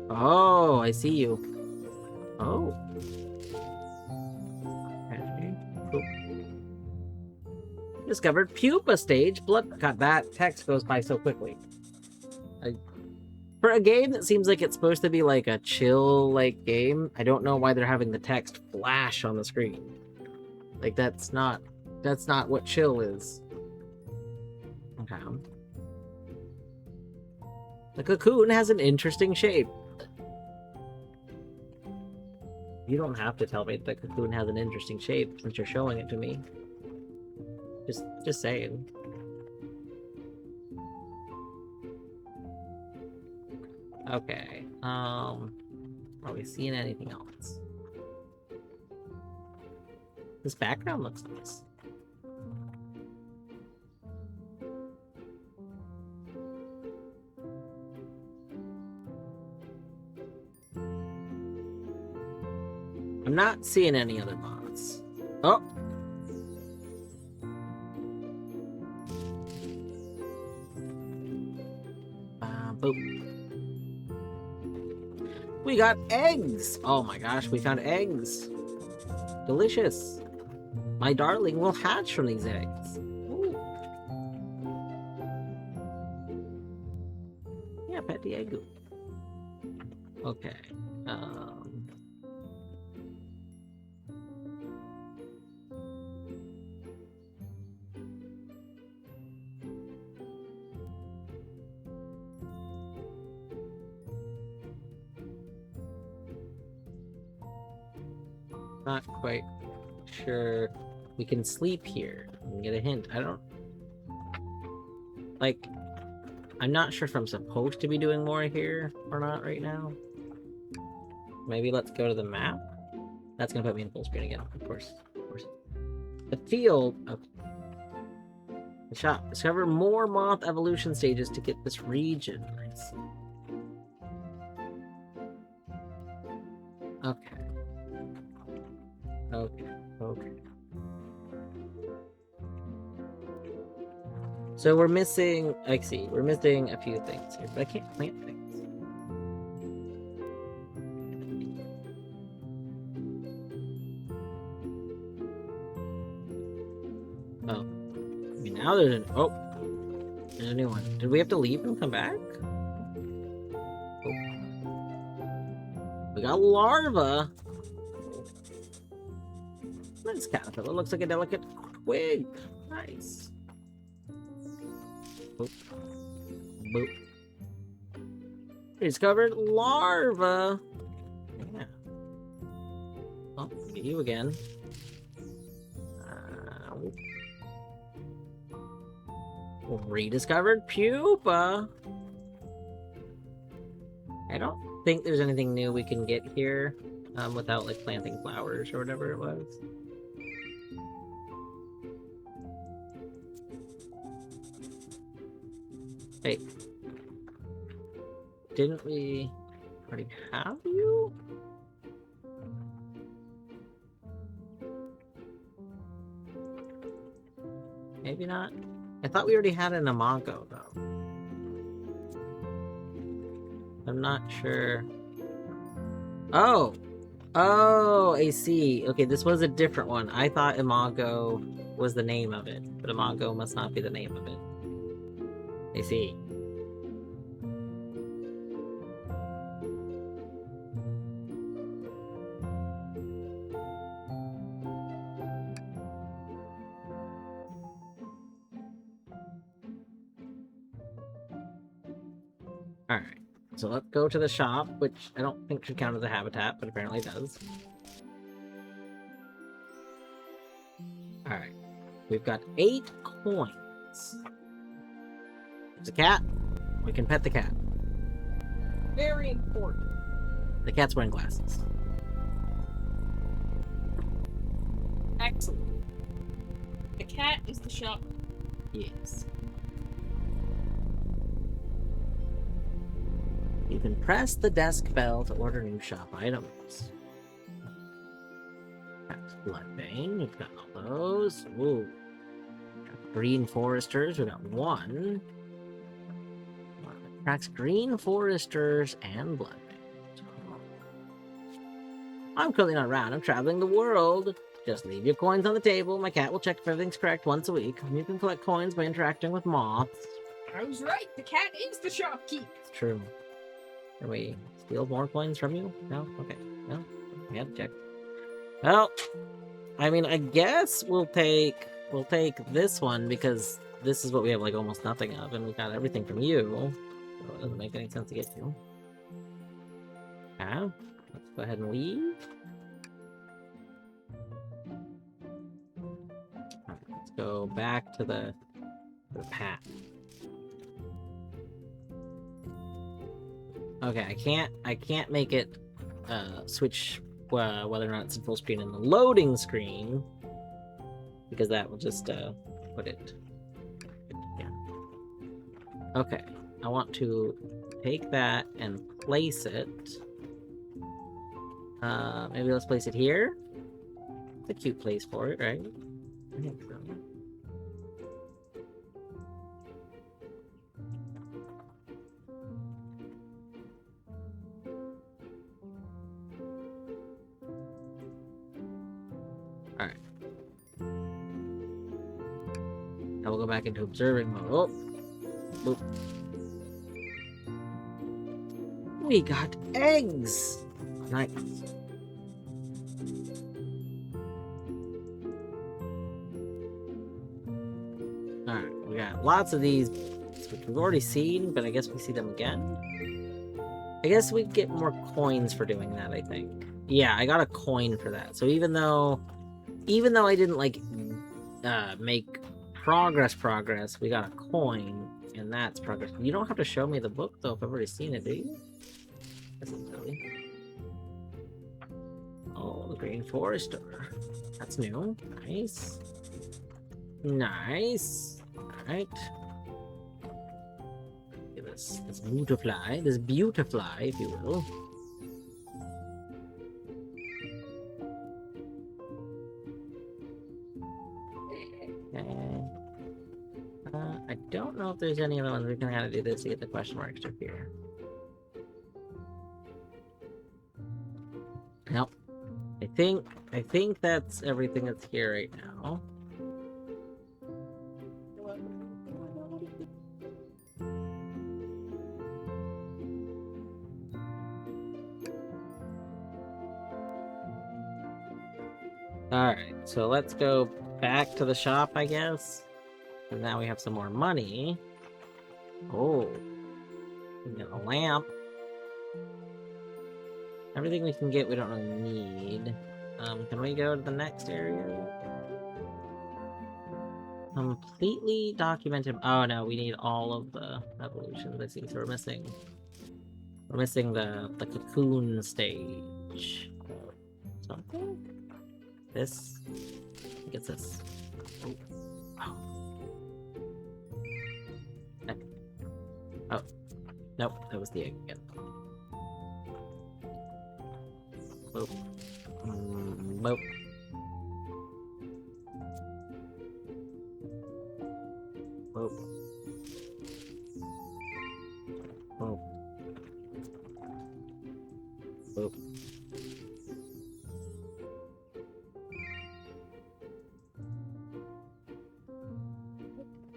Oh, I see you. Oh. Okay. Cool. Discovered pupa stage blood. God, that text goes by so quickly. For a game that seems like it's supposed to be like a chill like game, I don't know why they're having the text flash on the screen. Like that's not what chill is. Okay. The cocoon has an interesting shape. You don't have to tell me the cocoon has an interesting shape since you're showing it to me. Just saying. Okay. Are we seeing anything else? This background looks nice. I'm not seeing any other moths. Oh! Boop. We got eggs! Oh my gosh, we found eggs! Delicious! My darling will hatch from these eggs. Ooh. Yeah, pet the egg. Okay. Not quite sure. We can sleep here. We can get a hint. I don't... Like, I'm not sure if I'm supposed to be doing more here or not right now. Maybe let's go to the map. That's gonna put me in full screen again, of course. Of course. The field of the shop. Discover more moth evolution stages to get this region. Nice. Okay. Okay. Okay. So we're missing, I see, we're missing a few things here, but I can't plant things. Oh. I mean, now there's an, oh. There's a new one. Did we have to leave and come back? Oh. We got larva. This caterpillar looks like a delicate twig. Nice. Boop. Boop. We discovered larva. Yeah. Oh, you again. Rediscovered pupa. I don't think there's anything new we can get here without like planting flowers or whatever it was. Hey, didn't we already have you? Maybe not. I thought we already had an Imago, though. I'm not sure. Oh! Oh, I see. Okay, this was a different one. I thought Imago was the name of it, but Imago must not be the name of it. I see. Alright, so let's go to the shop, which I don't think should count as a habitat, but apparently does. Alright, we've got 8 coins. There's a cat. We can pet the cat. Very important. The cat's wearing glasses. Excellent. The cat is the shop. Yes. You can press the desk bell to order new shop items. That's Bloodbane, we've got all those. Ooh. Got Green Foresters, we got 1. Tracks Green Foresters and Bloodbane. I'm currently not around, I'm traveling the world. Just leave your coins on the table. My cat will check if everything's correct once a week. You can collect coins by interacting with moths. I was right. The cat is the shopkeep. It's true. Can we steal more coins from you? No? Okay. No? We have to check. Well, I mean, I guess we'll take this one because this is what we have like almost nothing of, and we got everything from you. So it doesn't make any sense to get you. Yeah. Let's go ahead and leave. Alright, let's go back to the path. Okay, I can't make it switch whether or not it's in full screen in the loading screen, because that will just put it. Yeah. Okay, I want to take that and place it. Maybe let's place it here. It's a cute place for it, right? I think so. Alright. Now we'll go back into observing mode. Oh! Boop. We got eggs! Nice. Alright, we got lots of these, which we've already seen, but I guess we see them again. I guess we get more coins for doing that, I think. Yeah, I got a coin for that. So even though I didn't, like, make progress, we got a coin, and that's progress. You don't have to show me the book, though, if I've already seen it, do you? That's silly. Oh, the Green Forester. That's new. Nice. Nice. Alright. This beautifly, if you will. Okay. I don't know if there's any other ones we can kind of do this to get the question marks up here. Nope. I think that's everything that's here right now. Alright, so let's go back to the shop, I guess. And now we have some more money. Oh. We get a lamp. Everything we can get we don't really need. Can we go to the next area? Completely documented. Oh no, we need all of the evolutions. I see, so we're missing the cocoon stage. Something? This? I think it's this. Oh. Oh. Oh. Nope, that was the egg again. Boop. Boop. Boop. Boop. Boop.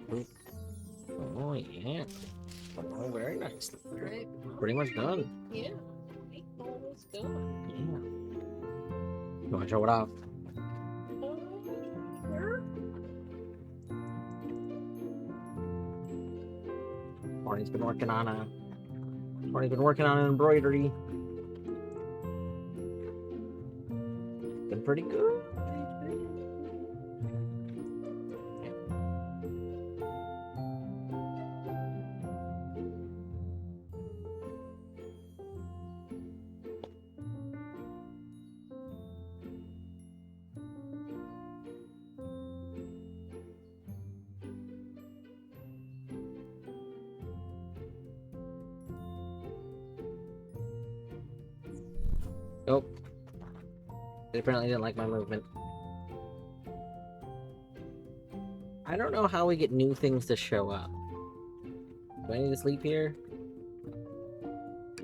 Boop. Oh yeah. Oh, very nice. Right. Pretty much done. Yeah. Almost done. Yeah. You wanna show it off? Sure. Marty's been working on an embroidery. Been pretty good. Oh. They apparently didn't like my movement. I don't know how we get new things to show up. Do I need to sleep here?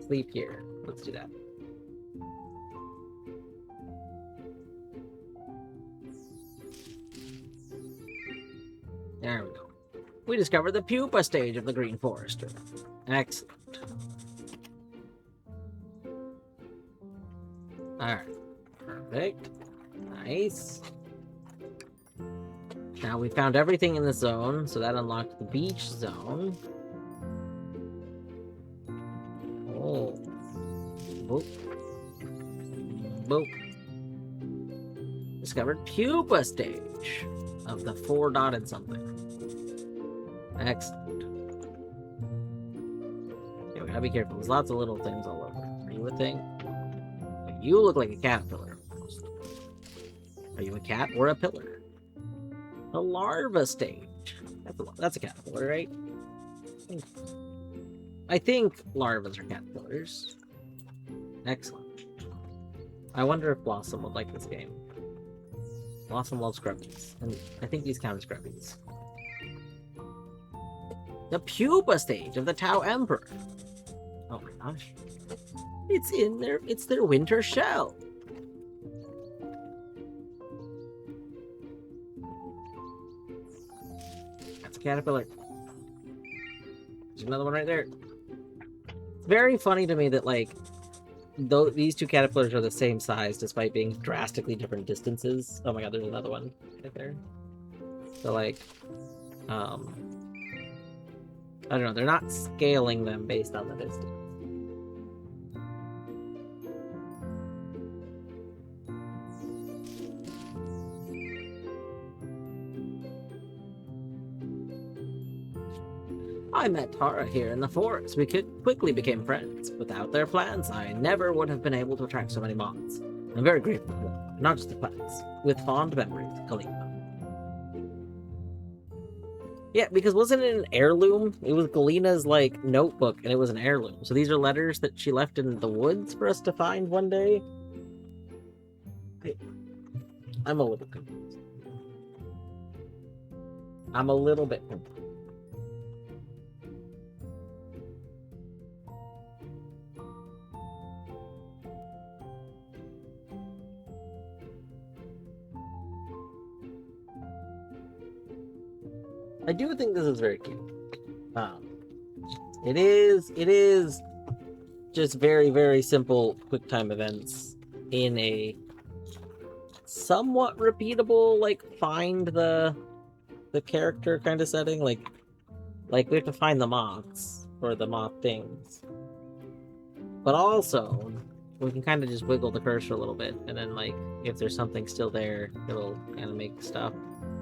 Sleep here. Let's do that. There we go. We discovered the pupa stage of the Green Forester. Excellent. Alright. Perfect. Nice. Now we found everything in the zone, so that unlocked the beach zone. Oh. Boop. Boop. Discovered pupa stage of the 4 dotted something. Excellent. Okay, we gotta be careful. There's lots of little things all over. Are you a thing? You look like a caterpillar. Are you a cat or a pillar? A larva stage. That's a caterpillar, right? I think larvas are caterpillars. Excellent. I wonder if Blossom would like this game. Blossom loves scrubbies, and I think these count as scrubbies. The pupa stage of the Tau Emperor. Oh my gosh. It's their winter shell. That's a caterpillar. There's another one right there. It's very funny to me that, like, though these two caterpillars are the same size despite being drastically different distances. Oh my god, there's another one right there. So, like, I don't know, they're not scaling them based on the distance. I met Tara here in the forest. We quickly became friends. Without their plants, I never would have been able to attract so many moths. I'm very grateful for them, not just the plants. With fond memories, Kalima. Yeah, because wasn't it an heirloom? It was Galena's, like, notebook, and it was an heirloom. So these are letters that she left in the woods for us to find one day? I'm a little confused. I'm a little bit confused. I do think this is very cute. It is just very, very simple quick time events in a somewhat repeatable, like, find the character kind of setting. Like we have to find the moths or the moth things, but also we can kind of just wiggle the cursor a little bit, and then, like, if there's something still there, it'll kind of make stuff.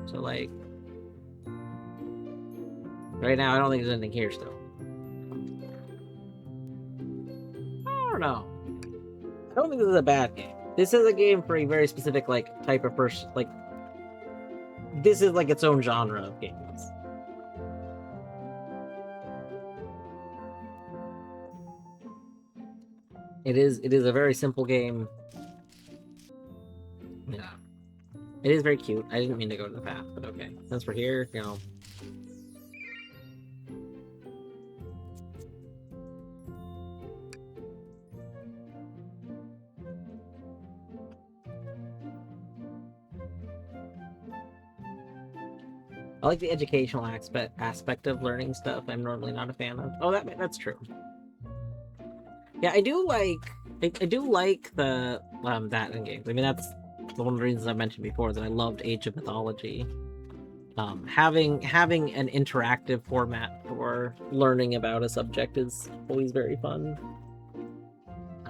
So, like, right now, I don't think there's anything here still. I don't know. I don't think this is a bad game. This is a game for a very specific, like, type of person. Like, this is, like, its own genre of games. It is a very simple game. Yeah. It is very cute. I didn't mean to go to the path, but okay. Since we're here, you know. I like the educational aspect of learning stuff. I'm normally not a fan of. Oh, that's true. Yeah, I do like the that in games. I mean, that's one of the reasons I mentioned before that I loved Age of Mythology. Having an interactive format for learning about a subject is always very fun.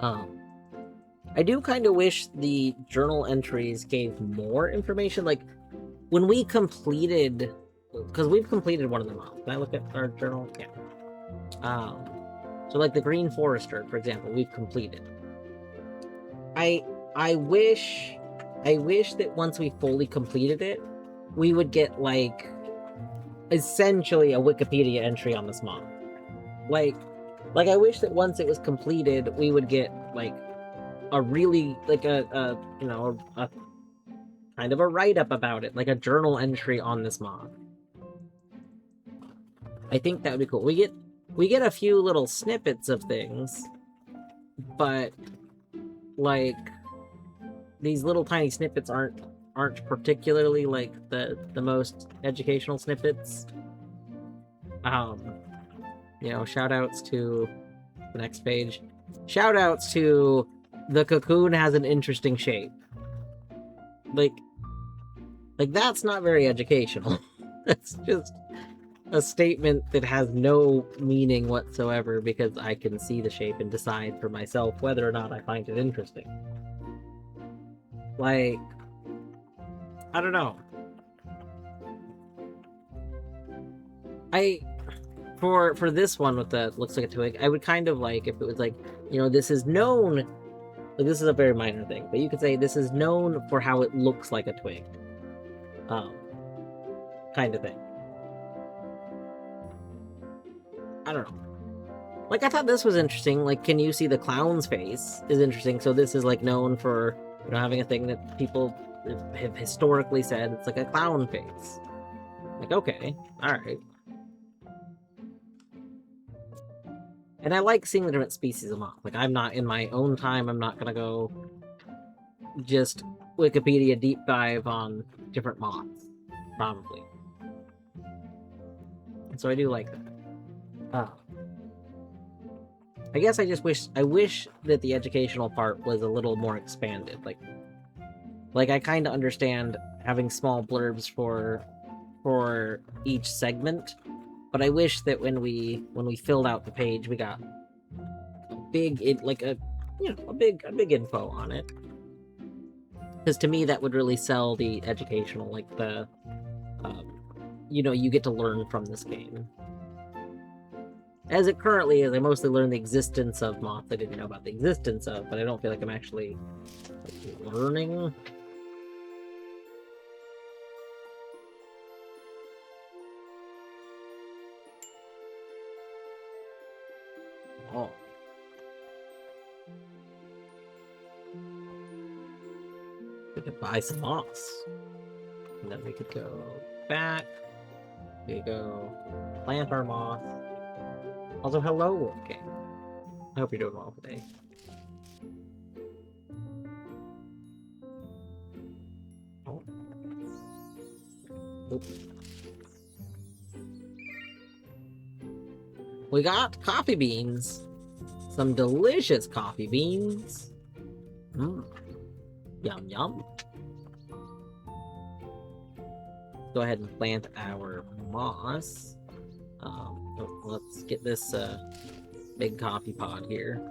I do kind of wish the journal entries gave more information. Like, when we completed, because we've completed one of them all. Can I look at our journal? Yeah. So, like, the Green Forester, for example, we've completed. I wish that once we fully completed it, we would get, like, essentially a Wikipedia entry on this moth. Like I wish that once it was completed, we would get, like, a really, like, a kind of a write-up about it, like a journal entry on this moth. I think that would be cool. We get a few little snippets of things, but, like, these little tiny snippets aren't particularly, like, the most educational snippets. You know, shout-outs to the next page. Shout-outs to the cocoon has an interesting shape. Like, that's not very educational. That's just a statement that has no meaning whatsoever because I can see the shape and decide for myself whether or not I find it interesting. Like, I don't know. For this one with the looks like a twig, I would kind of like if it was like, you know, this is known, like, this is a very minor thing, but you could say this is known for how it looks like a twig. kind of thing. I don't know. Like, I thought this was interesting. Like, can you see the clown's face is interesting. So this is, like, known for, you know, having a thing that people have historically said it's like a clown face. Like, okay, alright. And I like seeing the different species of moth. Like, I'm not, in my own time, I'm not gonna go just Wikipedia deep dive on different moths. Probably. So I do like that. I guess I wish that the educational part was a little more expanded. Like I kind of understand having small blurbs for each segment, but I wish that when we filled out the page, we got a big big info on it. Because to me, that would really sell the educational, like the, you get to learn from this game. As it currently is, I mostly learn the existence of moths I didn't know about the existence of, but I don't feel like I'm actually learning. Oh. We could buy some moss. And then we could go back. We could go plant our moss. Also, hello, okay. I hope you're doing well today. Oh. Oops. We got coffee beans. Some delicious coffee beans. Mmm. Yum, yum. Go ahead and plant our moss. Let's get this big coffee pod here.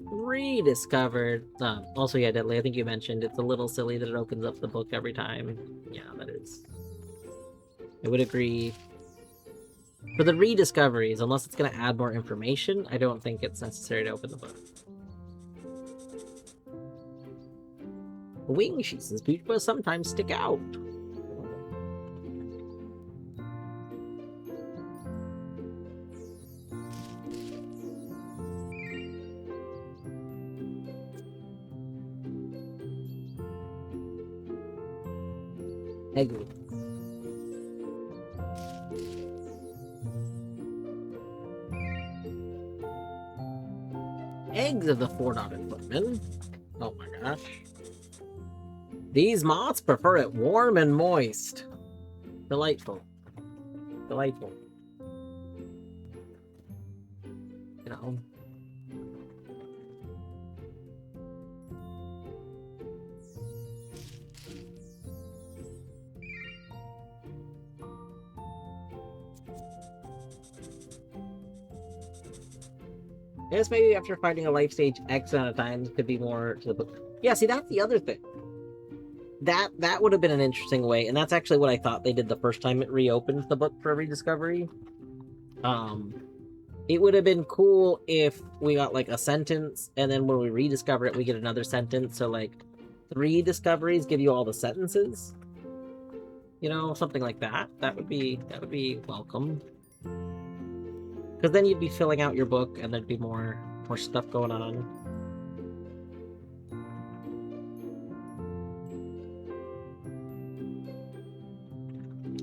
Rediscovered. Also, yeah, Deadly, I think you mentioned it's a little silly that it opens up the book every time. Yeah, that is. I would agree. For the rediscoveries, unless it's going to add more information, I don't think it's necessary to open the book. Wing sheets and pupa sometimes stick out. Egg. Eggs of the four-dotted footman. Oh my gosh. These moths prefer it warm and moist. Delightful. Delightful. You know. I guess maybe after fighting a life stage X amount of times could be more to the book. Yeah, see, that's the other thing. That would have been an interesting way, and that's actually what I thought they did the first time it reopened the book for rediscovery. It would have been cool if we got like a sentence, and then when we rediscover it, we get another sentence. So like 3 discoveries give you all the sentences. You know, something like that. That would be welcome. Because then you'd be filling out your book, and there'd be more stuff going on.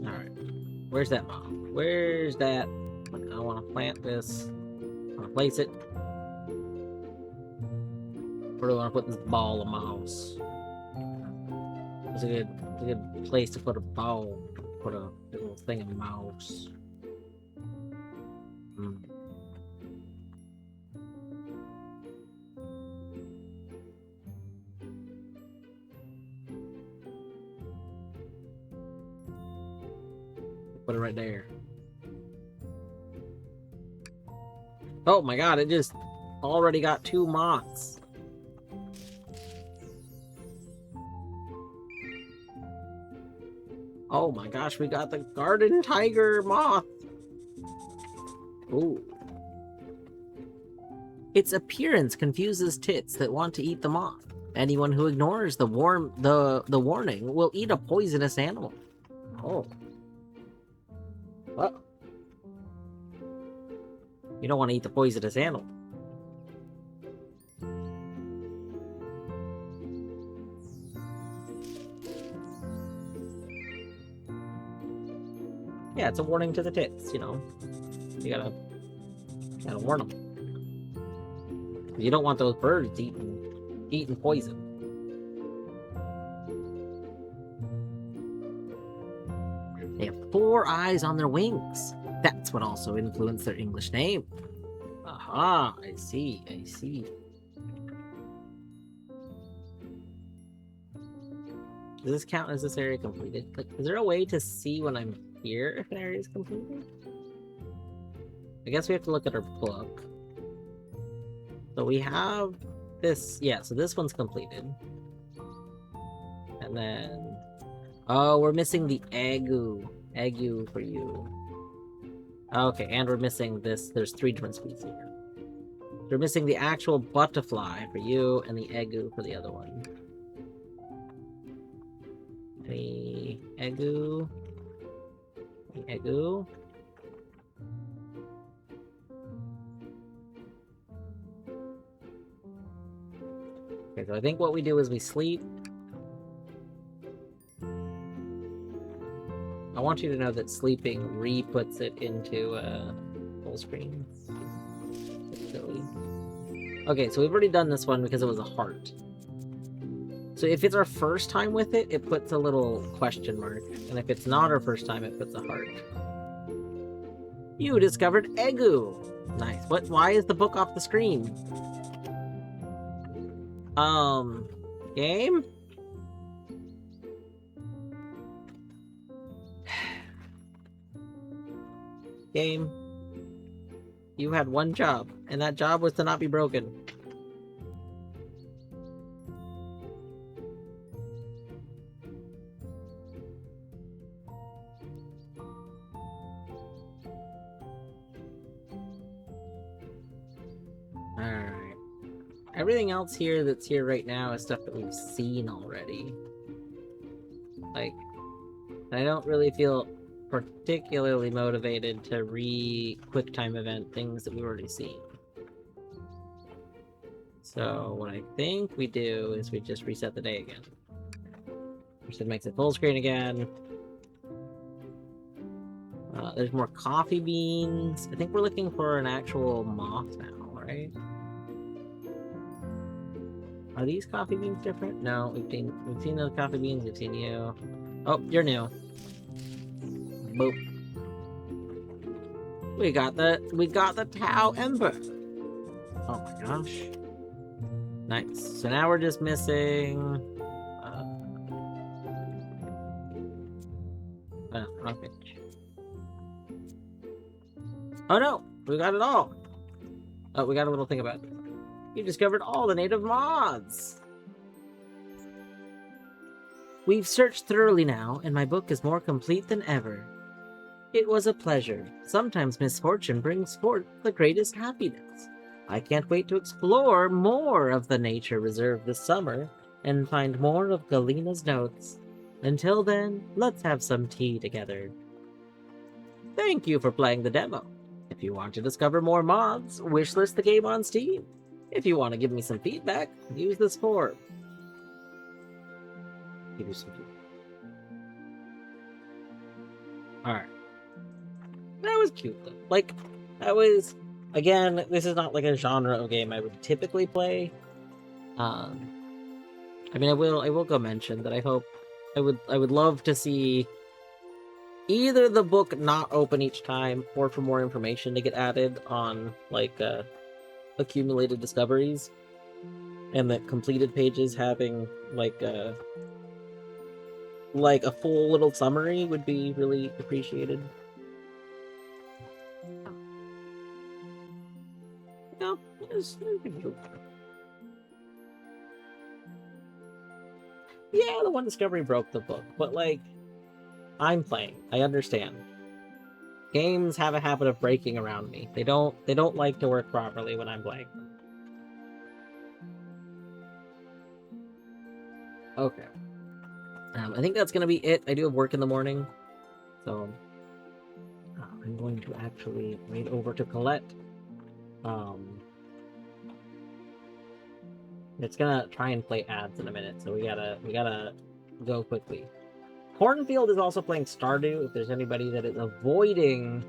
Alright. Where's that bomb? Where's that? I want to plant this. I want to place it. Where do I want to put this ball of mouse? It's a good place to put a ball. Put a little thing of mouse. Put it right there. Oh my god, it just already got 2 moths. Oh my gosh, we got the garden tiger moth. Ooh. Its appearance confuses tits that want to eat the moth. Anyone who ignores the warning will eat a poisonous animal. Oh. Well. You don't want to eat the poisonous animal. Yeah, it's a warning to the tits, you know. You gotta warn them. You don't want those birds eating poison. They have 4 eyes on their wings. That's what also influenced their English name. Aha, I see. Does this count as this area completed? Like, is there a way to see when I'm here if an area is completed? I guess we have to look at our book. So we have this, yeah, so this one's completed. And then, oh, we're missing the Agu for you. Okay, and we're missing this, there's 3 different species here. We're missing the actual butterfly for you and the Agu for the other one. The Agu. The Agu. Okay, so I think what we do is we sleep. I want you to know that sleeping re-puts it into full screen. It's silly. Okay, so we've already done this one because it was a heart. So if it's our first time with it, it puts a little question mark. And if it's not our first time, it puts a heart. You discovered Egu! Nice. Why is the book off the screen? Game? Game. You had one job, and that job was to not be broken. Alright. Everything else here that's here right now is stuff that we've seen already. Like, I don't really feel particularly motivated to QuickTime event things that we've already seen. So what I think we do is we just reset the day again. Which then makes it full screen again. There's more coffee beans. I think we're looking for an actual moth now, right? Are these coffee beans different? No, we've seen those coffee beans, we've seen you. Oh, you're new. Boop. We got the Tau Ember. Oh my gosh. Nice. So now we're just missing okay. Oh no! We got it all! Oh, we got a little thing about it. You discovered all the native moths! We've searched thoroughly now, and my book is more complete than ever. It was a pleasure. Sometimes misfortune brings forth the greatest happiness. I can't wait to explore more of the nature reserve this summer and find more of Galena's notes. Until then, let's have some tea together. Thank you for playing the demo. If you want to discover more mods, wishlist the game on Steam. If you want to give me some feedback, use this form. Give you some feedback. Alright. That was cute though. Like, that was, again, this is not like a genre of game I would typically play. I mean, I will go mention that I would love to see either the book not open each time, or for more information to get added on, like, accumulated discoveries, and the completed pages having, like a full little summary would be really appreciated. No, yeah, the one discovery broke the book, but like, I'm playing. I understand. Games have a habit of breaking around me. They don't like to work properly when I'm playing. Okay. I think that's gonna be it. I do have work in the morning, so I'm going to actually read over to Colette. It's gonna try and play ads in a minute, so we gotta go quickly. Cornfield is also playing Stardew. If there's anybody that is avoiding,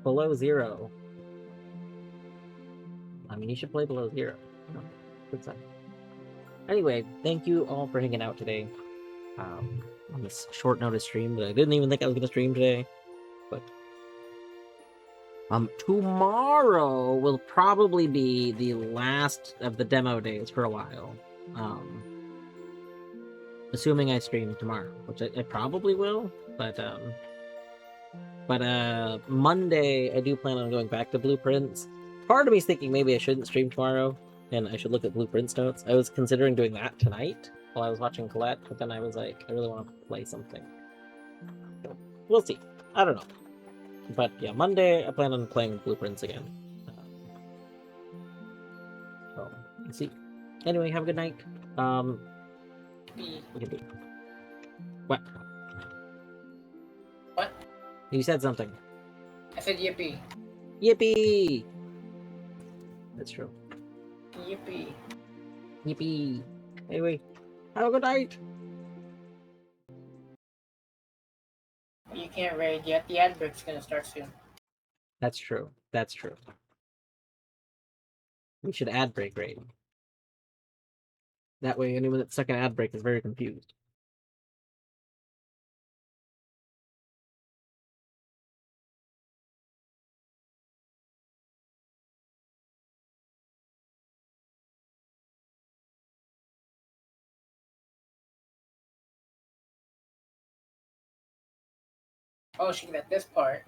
below zero. I mean, you should play below zero. Good sign. Anyway, thank you all for hanging out today. On this short notice stream that I didn't even think I was gonna stream today, but tomorrow will probably be the last of the demo days for a while. Assuming I stream tomorrow, which I probably will, but Monday I do plan on going back to Blueprints. Part of me's thinking maybe I shouldn't stream tomorrow and I should look at Blueprints notes. I was considering doing that tonight while I was watching Colette, but then I was like, I really want to play something. So, we'll see. I don't know. But yeah, Monday I plan on playing Blueprints again. So we'll see. Anyway, have a good night. We can do. What? What? You said something. I said yippee. Yippee! That's true. Yippee. Yippee! Anyway, have a good night. You can't raid yet. The ad break's gonna start soon. That's true. That's true. We should ad break rate. That way, anyone that's stuck in ad break is very confused. Oh, she got this part.